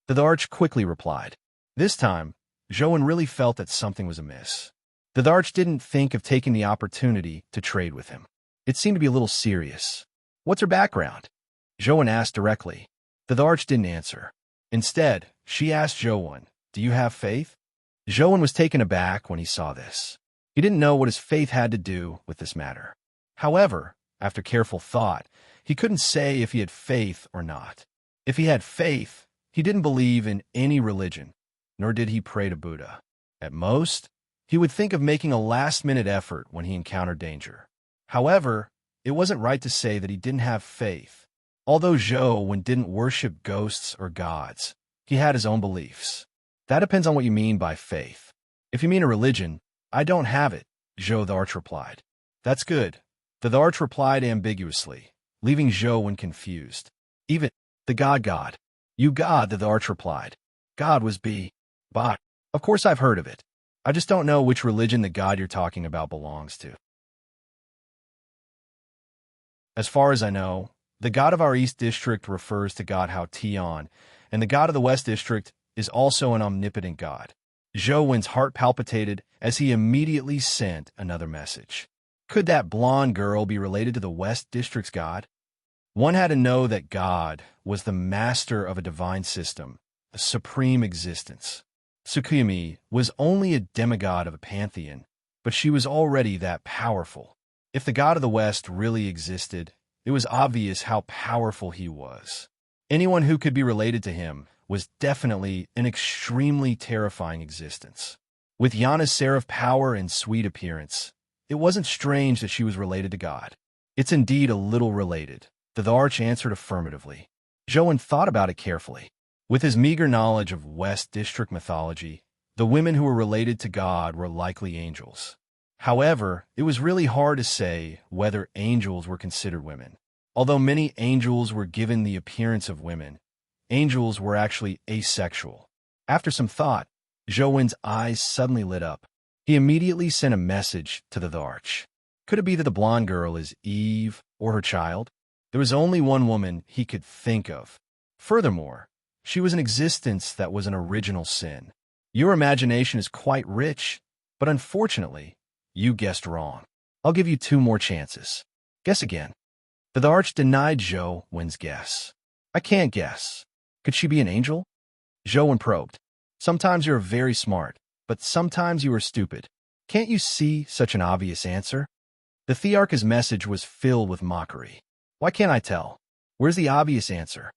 The arch quickly replied. This time, Zhouan really felt that something was amiss. The arch didn't think of taking the opportunity to trade with him. It seemed to be a little serious. What's her background? Zhouan asked directly. The arch didn't answer. Instead, she asked Zhouan, do you have faith? Zhouan was taken aback when he saw this. He didn't know what his faith had to do with this matter. However, after careful thought, he couldn't say if he had faith or not. If he had faith, he didn't believe in any religion, nor did he pray to Buddha. At most, he would think of making a last-minute effort when he encountered danger. However, it wasn't right to say that he didn't have faith. Although Zhouan didn't worship ghosts or gods, he had his own beliefs. That depends on what you mean by faith. If you mean a religion, I don't have it, Zhou the Arch replied. That's good. The Arch replied ambiguously, leaving Zhouan confused. Even the God. You God, the Arch replied. God was Ba. Of course I've heard of it. I just don't know which religion the God you're talking about belongs to. As far as I know, the god of our East District refers to God Hao Tian, and the god of the West District is also an omnipotent god. Zhou Wen's heart palpitated as he immediately sent another message. Could that blonde girl be related to the West District's god? One had to know that God was the master of a divine system, a supreme existence. Tsukuyumi was only a demigod of a pantheon, but she was already that powerful. If the god of the West really existed, it was obvious how powerful he was. Anyone who could be related to him was definitely an extremely terrifying existence. With Yana's seraph power and sweet appearance, it wasn't strange that she was related to God. It's indeed a little related. The arch answered affirmatively. Zhou thought about it carefully. With his meager knowledge of West District mythology, the women who were related to God were likely angels. However, it was really hard to say whether angels were considered women. Although many angels were given the appearance of women, angels were actually asexual. After some thought, Zhou Wen's eyes suddenly lit up. He immediately sent a message to the arch. Could it be that the blonde girl is Eve or her child? There was only one woman he could think of. Furthermore, she was an existence that was an original sin. Your imagination is quite rich, but unfortunately, you guessed wrong. I'll give you 2 more chances. Guess again. The arch denied Zhou Wen's guess. I can't guess. Could she be an angel? Zhou Wen probed. Sometimes you're very smart, but sometimes you are stupid. Can't you see such an obvious answer? The Thearch's message was filled with mockery. Why can't I tell? Where's the obvious answer?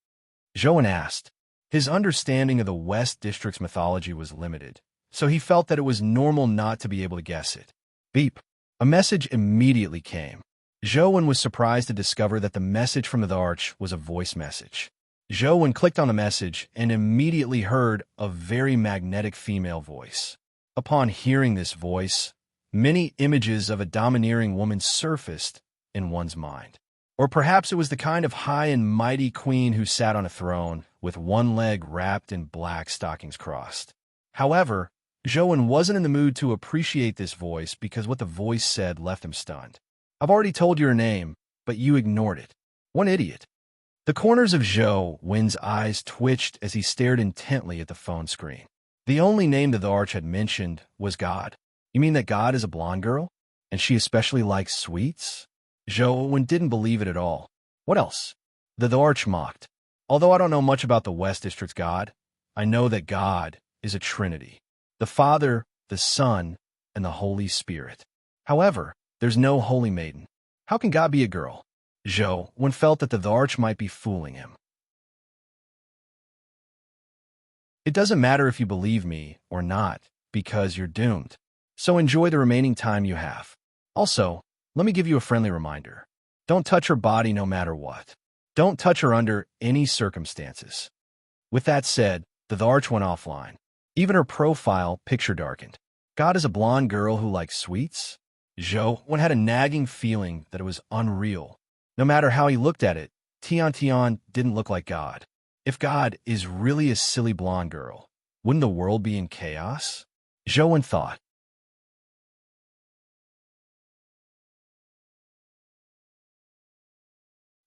Zhou Wen asked. His understanding of the West District's mythology was limited, so he felt that it was normal not to be able to guess it. Beep. A message immediately came. Zhou Wen was surprised to discover that the message from the arch was a voice message. Zhou Wen clicked on the message and immediately heard a very magnetic female voice. Upon hearing this voice, many images of a domineering woman surfaced in one's mind. Or perhaps it was the kind of high and mighty queen who sat on a throne with one leg wrapped in black stockings crossed. However, Zhou Wen wasn't in the mood to appreciate this voice because what the voice said left him stunned. I've already told you your name, but you ignored it. One idiot. The corners of Zhou Wen's eyes twitched as he stared intently at the phone screen. The only name that the arch had mentioned was God. You mean that God is a blonde girl? And she especially likes sweets? Zhou Wen didn't believe it at all. What else? The arch mocked. Although I don't know much about the West District's God, I know that God is a trinity. The Father, the Son, and the Holy Spirit. However, there's no holy maiden. How can God be a girl? Zhou Wen felt that the arch might be fooling him. It doesn't matter if you believe me or not, because you're doomed. So enjoy the remaining time you have. Also, let me give you a friendly reminder. Don't touch her body no matter what. Don't touch her under any circumstances. With that said, the arch went offline. Even her profile picture darkened. God is a blonde girl who likes sweets? Zhou Wen had a nagging feeling that it was unreal. No matter how he looked at it, Tian didn't look like God. If God is really a silly blonde girl, wouldn't the world be in chaos? Zhou Wen thought.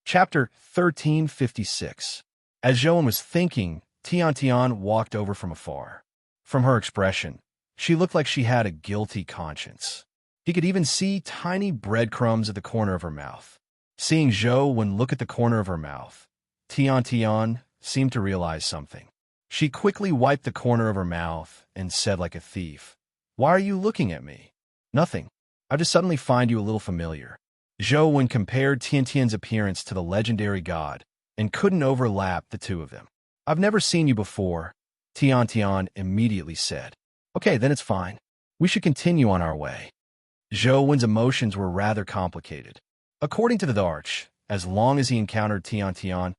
Chapter 1356. As Zhou Wen was thinking, Tian walked over from afar. From her expression, she looked like she had a guilty conscience. He could even see tiny breadcrumbs at the corner of her mouth. Seeing Zhou Wen look at the corner of her mouth, Tian seemed to realize something. She quickly wiped the corner of her mouth and said like a thief, "Why are you looking at me?" "Nothing. I just suddenly find you a little familiar." Zhou Wen compared Tian's appearance to the legendary god and couldn't overlap the two of them. "I've never seen you before," Tian immediately said. "Okay, then it's fine. We should continue on our way." Zhou Wen's emotions were rather complicated. According to the arch, as long as he encountered Tian,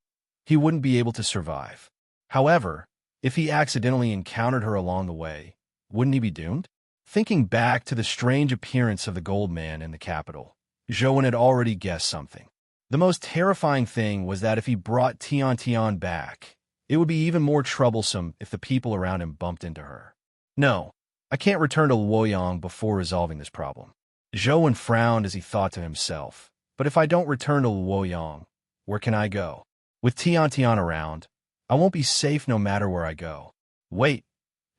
he wouldn't be able to survive. However, if he accidentally encountered her along the way, wouldn't he be doomed? Thinking back to the strange appearance of the gold man in the capital, Zhou Wen had already guessed something. The most terrifying thing was that if he brought Tian back, it would be even more troublesome if the people around him bumped into her. No, I can't return to Luoyang before resolving this problem. Zhou Wen frowned as he thought to himself. But if I don't return to Luoyang, where can I go? With Tian around, I won't be safe no matter where I go. Wait,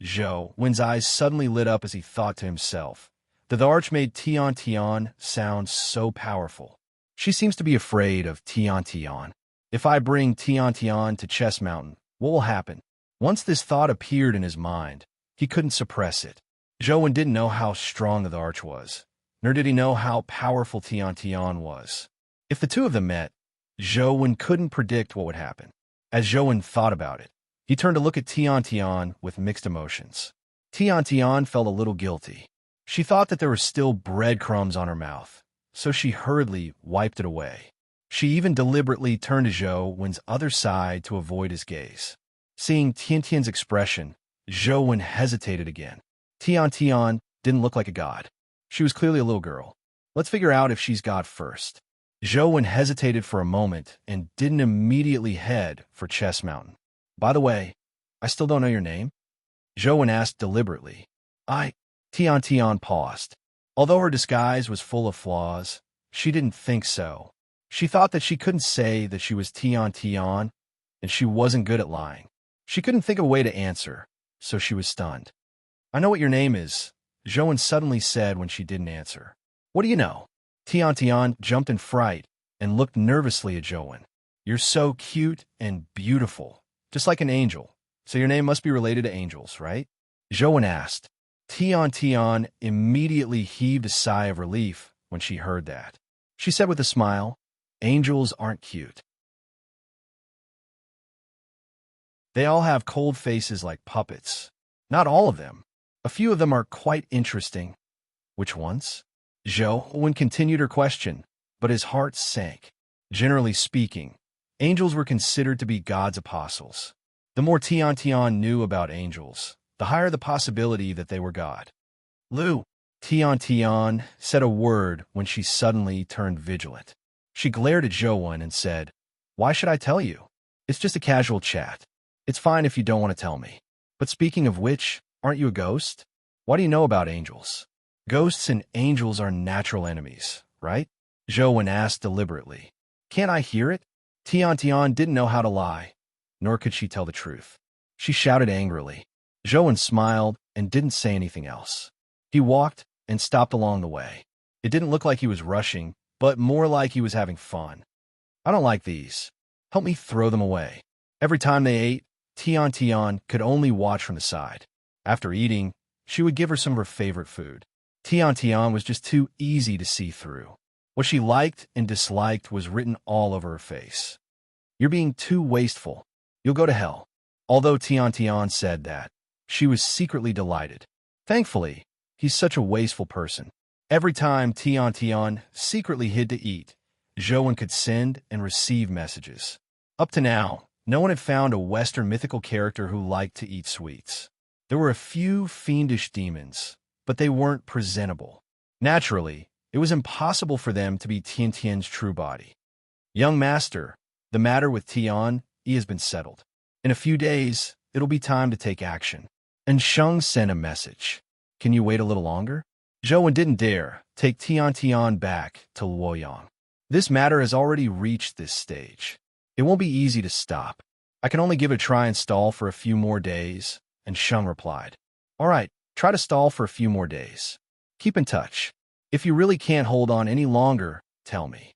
Zhou Wen's eyes suddenly lit up as he thought to himself. The arch made Tian sound so powerful. She seems to be afraid of Tian. If I bring Tian to Chess Mountain, what will happen? Once this thought appeared in his mind, he couldn't suppress it. Zhou Wen didn't know how strong the arch was, nor did he know how powerful Tian was. If the two of them met, Zhou Wen couldn't predict what would happen. As Zhou Wen thought about it, he turned to look at Tian with mixed emotions. Tian felt a little guilty. She thought that there were still breadcrumbs on her mouth, so she hurriedly wiped it away. She even deliberately turned to Zhou Wen's other side to avoid his gaze. Seeing Tian's expression, Zhou Wen hesitated again. Tian didn't look like a god. She was clearly a little girl. Let's figure out if she's god first. Zhou Wen hesitated for a moment and didn't immediately head for Chess Mountain. By the way, I still don't know your name? Zhou Wen asked deliberately. Tian paused. Although her disguise was full of flaws, she didn't think so. She thought that she couldn't say that she was Tian, and she wasn't good at lying. She couldn't think of a way to answer, so she was stunned. I know what your name is, Zhou Wen suddenly said when she didn't answer. What do you know? Tian jumped in fright and looked nervously at Zhou Wen. You're so cute and beautiful, just like an angel. So your name must be related to angels, right? Zhou Wen asked. Tian immediately heaved a sigh of relief when she heard that. She said with a smile, angels aren't cute. They all have cold faces like puppets. Not all of them. A few of them are quite interesting. Which ones? Zhou Wen continued her question, but his heart sank. Generally speaking, angels were considered to be God's apostles. The more Tian knew about angels, the higher the possibility that they were God. Lu, Tian said a word when she suddenly turned vigilant. She glared at Zhou Wen and said, Why should I tell you? It's just a casual chat. It's fine if you don't want to tell me. But speaking of which, aren't you a ghost? What do you know about angels? Ghosts and angels are natural enemies, right? Zhou Wen asked deliberately. Can't I hear it? Tian didn't know how to lie, nor could she tell the truth. She shouted angrily. Zhou Wen smiled and didn't say anything else. He walked and stopped along the way. It didn't look like he was rushing, but more like he was having fun. I don't like these. Help me throw them away. Every time they ate, Tian could only watch from the side. After eating, she would give her some of her favorite food. Tian was just too easy to see through. What she liked and disliked was written all over her face. You're being too wasteful. You'll go to hell. Although Tian said that, she was secretly delighted. Thankfully, he's such a wasteful person. Every time Tian secretly hid to eat, Zhou Wen could send and receive messages. Up to now, no one had found a Western mythical character who liked to eat sweets. There were a few fiendish demons, but they weren't presentable. Naturally, it was impossible for them to be Tian's true body. Young master, the matter with Tian has been settled. In a few days, it'll be time to take action. And Sheng sent a message. Can you wait a little longer? Zhou Wen didn't dare take Tian back to Luoyang. This matter has already reached this stage. It won't be easy to stop. I can only give it a try and stall for a few more days, and Sheng replied. All right, try to stall for a few more days. Keep in touch. If you really can't hold on any longer, tell me.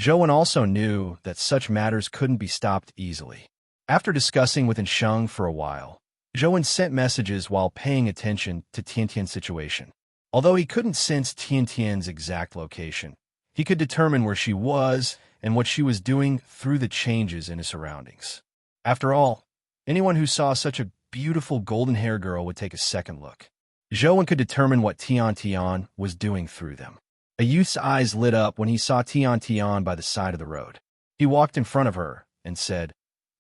Zhou Wen also knew that such matters couldn't be stopped easily. After discussing with Sheng for a while, Zhou Wen sent messages while paying attention to Tian's situation. Although he couldn't sense Tian's exact location, he could determine where she was and what she was doing through the changes in his surroundings. After all, anyone who saw such a beautiful golden-haired girl would take a second look. Zhou Wen could determine what Tian was doing through them. A youth's eyes lit up when he saw Tian by the side of the road. He walked in front of her and said,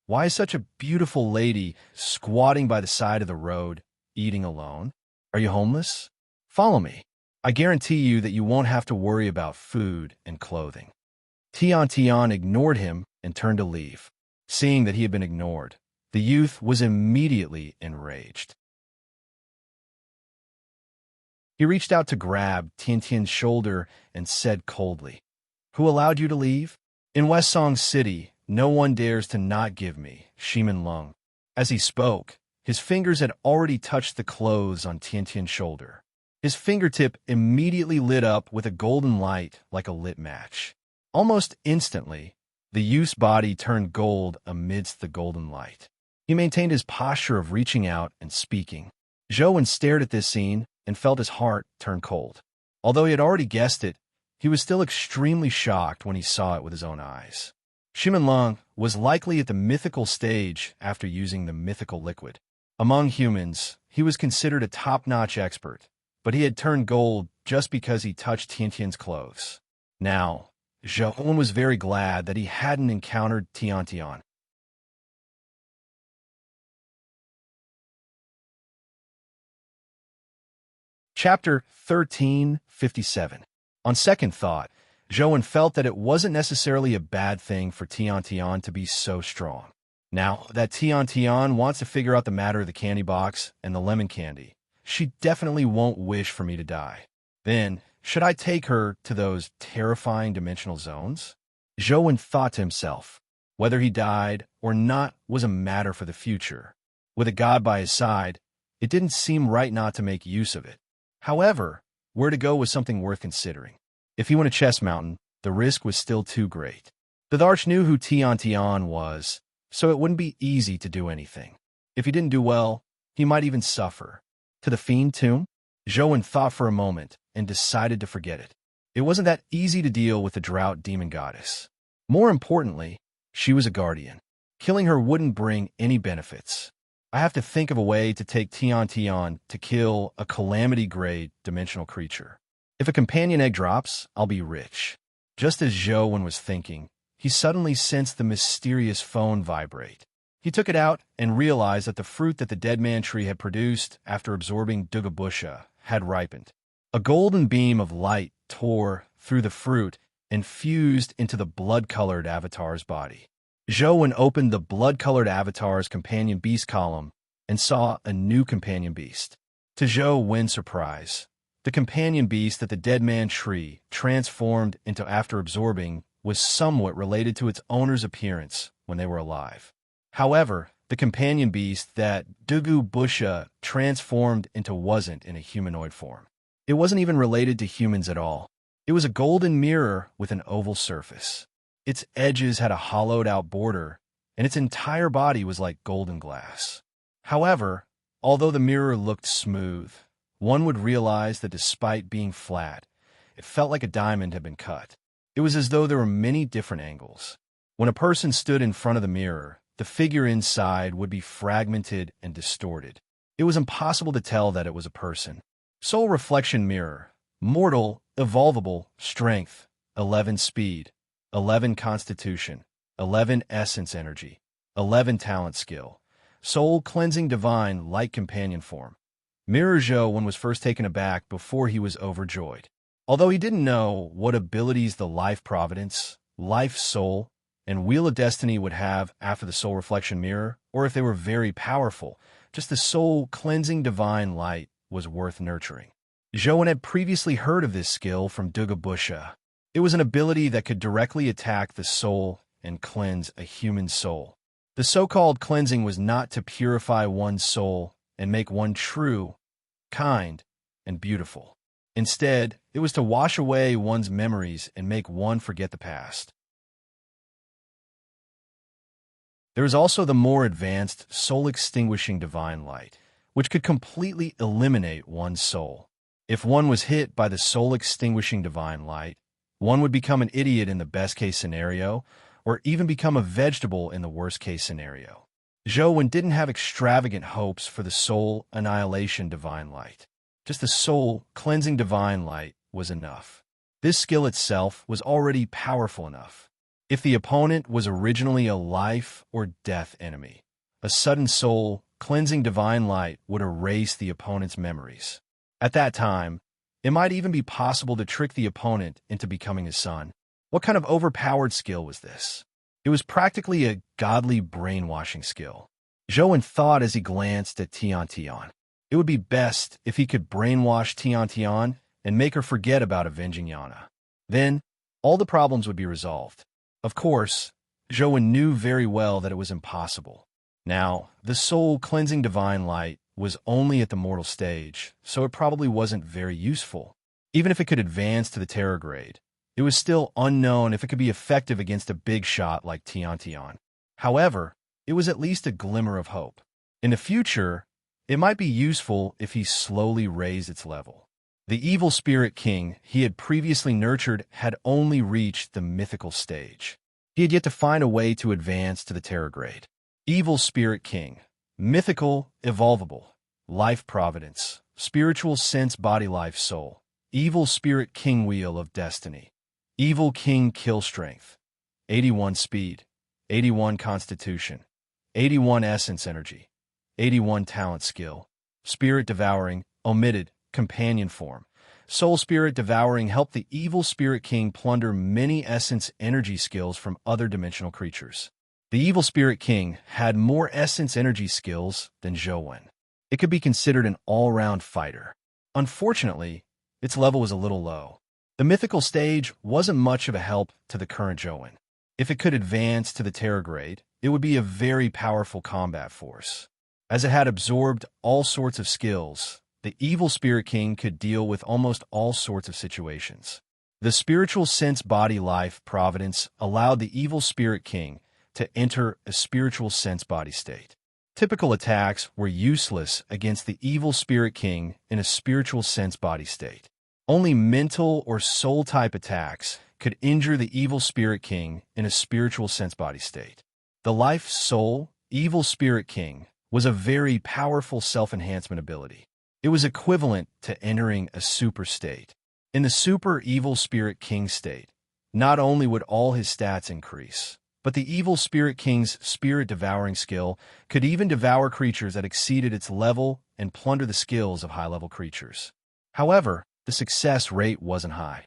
Why is such a beautiful lady squatting by the side of the road, eating alone? Are you homeless? Follow me. I guarantee you that you won't have to worry about food and clothing. Tian ignored him and turned to leave. Seeing that he had been ignored, the youth was immediately enraged. He reached out to grab Tian's shoulder and said coldly, Who allowed you to leave? In West Song City, no one dares to not give me, Shimin Lung. As he spoke, his fingers had already touched the clothes on Tiantian's shoulder. His fingertip immediately lit up with a golden light like a lit match. Almost instantly, the youth's body turned gold amidst the golden light. He maintained his posture of reaching out and speaking. Zhou stared at this scene and felt his heart turn cold. Although he had already guessed it, he was still extremely shocked when he saw it with his own eyes. Shimin Lung was likely at the mythical stage after using the mythical liquid. Among humans, he was considered a top-notch expert, but he had turned gold just because he touched Tiantian's clothes. Now, Zhou was very glad that he hadn't encountered Tiantian. Chapter 1357. On second thought, Zhou felt that it wasn't necessarily a bad thing for Tiantian to be so strong. Now that Tiantian wants to figure out the matter of the candy box and the lemon candy, she definitely won't wish for me to die. Then, should I take her to those terrifying dimensional zones? Zhou thought to himself. Whether he died or not was a matter for the future. With a god by his side, it didn't seem right not to make use of it. However, where to go was something worth considering. If he went to Chess Mountain, the risk was still too great. The Tharch knew who Tiantian was, so it wouldn't be easy to do anything. If he didn't do well, he might even suffer. To the Fiend Tomb? Zhou thought for a moment and decided to forget it. It wasn't that easy to deal with the drought demon goddess. More importantly, she was a guardian. Killing her wouldn't bring any benefits. I have to think of a way to take Tiantian to kill a calamity-grade dimensional creature. If a companion egg drops, I'll be rich. Just as Zhou was thinking, he suddenly sensed the mysterious phone vibrate. He took it out and realized that the fruit that the dead man tree had produced after absorbing Dugabusha had ripened. A golden beam of light tore through the fruit and fused into the blood-colored avatar's body. Zhou opened the blood-colored avatar's companion beast column and saw a new companion beast. To Zhou's surprise, the companion beast that the dead man tree transformed into after absorbing was somewhat related to its owner's appearance when they were alive. However, the companion beast that Dugabusha transformed into wasn't in a humanoid form. It wasn't even related to humans at all. It was a golden mirror with an oval surface. Its edges had a hollowed-out border, and its entire body was like golden glass. However, although the mirror looked smooth, one would realize that despite being flat, it felt like a diamond had been cut. It was as though there were many different angles. When a person stood in front of the mirror, the figure inside would be fragmented and distorted. It was impossible to tell that it was a person. Soul Reflection Mirror. Mortal, evolvable, strength, 11 speed, 11 constitution, 11 essence energy, 11 talent skill, soul cleansing divine light companion form. Mirror Zhou was first taken aback before he was overjoyed. Although he didn't know what abilities the Life Providence, Life Soul, and Wheel of Destiny would have after the Soul Reflection Mirror, or if they were very powerful, just the soul cleansing divine light was worth nurturing. Zhou had previously heard of this skill from Dugabusha. It was an ability that could directly attack the soul and cleanse a human soul. The so-called cleansing was not to purify one's soul and make one true, kind, and beautiful. Instead, it was to wash away one's memories and make one forget the past. There is also the more advanced soul-extinguishing divine light, which could completely eliminate one's soul. If one was hit by the soul-extinguishing divine light, one would become an idiot in the best-case scenario, or even become a vegetable in the worst-case scenario. Zhou didn't have extravagant hopes for the soul annihilation divine light. Just the soul cleansing divine light was enough. This skill itself was already powerful enough. If the opponent was originally a life or death enemy, a sudden soul cleansing divine light would erase the opponent's memories. At that time, it might even be possible to trick the opponent into becoming his son. What kind of overpowered skill was this? It was practically a godly brainwashing skill. Zhou thought as he glanced at Tiantian. It would be best if he could brainwash Tiantian and make her forget about avenging Yana. Then, all the problems would be resolved. Of course, Zhou knew very well that it was impossible. Now, the soul-cleansing divine light was only at the mortal stage, so it probably wasn't very useful. Even if it could advance to the terror grade, it was still unknown if it could be effective against a big shot like Tian. However, it was at least a glimmer of hope. In the future, it might be useful if he slowly raised its level. The evil spirit king he had previously nurtured had only reached the mythical stage. He had yet to find a way to advance to the terror grade. Evil spirit king, mythical, evolvable, life providence, spiritual sense body life soul, evil spirit king wheel of destiny, evil king kill strength, 81 speed, 81 constitution, 81 essence energy, 81 talent skill, spirit devouring, omitted, companion form. Soul spirit devouring helped the evil spirit king plunder many essence energy skills from other dimensional creatures. The evil spirit king had more essence energy skills than Zhou. It could be considered an all-round fighter. Unfortunately, its level was a little low. The mythical stage wasn't much of a help to the current Zhou. If it could advance to the terror grade, it would be a very powerful combat force. As it had absorbed all sorts of skills, the evil spirit king could deal with almost all sorts of situations. The spiritual sense body life providence allowed the evil spirit king to enter a spiritual sense body state. Typical attacks were useless against the evil spirit king in a spiritual sense body state. Only mental or soul type attacks could injure the evil spirit king in a spiritual sense body state. The life soul evil spirit king was a very powerful self-enhancement ability. It was equivalent to entering a super state. In the super evil spirit king state, not only would all his stats increase, but the evil spirit king's spirit devouring skill could even devour creatures that exceeded its level and plunder the skills of high-level creatures. However, the success rate wasn't high.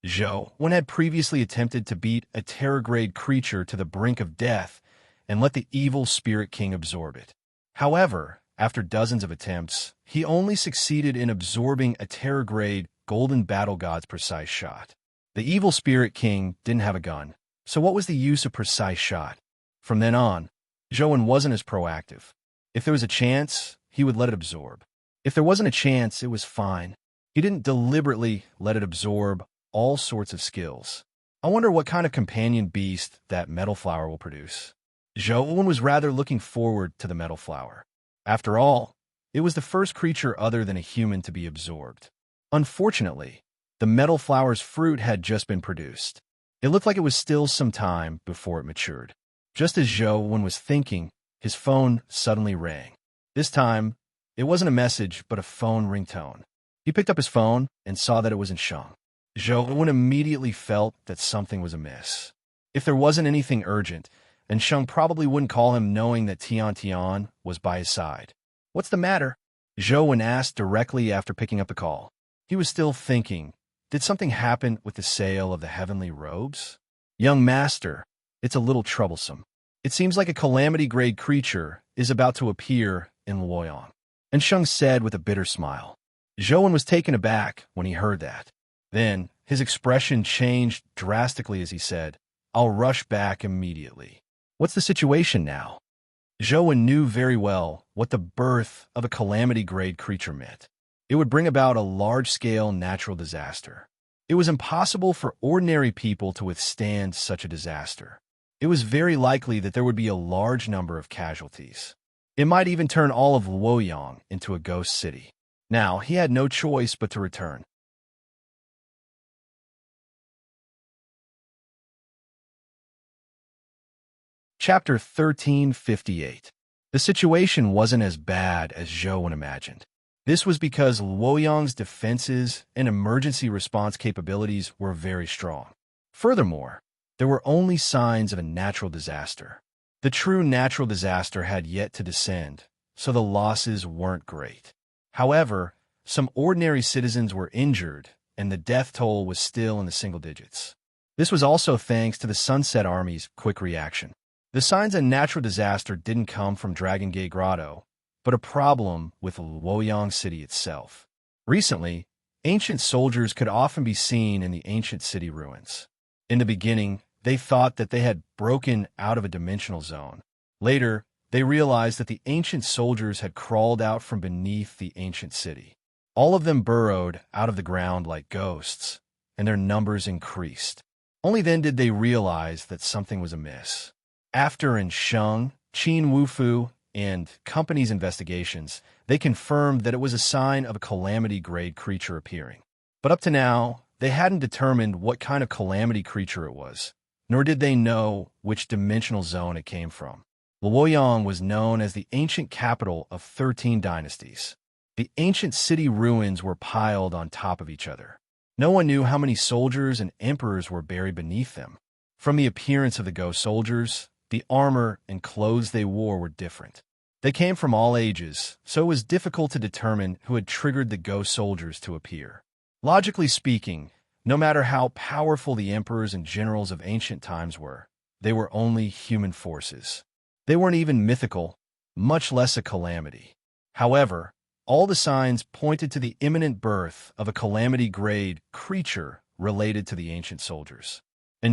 Zhou had previously attempted to beat a terror-grade creature to the brink of death and let the evil spirit king absorb it. However, after dozens of attempts, he only succeeded in absorbing a terror-grade golden battle god's precise shot. The evil spirit king didn't have a gun, so what was the use of precise shot? From then on, Zhou wasn't as proactive. If there was a chance, he would let it absorb. If there wasn't a chance, it was fine. He didn't deliberately let it absorb all sorts of skills. I wonder what kind of companion beast that metal flower will produce. Zhou was rather looking forward to the metal flower. After all, it was the first creature other than a human to be absorbed. Unfortunately, the metal flower's fruit had just been produced. It looked like it was still some time before it matured. Just as Zhou was thinking, his phone suddenly rang. This time, it wasn't a message, but a phone ringtone. He picked up his phone and saw that it wasn't Sheng. Zhou immediately felt that something was amiss. If there wasn't anything urgent, then Sheng probably wouldn't call him knowing that Tian was by his side. "What's the matter?" Zhou asked directly after picking up the call. He was still thinking, did something happen with the sale of the heavenly robes? "Young master, it's a little troublesome. It seems like a calamity-grade creature is about to appear in Luoyang," and Sheng said with a bitter smile. Zhou was taken aback when he heard that. Then, his expression changed drastically as he said, "I'll rush back immediately." "What's the situation now?" Zhou knew very well what the birth of a calamity-grade creature meant. It would bring about a large-scale natural disaster. It was impossible for ordinary people to withstand such a disaster. It was very likely that there would be a large number of casualties. It might even turn all of Luoyang into a ghost city. Now, he had no choice but to return. Chapter 1358. The situation wasn't as bad as Zhou imagined. This was because Luoyang's defenses and emergency response capabilities were very strong. Furthermore, there were only signs of a natural disaster. The true natural disaster had yet to descend, so the losses weren't great. However, some ordinary citizens were injured, and the death toll was still in the single digits. This was also thanks to the Sunset Army's quick reaction. The signs of natural disaster didn't come from Dragon Gate Grotto, but a problem with Luoyang City itself. Recently, Ancient soldiers could often be seen in the ancient city ruins. In the beginning, they thought that they had broken out of a dimensional zone. Later, they realized that the ancient soldiers had crawled out from beneath the ancient city. All of them burrowed out of the ground like ghosts, and their numbers increased. Only then did they realize that something was amiss. After Sheng, Qin Wufu, and company's investigations, they confirmed that it was a sign of a calamity-grade creature appearing. But up to now, they hadn't determined what kind of calamity creature it was, nor did they know which dimensional zone it came from. Luoyang was known as the ancient capital of 13 dynasties. The ancient city ruins were piled on top of each other. No one knew how many soldiers and emperors were buried beneath them. From the appearance of the ghost soldiers, the armor and clothes they wore were different. They came from all ages, so it was difficult to determine who had triggered the ghost soldiers to appear. Logically speaking, no matter how powerful the emperors and generals of ancient times were, they were only human forces. They weren't even mythical, much less a calamity. However, all the signs pointed to the imminent birth of a calamity-grade creature related to the ancient soldiers.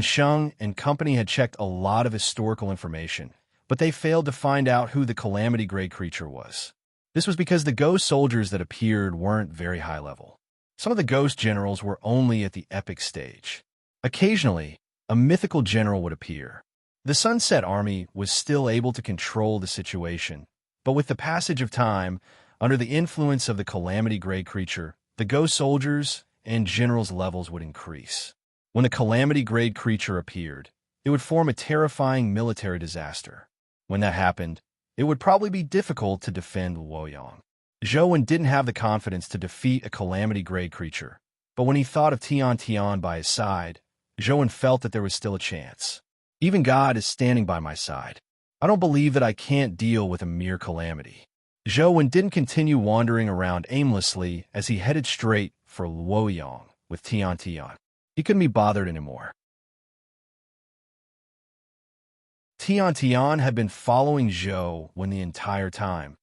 Sheng and company had checked a lot of historical information, but they failed to find out who the calamity-grade creature was. This was because the ghost soldiers that appeared weren't very high level. Some of the ghost generals were only at the epic stage. Occasionally, a mythical general would appear. The Sunset Army was still able to control the situation, but with the passage of time, under the influence of the calamity-grade creature, the ghost soldiers and generals' levels would increase. When the calamity-grade creature appeared, it would form a terrifying military disaster. When that happened, it would probably be difficult to defend Luoyang. Zhou didn't have the confidence to defeat a calamity-grade creature, but when he thought of Tian by his side, Zhou felt that there was still a chance. Even God is standing by my side. I don't believe that I can't deal with a mere calamity. Zhou didn't continue wandering around aimlessly as he headed straight for Luoyang with Tian. He couldn't be bothered anymore. Tian had been following Zhou the entire time,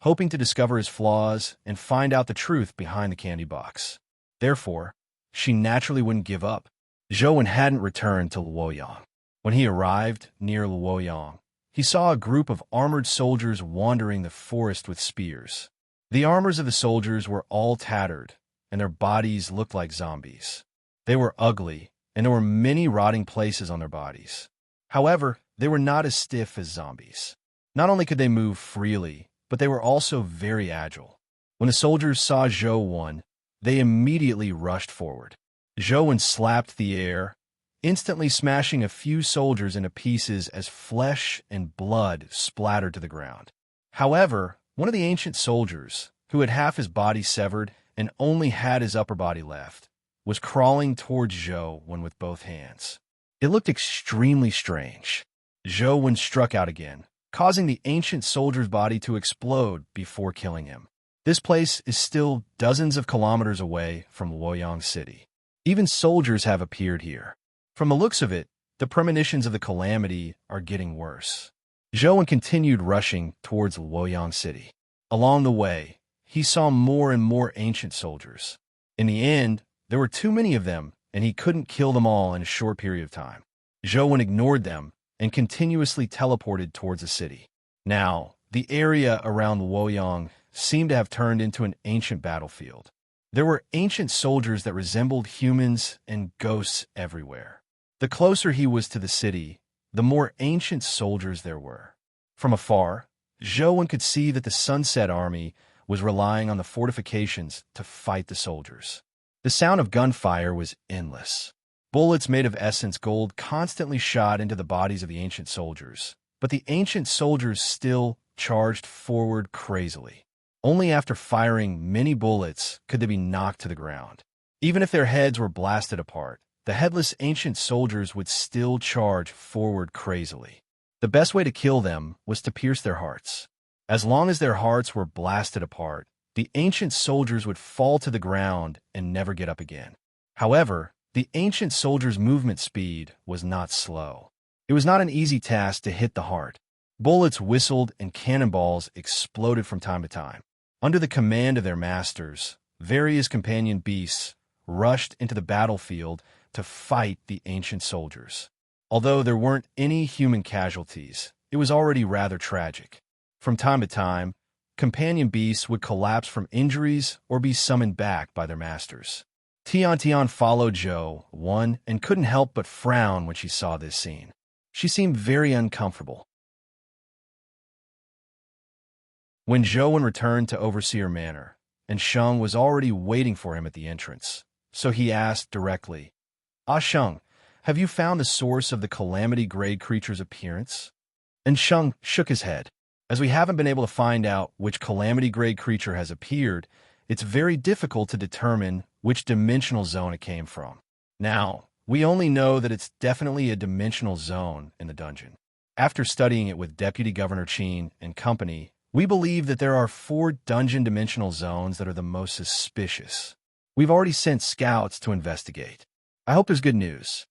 hoping to discover his flaws and find out the truth behind the candy box. Therefore, she naturally wouldn't give up. Zhou hadn't returned to Luoyang. When he arrived near Luoyang, he saw a group of armored soldiers wandering the forest with spears. The armors of the soldiers were all tattered, and their bodies looked like zombies. They were ugly, and there were many rotting places on their bodies. However, they were not as stiff as zombies. Not only could they move freely, but they were also very agile. When the soldiers saw Zhou, they immediately rushed forward. Zhou slapped the air, instantly smashing a few soldiers into pieces as flesh and blood splattered to the ground. However, one of the ancient soldiers, who had half his body severed and only had his upper body left, was crawling towards Zhou with both hands. It looked extremely strange. Zhou struck out again, causing the ancient soldier's body to explode before killing him. This place is still dozens of kilometers away from Luoyang City. Even soldiers have appeared here. From the looks of it, the premonitions of the calamity are getting worse. Zhou continued rushing towards Luoyang City. Along the way, he saw more and more ancient soldiers. In the end, there were too many of them, and he couldn't kill them all in a short period of time. Zhou ignored them and continuously teleported towards the city. Now, the area around Luoyang seemed to have turned into an ancient battlefield. There were ancient soldiers that resembled humans and ghosts everywhere. The closer he was to the city, the more ancient soldiers there were. From afar, Zhou could see that the Sunset Army was relying on the fortifications to fight the soldiers. The sound of gunfire was endless. Bullets made of essence gold constantly shot into the bodies of the ancient soldiers, but the ancient soldiers still charged forward crazily. Only after firing many bullets could they be knocked to the ground. Even if their heads were blasted apart, the headless ancient soldiers would still charge forward crazily. The best way to kill them was to pierce their hearts. As long as their hearts were blasted apart, the ancient soldiers would fall to the ground and never get up again. However, the ancient soldiers' movement speed was not slow. It was not an easy task to hit the heart. Bullets whistled and cannonballs exploded from time to time. Under the command of their masters, various companion beasts rushed into the battlefield to fight the ancient soldiers. Although there weren't any human casualties, it was already rather tragic. From time to time, companion beasts would collapse from injuries or be summoned back by their masters. Tian followed Zhou Wen and couldn't help but frown when she saw this scene. She seemed very uncomfortable. When Zhou Wen returned to Overseer Manor, and Sheng was already waiting for him at the entrance, so he asked directly, Sheng, have you found the source of the calamity-grade creature's appearance? And Sheng shook his head. As we haven't been able to find out which calamity-grade creature has appeared, it's very difficult to determine which dimensional zone it came from. Now, we only know that it's definitely a dimensional zone in the dungeon. After studying it with Deputy Governor Qin and company, we believe that there are 4 dungeon dimensional zones that are the most suspicious. We've already sent scouts to investigate. I hope there's good news.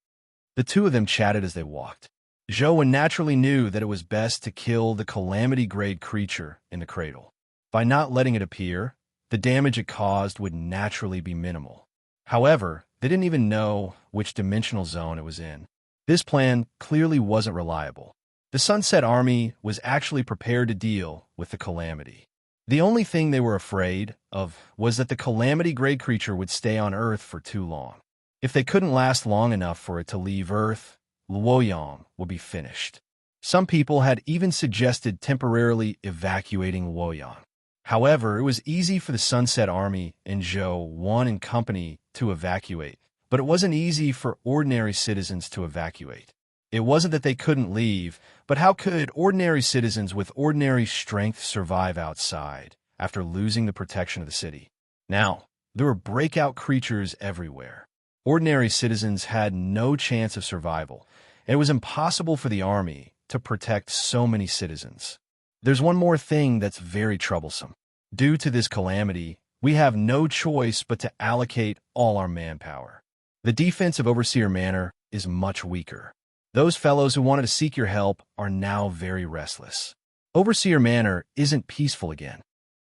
The two of them chatted as they walked. Zhou Wen naturally knew that it was best to kill the calamity-grade creature in the cradle. By not letting it appear, the damage it caused would naturally be minimal. However, they didn't even know which dimensional zone it was in. This plan clearly wasn't reliable. The Sunset Army was actually prepared to deal with the calamity. The only thing they were afraid of was that the calamity-grade creature would stay on Earth for too long. If they couldn't last long enough for it to leave Earth, Luoyang would be finished. Some people had even suggested temporarily evacuating Luoyang. However, it was easy for the Sunset Army and Zhou Wen and company to evacuate, but it wasn't easy for ordinary citizens to evacuate. It wasn't that they couldn't leave, but how could ordinary citizens with ordinary strength survive outside after losing the protection of the city? Now, there were breakout creatures everywhere. Ordinary citizens had no chance of survival, and it was impossible for the army to protect so many citizens. There's one more thing that's very troublesome. Due to this calamity, we have no choice but to allocate all our manpower. The defense of Overseer Manor is much weaker. Those fellows who wanted to seek your help are now very restless. Overseer Manor isn't peaceful again.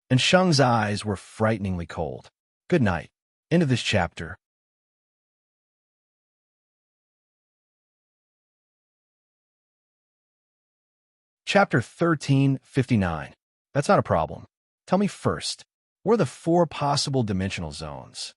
And Sheng's eyes were frighteningly cold. Good night. End of this chapter. Chapter 1359. That's not a problem. Tell me first, what are the 4 possible dimensional zones?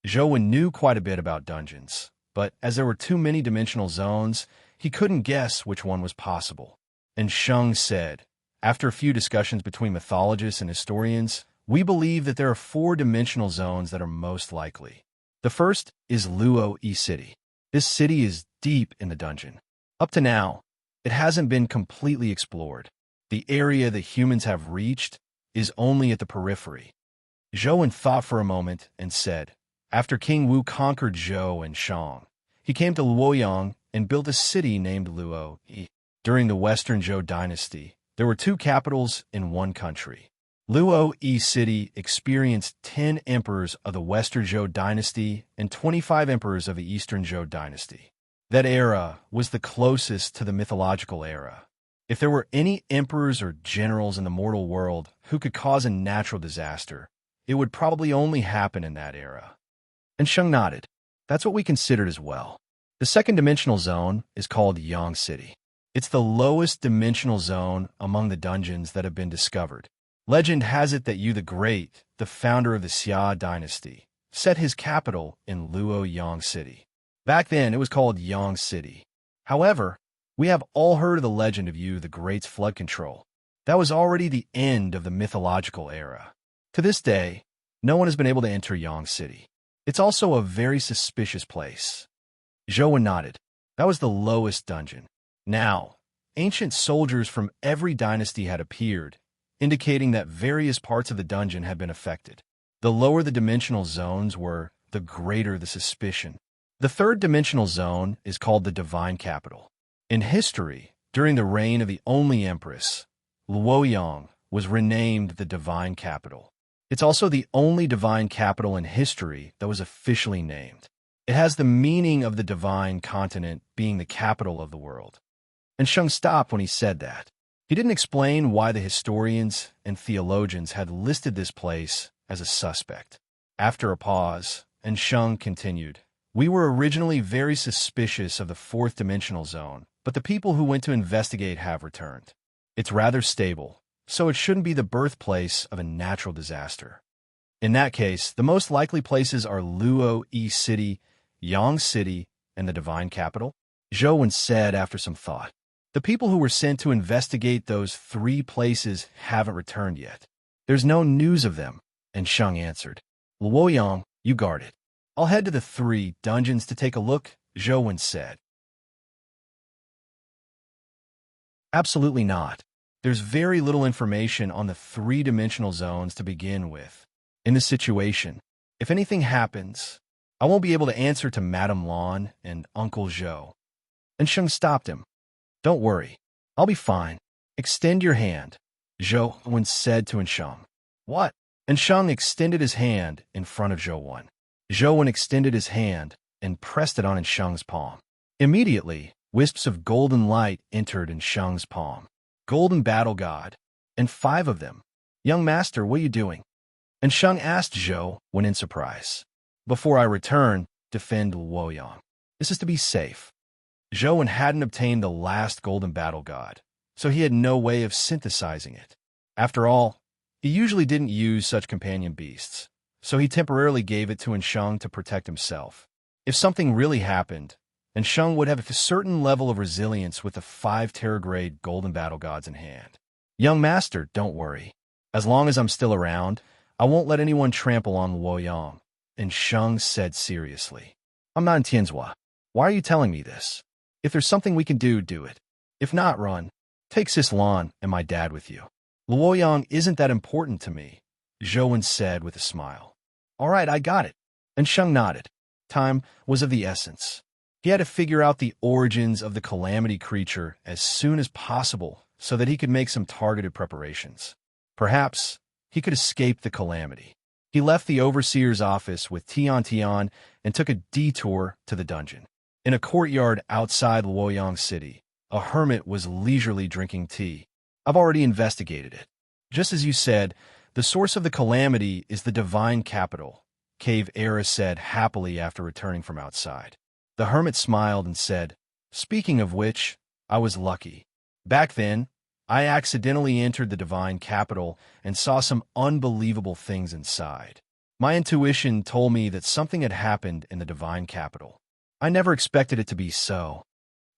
Zhou Wen knew quite a bit about dungeons, but as there were too many dimensional zones, he couldn't guess which one was possible. And Sheng said, after a few discussions between mythologists and historians, we believe that there are 4 dimensional zones that are most likely. The first is Luo Yi City. This city is deep in the dungeon. Up to now, it hasn't been completely explored. The area that humans have reached is only at the periphery. Zhou Wen thought for a moment and said, after King Wu conquered Zhou and Shang, he came to Luoyang and built a city named Luo Yi. During the Western Zhou dynasty, there were 2 capitals in one country. Luo Yi City experienced 10 emperors of the Western Zhou dynasty and 25 emperors of the Eastern Zhou dynasty. That era was the closest to the mythological era. If there were any emperors or generals in the mortal world who could cause a natural disaster, it would probably only happen in that era. And Sheng nodded. That's what we considered as well. The second dimensional zone is called Yang City. It's the lowest dimensional zone among the dungeons that have been discovered. Legend has it that Yu the Great, the founder of the Xia dynasty, set his capital in Luo Yang City. Back then, it was called Yang City. However, we have all heard of the legend of Yu the Great's flood control. That was already the end of the mythological era. To this day, no one has been able to enter Yang City. It's also a very suspicious place. Zhou Wen nodded. That was the lowest dungeon. Now, ancient soldiers from every dynasty had appeared, indicating that various parts of the dungeon had been affected. The lower the dimensional zones were, the greater the suspicion. The third dimensional zone is called the Divine Capital. In history, during the reign of the only empress, Luoyang was renamed the Divine Capital. It's also the only divine capital in history that was officially named. It has the meaning of the divine continent being the capital of the world. And Sheng stopped when he said that. He didn't explain why the historians and theologians had listed this place as a suspect. After a pause, and Sheng continued, "We were originally very suspicious of the fourth dimensional zone, but the people who went to investigate have returned. It's rather stable, so it shouldn't be the birthplace of a natural disaster. In that case, the most likely places are Luo Yi City, Yang City, and the Divine Capital," Zhou said after some thought. "The people who were sent to investigate those three places haven't returned yet. There's no news of them," and Sheng answered. "Luoyang, you guard it. I'll head to the three dungeons to take a look," Zhou said. "Absolutely not. There's very little information on the three-dimensional zones to begin with. In this situation, if anything happens, I won't be able to answer to Madame Lan and Uncle Zhou." And Sheng stopped him. "Don't worry. I'll be fine. Extend your hand," Zhou said to Sheng. "What?" And Sheng extended his hand in front of Zhou. Zhou extended his hand and pressed it on Sheng's palm. Immediately, wisps of golden light entered in Sheng's palm. "Golden battle god, and 5 of them. Young master, what are you doing?" And Sheng asked Zhou in surprise. "Before I return, defend Luoyang. This is to be safe." Zhou hadn't obtained the last golden battle god, so he had no way of synthesizing it. After all, he usually didn't use such companion beasts, so he temporarily gave it to Sheng to protect himself. If something really happened, Sheng would have a certain level of resilience with the 5 Terror-grade golden battle gods in hand. "Young master, don't worry. As long as I'm still around, I won't let anyone trample on Luoyang," and Sheng said seriously. "I'm not in Tianzhua. Why are you telling me this? If there's something we can do, do it. If not, run. Take Sis Lan and my dad with you. Luoyang isn't that important to me," Zhou said with a smile. "All right, I got it." And Sheng nodded. Time was of the essence. He had to figure out the origins of the calamity creature as soon as possible so that he could make some targeted preparations. Perhaps he could escape the calamity. He left the overseer's office with Tian and took a detour to the dungeon. In a courtyard outside Luoyang City, a hermit was leisurely drinking tea. "I've already investigated it. Just as you said, the source of the calamity is the Divine Capital," Cave Era said happily after returning from outside. The hermit smiled and said, "Speaking of which, I was lucky. Back then, I accidentally entered the Divine Capital and saw some unbelievable things inside. My intuition told me that something had happened in the Divine Capital. I never expected it to be so."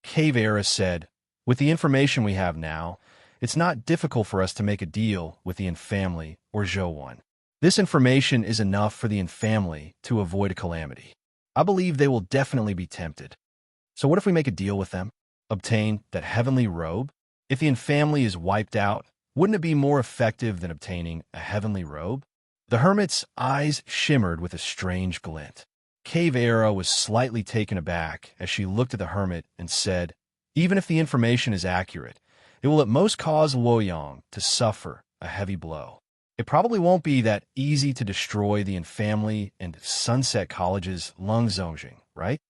Cave Era said, "With the information we have now, it's not difficult for us to make a deal with the Yin family or Zhou. This information is enough for the Yin family to avoid a calamity. I believe they will definitely be tempted. So what if we make a deal with them? Obtain that heavenly robe? If the Yin family is wiped out, wouldn't it be more effective than obtaining a heavenly robe?" The hermit's eyes shimmered with a strange glint. Cave Era was slightly taken aback as she looked at the hermit and said, "Even if the information is accurate, it will at most cause Luoyang to suffer a heavy blow. It probably won't be that easy to destroy the Yin family and Sunset College's Lung Zongjing, right?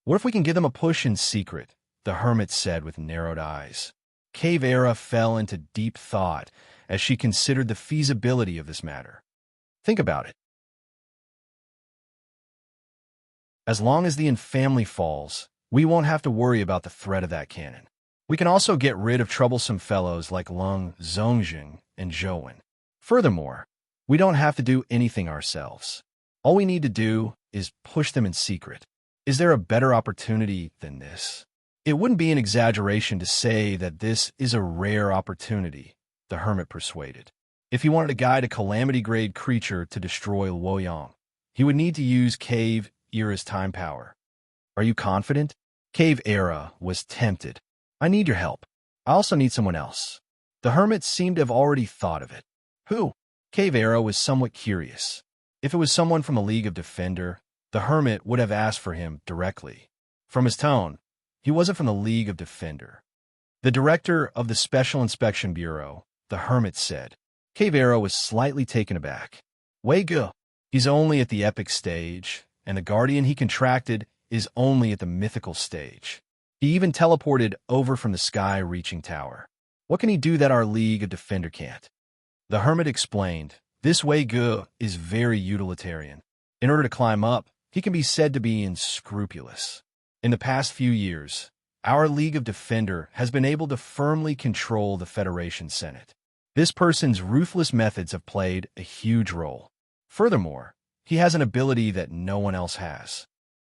What if we can give them a push in secret?" the hermit said with narrowed eyes. Cave Era fell into deep thought as she considered the feasibility of this matter. "Think about it. As long as the Yin family falls, we won't have to worry about the threat of that cannon. We can also get rid of troublesome fellows like Lung Zongjing and Zhou. Furthermore, we don't have to do anything ourselves. All we need to do is push them in secret. Is there a better opportunity than this? It wouldn't be an exaggeration to say that this is a rare opportunity," the hermit persuaded. "If he wanted to guide a calamity-grade creature to destroy Luoyang, he would need to use Cave Era's time power. Are you confident?" Cave Era was tempted. "I need your help. I also need someone else." The hermit seemed to have already thought of it. "Who?" Cave Era was somewhat curious. If it was someone from the League of Defender, the hermit would have asked for him directly. From his tone, he wasn't from the League of Defender. "The director of the Special Inspection Bureau," the hermit said. Cave Era was slightly taken aback. "Wei Ge. He's only at the epic stage, and the guardian he contracted is only at the mythical stage. He even teleported over from the sky-reaching tower. What can he do that our League of Defender can't?" The hermit explained, "This Wei Ge is very utilitarian. In order to climb up, he can be said to be unscrupulous. In the past few years, our League of Defender has been able to firmly control the Federation Senate. This person's ruthless methods have played a huge role. Furthermore, he has an ability that no one else has.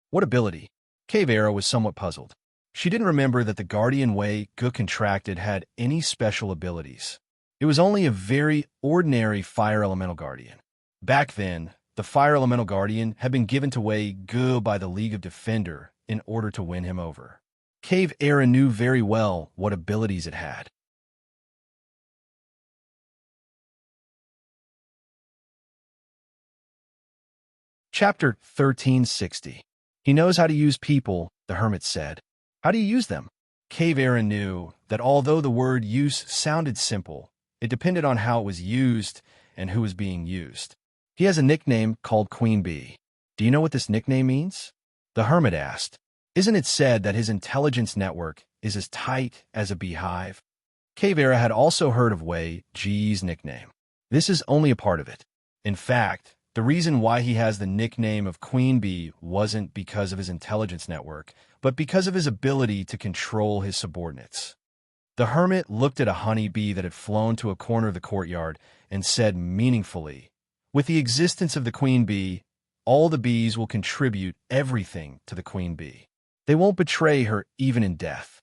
What ability? Cave Era was somewhat puzzled. She didn't remember that the Guardian Wei Gu contracted had any special abilities. It was only a very ordinary Fire Elemental Guardian. Back then, the Fire Elemental Guardian had been given to Wei Gu by the League of Defender in order to win him over. Cave Era knew very well what abilities it had. Chapter 1360. He knows how to use people, the hermit said. How do you use them? Cave Era knew that although the word use sounded simple, it depended on how it was used and who was being used. He has a nickname called Queen Bee. Do you know what this nickname means? The hermit asked. Isn't it said that his intelligence network is as tight as a beehive? Cave Era had also heard of Wei Ji's nickname. This is only a part of it. In fact, the reason why he has the nickname of Queen Bee wasn't because of his intelligence network, but because of his ability to control his subordinates. The hermit looked at a honey bee that had flown to a corner of the courtyard and said meaningfully, with the existence of the queen bee, all the bees will contribute everything to the queen bee. They won't betray her even in death.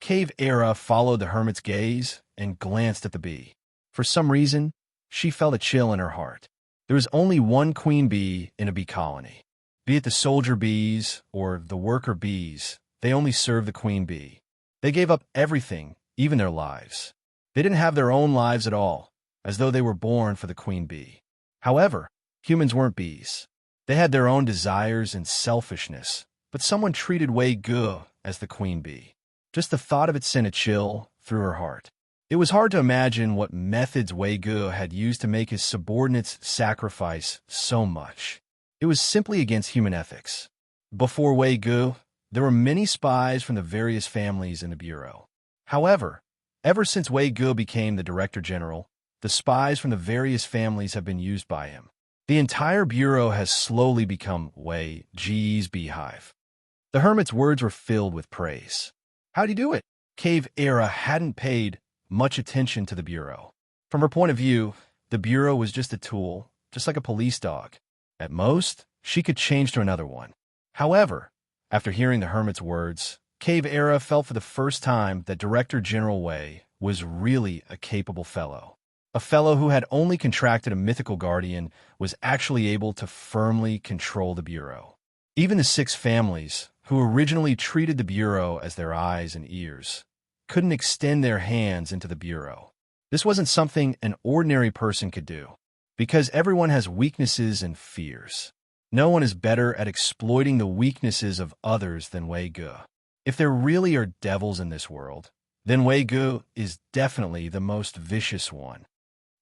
Cave Era followed the hermit's gaze and glanced at the bee. For some reason, she felt a chill in her heart. There was only one queen bee in a bee colony. Be it the soldier bees or the worker bees, they only served the queen bee. They gave up everything, even their lives. They didn't have their own lives at all, as though they were born for the queen bee. However, humans weren't bees. They had their own desires and selfishness, but someone treated Wei Gu as the queen bee. Just the thought of it sent a chill through her heart. It was hard to imagine what methods Wei Gu had used to make his subordinates sacrifice so much. It was simply against human ethics. Before Wei Gu, there were many spies from the various families in the Bureau. However, ever since Wei Gu became the Director General, the spies from the various families have been used by him. The entire Bureau has slowly become Wei Ji's beehive. The hermit's words were filled with praise. How'd he do it? Cave Era hadn't paid much attention to the Bureau. From her point of view, the Bureau was just a tool, just like a police dog. At most, she could change to another one. However, after hearing the hermit's words, Cave Era felt for the first time that Director General Wei was really a capable fellow. A fellow who had only contracted a mythical guardian was actually able to firmly control the Bureau. Even the 6 families, who originally treated the Bureau as their eyes and ears, couldn't extend their hands into the Bureau. This wasn't something an ordinary person could do, because everyone has weaknesses and fears. No one is better at exploiting the weaknesses of others than Wei Gu. If there really are devils in this world, then Wei Gu is definitely the most vicious one.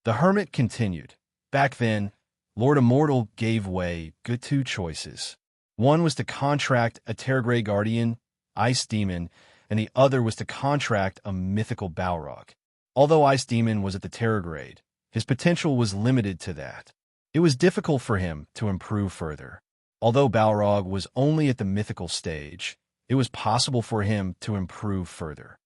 The hermit continued. Back then, Lord Immortal gave Wei Gu 2 choices. One was to contract a Terragray Guardian, Ice Demon, and the other was to contract a mythical Balrog. Although Ice Demon was at the Terror grade, his potential was limited to that. It was difficult for him to improve further. Although Balrog was only at the mythical stage, it was possible for him to improve further.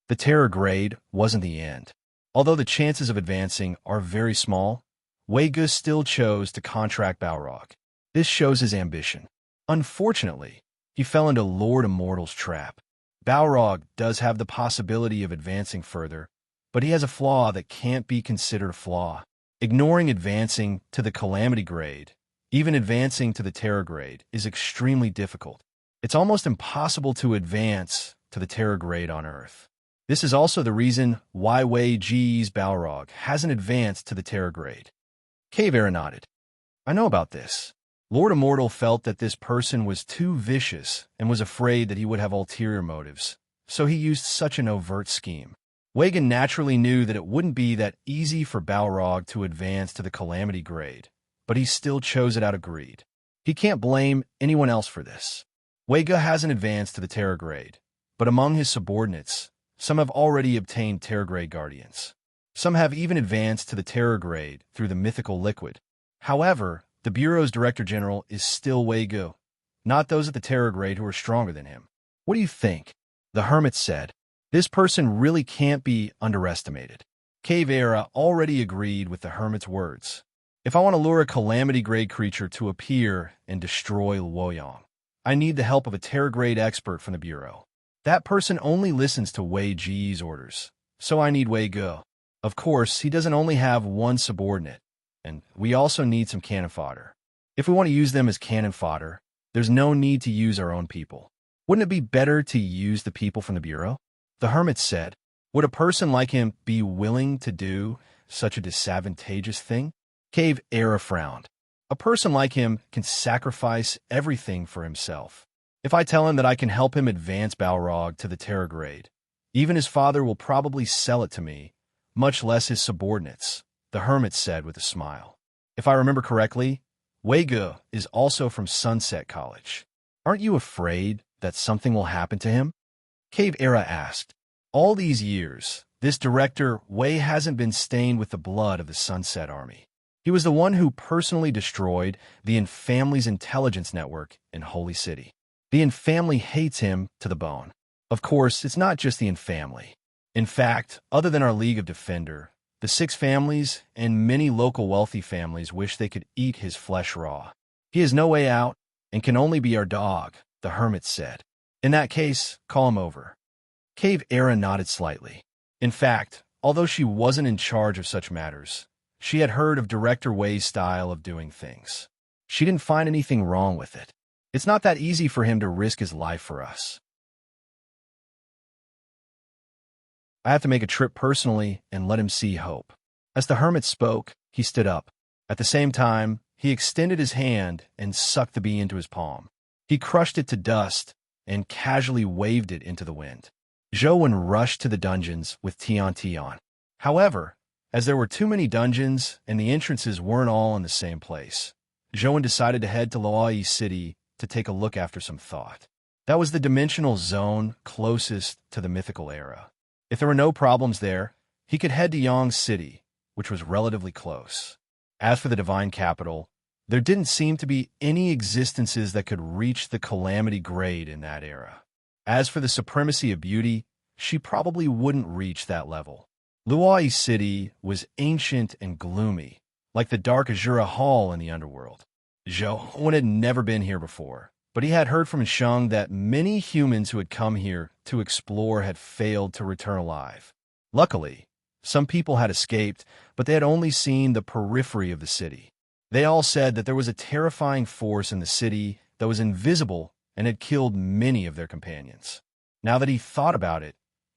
The Terror grade wasn't the end. Although the chances of advancing are very small, Wei Gu still chose to contract Balrog. This shows his ambition. Unfortunately, he fell into Lord Immortal's trap. Balrog does have the possibility of advancing further, but he has a flaw that can't be considered a flaw. Ignoring advancing to the Calamity grade, even advancing to the Terror grade, is extremely difficult. It's almost impossible to advance to the Terror grade on Earth. This is also the reason why Wei Ji's Balrog hasn't advanced to the Terror grade. Cave Era nodded. I know about this. Lord Immortal felt that this person was too vicious and was afraid that he would have ulterior motives, so he used such an overt scheme. Wei Gu naturally knew that it wouldn't be that easy for Balrog to advance to the Calamity grade, but he still chose it out of greed. He can't blame anyone else for this. Wei Gu hasn't advanced to the Terror grade, but among his subordinates, some have already obtained Terror grade Guardians. Some have even advanced to the terror grade through the mythical liquid. However, the Bureau's Director General is still Wei Gu, not those at the terror grade who are stronger than him. What do you think? The hermit said. This person really can't be underestimated. Cave Era already agreed with the hermit's words. If I want to lure a calamity-grade creature to appear and destroy Luoyang, I need the help of a terror-grade expert from the Bureau. That person only listens to Wei Ji's orders, so I need Wei Gu. Of course, he doesn't only have one subordinate, and we also need some cannon fodder. If we want to use them as cannon fodder, there's no need to use our own people. Wouldn't it be better to use the people from the Bureau? The hermit said. Would a person like him be willing to do such a disadvantageous thing? Cave Era frowned. A person like him can sacrifice everything for himself. If I tell him that I can help him advance Balrog to the terror grade, even his father will probably sell it to me, much less his subordinates, the hermit said with a smile. If I remember correctly, Wei Gu is also from Sunset College. Aren't you afraid that something will happen to him? Cave Era asked. All these years, this director Wei hasn't been stained with the blood of the Sunset Army. He was the one who personally destroyed the Yin family's intelligence network in Holy City. The Yin family hates him to the bone. Of course, it's not just the Yin family. In fact, other than our League of Defender, the 6 families and many local wealthy families wish they could eat his flesh raw. He has no way out and can only be our dog, the hermit said. In that case, call him over. Cave Era nodded slightly. In fact, although she wasn't in charge of such matters, she had heard of Director Wei's style of doing things. She didn't find anything wrong with it. It's not that easy for him to risk his life for us. I have to make a trip personally and let him see hope. As the hermit spoke, he stood up. At the same time, he extended his hand and sucked the bee into his palm. He crushed it to dust and casually waved it into the wind. Zhou rushed to the dungeons with Tian. However, as there were too many dungeons and the entrances weren't all in the same place, Zhou decided to head to Luoyi City to take a look after some thought. That was the dimensional zone closest to the mythical era. If there were no problems there, he could head to Yang City, which was relatively close. As for the divine capital, there didn't seem to be any existences that could reach the calamity grade in that era. As for the supremacy of beauty, she probably wouldn't reach that level. Luoyi City was ancient and gloomy, like the dark Azura Hall in the underworld. Zhou had never been here before, but he had heard from Sheng that many humans who had come here to explore had failed to return alive. Luckily, some people had escaped, but they had only seen the periphery of the city. They all said that there was a terrifying force in the city that was invisible and had killed many of their companions. Now that he thought about it,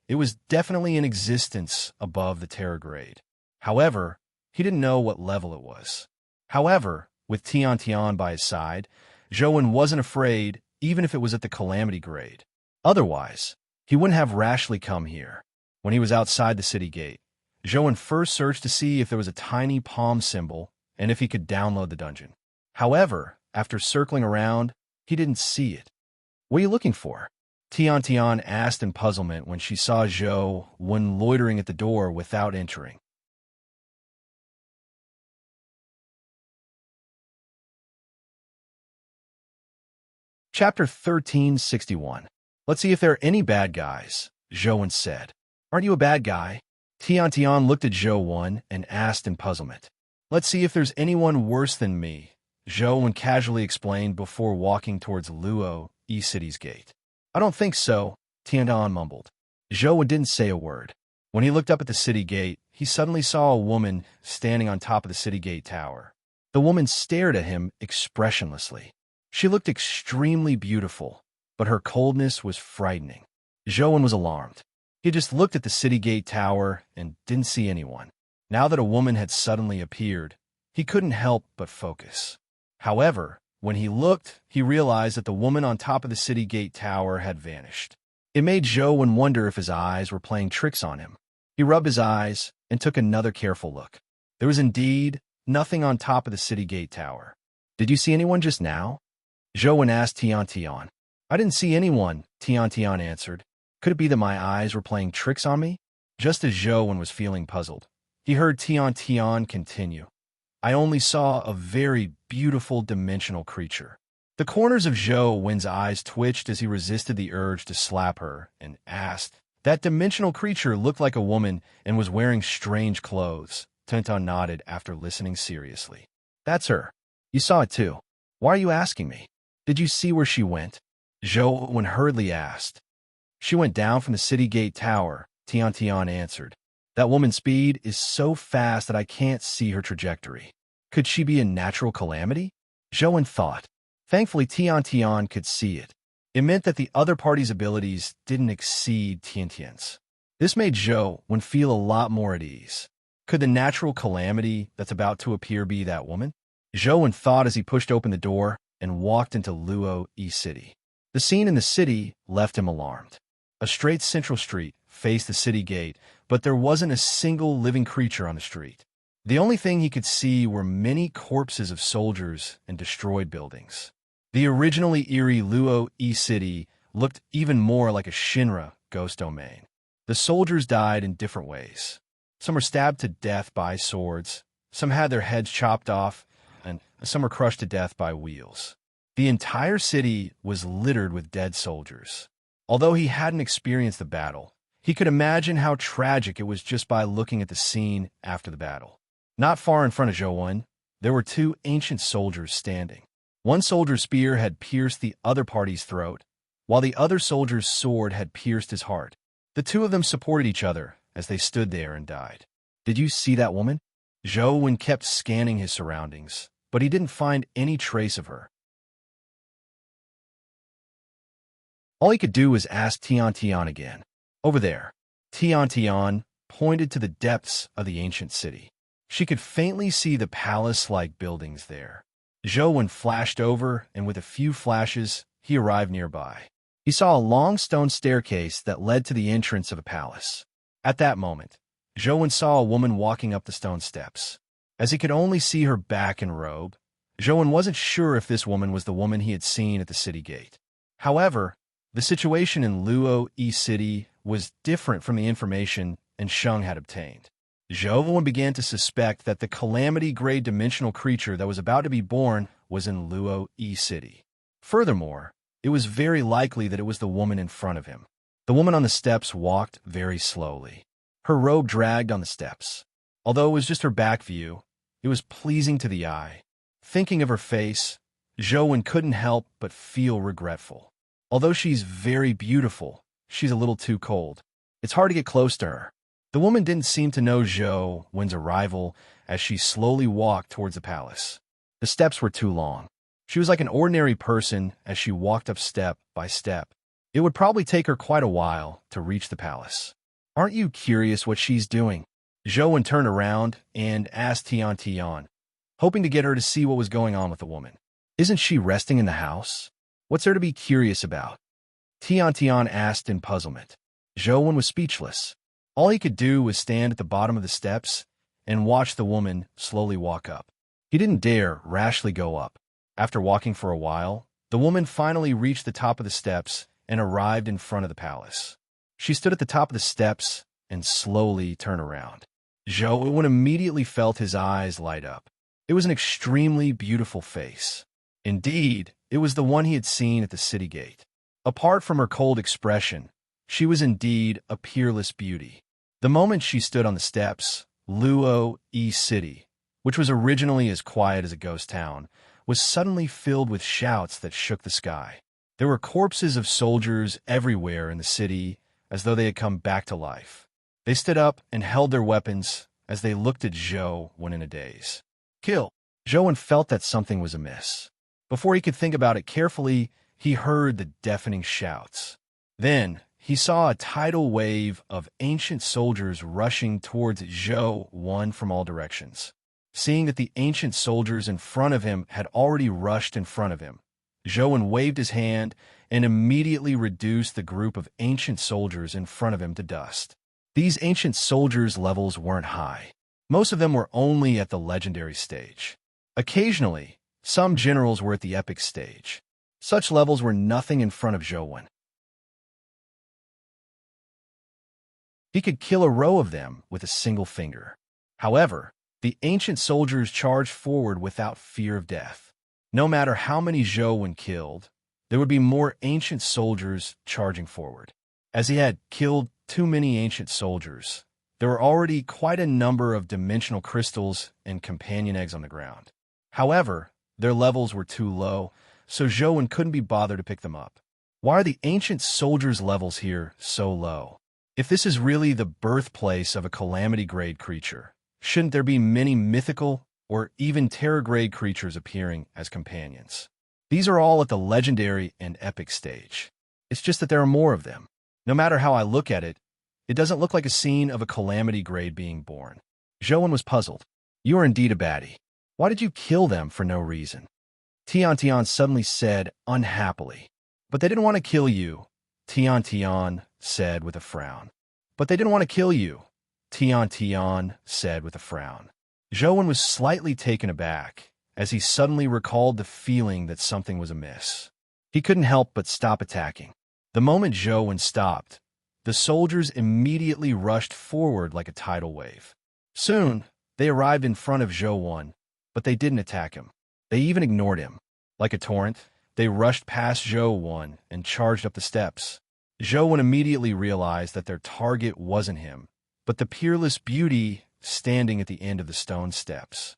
it was definitely in existence above the terror grade. However, he didn't know what level it was. However, with Tian by his side, Zhou wasn't afraid even if it was at the calamity grade. Otherwise, he wouldn't have rashly come here. When he was outside the city gate, Zhou first searched to see if there was a tiny palm symbol and if he could download the dungeon. However, after circling around, he didn't see it. What are you looking for? Tian asked in puzzlement when she saw Zhou loitering at the door without entering. Chapter 1361. Let's see if there are any bad guys, Zhou said. Aren't you a bad guy? Tian looked at Zhou and asked in puzzlement. Let's see if there's anyone worse than me, Zhou casually explained before walking towards Luo City's gate. I don't think so, Tian mumbled. Zhou didn't say a word. When he looked up at the city gate, he suddenly saw a woman standing on top of the city gate tower. The woman stared at him expressionlessly. She looked extremely beautiful, but her coldness was frightening. Zhou was alarmed. He just looked at the city gate tower and didn't see anyone. Now that a woman had suddenly appeared, he couldn't help but focus. However, when he looked, he realized that the woman on top of the city gate tower had vanished. It made Zhou wonder if his eyes were playing tricks on him. He rubbed his eyes and took another careful look. There was indeed nothing on top of the city gate tower. Did you see anyone just now? Zhou asked Tian. I didn't see anyone, Tian answered. Could it be that my eyes were playing tricks on me? Just as Zhou was feeling puzzled, He heard Tian Tian continue. I only saw a very beautiful dimensional creature. The corners of Zhou Wen's eyes twitched as he resisted the urge to slap her and asked. That dimensional creature looked like a woman and was wearing strange clothes. Tintin nodded after listening seriously. That's her. You saw it too. Why are you asking me? Did you see where she went? Zhou Wen hurriedly asked. She went down from the city gate tower, Tian Tian answered. That woman's speed is so fast that I can't see her trajectory. Could she be a natural calamity? Zhou Wen thought. Thankfully, Tian Tian could see it. It meant that the other party's abilities didn't exceed Tian Tian's. This made Zhou Wen feel a lot more at ease. Could the natural calamity that's about to appear be that woman? Zhou Wen thought as he pushed open the door and walked into Luo Yi City. The scene in the city left him alarmed. A straight central street faced the city gate, but there wasn't a single living creature on the street. The only thing he could see were many corpses of soldiers and destroyed buildings. The originally eerie Luo Yi City looked even more like a Shinra ghost domain. The soldiers died in different ways. Some were stabbed to death by swords, some had their heads chopped off, and some were crushed to death by wheels. The entire city was littered with dead soldiers. Although he hadn't experienced the battle, he could imagine how tragic it was just by looking at the scene after the battle. Not far in front of Zhou Wen, there were two ancient soldiers standing. One soldier's spear had pierced the other party's throat, while the other soldier's sword had pierced his heart. The two of them supported each other as they stood there and died. Did you see that woman? Zhou Wen kept scanning his surroundings, but he didn't find any trace of her. All he could do was ask Tian Tian again. Over there. Tian Tian pointed to the depths of the ancient city. She could faintly see the palace-like buildings there. Zhou Wen flashed over, and with a few flashes, he arrived nearby. He saw a long stone staircase that led to the entrance of a palace. At that moment, Zhou Wen saw a woman walking up the stone steps. As he could only see her back and robe, Zhou Wen wasn't sure if this woman was the woman he had seen at the city gate. However, the situation in Luo Yi City was different from the information Sheng had obtained. Zhou Wen began to suspect that the calamity-grade dimensional creature that was about to be born was in Luo Yi City. Furthermore, it was very likely that it was the woman in front of him. The woman on the steps walked very slowly. Her robe dragged on the steps. Although it was just her back view, it was pleasing to the eye. Thinking of her face, Zhou Wen couldn't help but feel regretful. Although she's very beautiful, she's a little too cold. It's hard to get close to her. The woman didn't seem to know Zhou Wen's arrival as she slowly walked towards the palace. The steps were too long. She was like an ordinary person as she walked up step by step. It would probably take her quite a while to reach the palace. Aren't you curious what she's doing? Zhou Wen turned around and asked Tian Tian, hoping to get her to see what was going on with the woman. Isn't she resting in the house? What's there to be curious about? Tian Tian asked in puzzlement. Zhou Wen was speechless. All he could do was stand at the bottom of the steps and watch the woman slowly walk up. He didn't dare rashly go up. After walking for a while, the woman finally reached the top of the steps and arrived in front of the palace. She stood at the top of the steps and slowly turned around. Zhou Wen immediately felt his eyes light up. It was an extremely beautiful face. Indeed, it was the one he had seen at the city gate. Apart from her cold expression, she was indeed a peerless beauty. The moment she stood on the steps, Luo Yi City, which was originally as quiet as a ghost town, was suddenly filled with shouts that shook the sky. There were corpses of soldiers everywhere in the city, as though they had come back to life. They stood up and held their weapons as they looked at Zhou Wen in a daze. Kill! Zhou Wen felt that something was amiss. Before he could think about it carefully, he heard the deafening shouts. Then, he saw a tidal wave of ancient soldiers rushing towards Zhou Wen from all directions. Seeing that the ancient soldiers in front of him had already rushed in front of him, Zhou Wen waved his hand and immediately reduced the group of ancient soldiers in front of him to dust. These ancient soldiers' levels weren't high. Most of them were only at the legendary stage. Occasionally, some generals were at the epic stage. Such levels were nothing in front of Zhou Wen. He could kill a row of them with a single finger. However, the ancient soldiers charged forward without fear of death. No matter how many Zhou killed, there would be more ancient soldiers charging forward. As he had killed too many ancient soldiers, there were already quite a number of dimensional crystals and companion eggs on the ground. However, their levels were too low, so Zhou couldn't be bothered to pick them up. Why are the ancient soldiers' levels here so low? If this is really the birthplace of a calamity-grade creature, shouldn't there be many mythical or even terror-grade creatures appearing as companions? These are all at the legendary and epic stage. It's just that there are more of them. No matter how I look at it, it doesn't look like a scene of a calamity grade being born. Zhou was puzzled. You are indeed a baddie. Why did you kill them for no reason? Tian suddenly said unhappily. But they didn't want to kill you, Tian said with a frown. But they didn't want to kill you, Tian said with a frown. Zhou was slightly taken aback as he suddenly recalled the feeling that something was amiss. He couldn't help but stop attacking. The moment Zhou stopped, the soldiers immediately rushed forward like a tidal wave. Soon, they arrived in front of Zhou, but they didn't attack him. They even ignored him. Like a torrent, they rushed past Zhou and charged up the steps. Zhou immediately realized that their target wasn't him, but the peerless beauty standing at the end of the stone steps.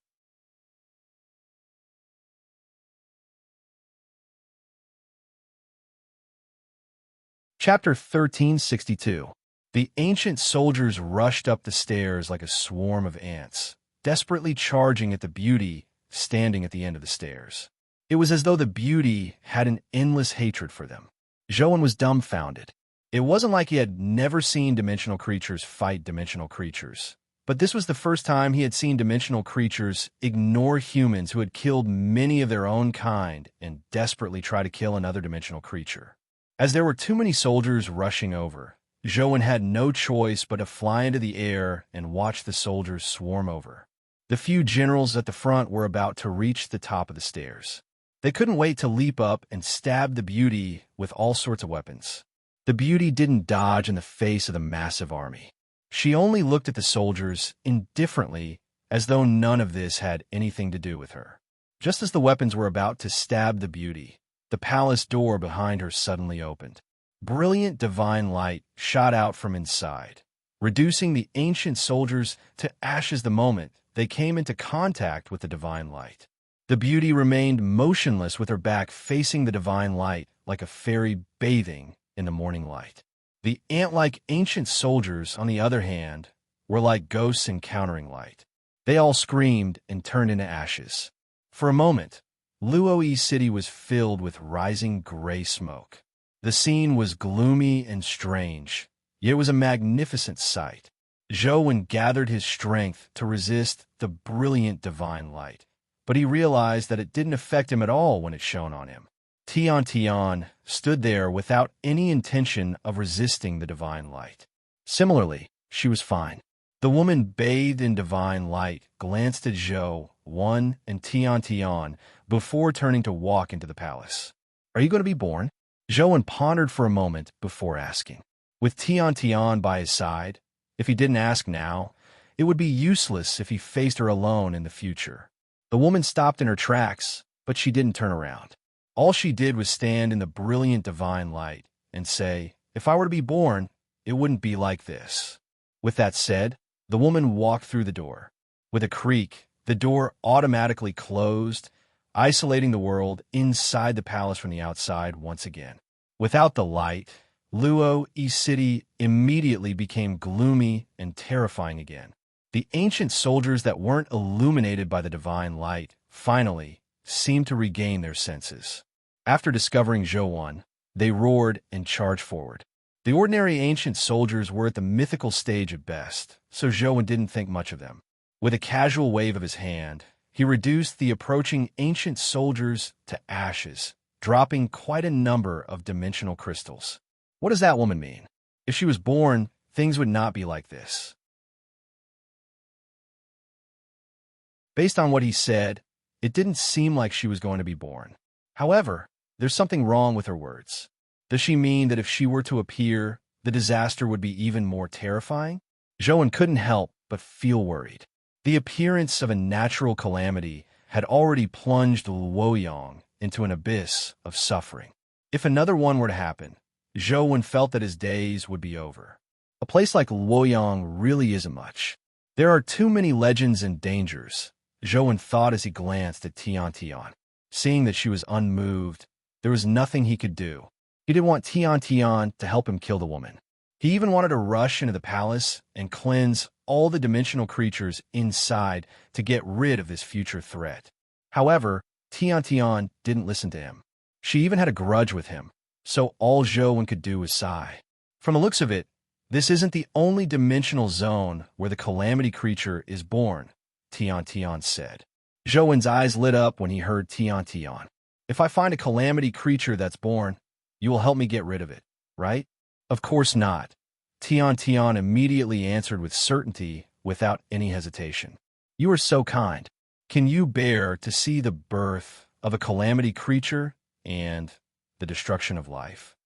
Chapter 1362. The ancient soldiers rushed up the stairs like a swarm of ants, desperately charging at the beauty standing at the end of the stairs. It was as though the beauty had an endless hatred for them. Zhou was dumbfounded. It wasn't like he had never seen dimensional creatures fight dimensional creatures, but this was the first time he had seen dimensional creatures ignore humans who had killed many of their own kind and desperately try to kill another dimensional creature. As there were too many soldiers rushing over, Zhou had no choice but to fly into the air and watch the soldiers swarm over. The few generals at the front were about to reach the top of the stairs. They couldn't wait to leap up and stab the beauty with all sorts of weapons. The beauty didn't dodge in the face of the massive army. She only looked at the soldiers indifferently, as though none of this had anything to do with her. Just as the weapons were about to stab the beauty, the palace door behind her suddenly opened. Brilliant divine light shot out from inside, reducing the ancient soldiers to ashes the moment they came into contact with the divine light. The beauty remained motionless with her back facing the divine light like a fairy bathing in the morning light. The ant-like ancient soldiers, on the other hand, were like ghosts encountering light. They all screamed and turned into ashes. For a moment, Luoyi City was filled with rising gray smoke. The scene was gloomy and strange, yet it was a magnificent sight. Zhou gathered his strength to resist the brilliant divine light, but he realized that it didn't affect him at all when it shone on him. Tian stood there without any intention of resisting the divine light. Similarly, she was fine. The woman bathed in divine light glanced at Zhou and Tian before turning to walk into the palace. Are you going to be born? Zhou pondered for a moment before asking. With Tian by his side, if he didn't ask now, it would be useless if he faced her alone in the future. The woman stopped in her tracks, but she didn't turn around. All she did was stand in the brilliant divine light and say, if I were to be born, it wouldn't be like this. With that said, the woman walked through the door. With a creak, the door automatically closed, isolating the world inside the palace from the outside once again. Without the light, Luoyi City immediately became gloomy and terrifying again. The ancient soldiers that weren't illuminated by the divine light finally seemed to regain their senses. After discovering Zhou, they roared and charged forward. The ordinary ancient soldiers were at the mythical stage at best, so Zhou didn't think much of them. With a casual wave of his hand, he reduced the approaching ancient soldiers to ashes, dropping quite a number of dimensional crystals. What does that woman mean? If she was born, things would not be like this. Based on what he said, it didn't seem like she was going to be born. However, there's something wrong with her words. Does she mean that if she were to appear, the disaster would be even more terrifying? Zhou couldn't help but feel worried. The appearance of a natural calamity had already plunged Luoyang into an abyss of suffering. If another one were to happen, Zhou felt that his days would be over. A place like Luoyang really isn't much. There are too many legends and dangers, Zhou thought as he glanced at Tian Tian. Seeing that she was unmoved, there was nothing he could do. He didn't want Tian Tian to help him kill the woman. He even wanted to rush into the palace and cleanse all the dimensional creatures inside to get rid of this future threat. However, Tian Tian didn't listen to him. She even had a grudge with him, so all Zhou could do was sigh. From the looks of it, this isn't the only dimensional zone where the calamity creature is born, Tian Tian said. Zhou's eyes lit up when he heard Tian Tian. If I find a calamity creature that's born, you will help me get rid of it, right? Of course not. Tian Tian immediately answered with certainty, without any hesitation. You are so kind. Can you bear to see the birth of a calamity creature and the destruction of life?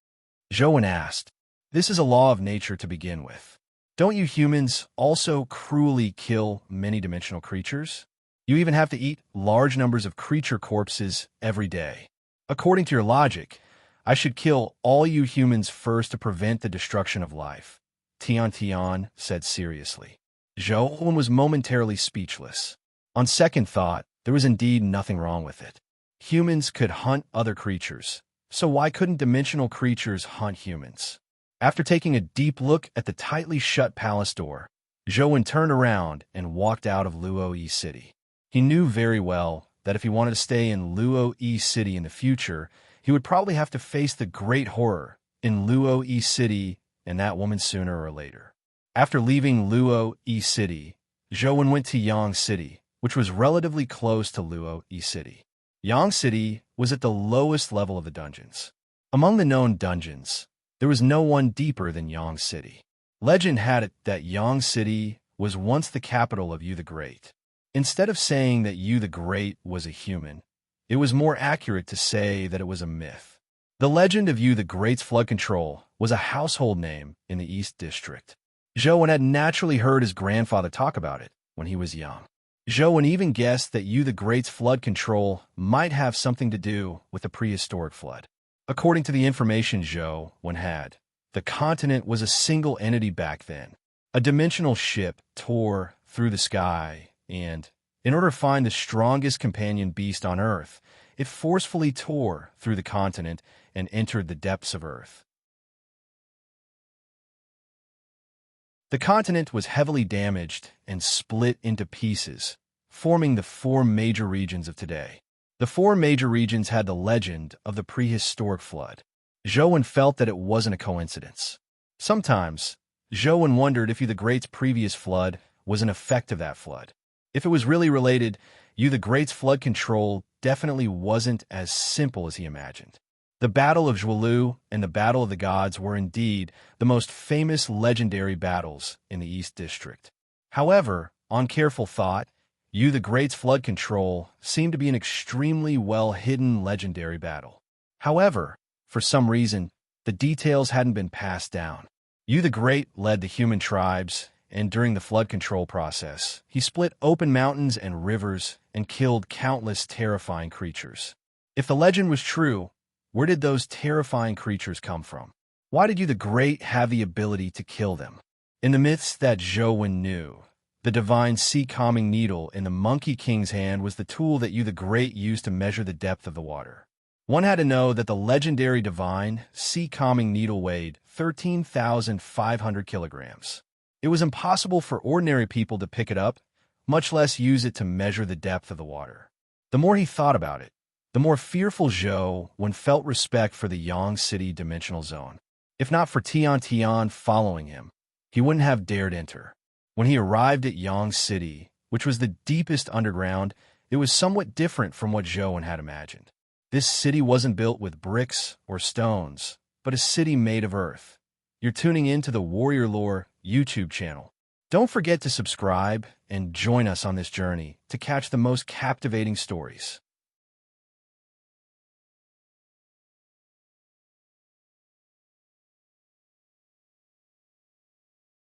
Zhou asked. This is a law of nature to begin with. Don't you humans also cruelly kill many-dimensional creatures? You even have to eat large numbers of creature corpses every day. According to your logic, I should kill all you humans first to prevent the destruction of life, Tian Tian said seriously. Zhou was momentarily speechless. On second thought, there was indeed nothing wrong with it. Humans could hunt other creatures, so why couldn't dimensional creatures hunt humans? After taking a deep look at the tightly shut palace door, Zhou turned around and walked out of Luoyi City. He knew very well that if he wanted to stay in Luoyi City in the future, he would probably have to face the great horror in Luoyi City and that woman sooner or later. After leaving Luoyi City, Zhou went to Yang City, which was relatively close to Luoyi City. Yang City was at the lowest level of the dungeons. Among the known dungeons, there was no one deeper than Yang City. Legend had it that Yang City was once the capital of Yu the Great. Instead of saying that Yu the Great was a human, it was more accurate to say that it was a myth. The legend of Yu the Great's flood control was a household name in the East District. Zhou had naturally heard his grandfather talk about it when he was young. Zhou even guessed that Yu the Great's flood control might have something to do with the prehistoric flood. According to the information Zhou had, the continent was a single entity back then. A dimensional ship tore through the sky, and in order to find the strongest companion beast on Earth, it forcefully tore through the continent and entered the depths of Earth. The continent was heavily damaged and split into pieces, forming the four major regions of today. The four major regions had the legend of the prehistoric flood. Zhou felt that it wasn't a coincidence. Sometimes, Zhou wondered if Yu the Great's previous flood was an effect of that flood. If it was really related, Yu the Great's flood control definitely wasn't as simple as he imagined. The Battle of Zhuolu and the Battle of the Gods were indeed the most famous legendary battles in the East District. However, on careful thought, Yu the Great's flood control seemed to be an extremely well-hidden legendary battle. However, for some reason, the details hadn't been passed down. Yu the Great led the human tribes, and during the flood control process, he split open mountains and rivers and killed countless terrifying creatures. If the legend was true, where did those terrifying creatures come from? Why did Yu the Great have the ability to kill them? In the myths that Zhou knew, the divine sea-calming needle in the Monkey King's hand was the tool that Yu the Great used to measure the depth of the water. One had to know that the legendary divine sea-calming needle weighed 13,500 kilograms. It was impossible for ordinary people to pick it up, much less use it to measure the depth of the water. The more he thought about it, the more fearful Zhou felt respect for the Yang City dimensional zone. If not for Tian Tian following him, he wouldn't have dared enter. When he arrived at Yang City, which was the deepest underground, it was somewhat different from what Zhou had imagined. This city wasn't built with bricks or stones, but a city made of earth. You're tuning in to the Warrior Lore YouTube channel. Don't forget to subscribe and join us on this journey to catch the most captivating stories.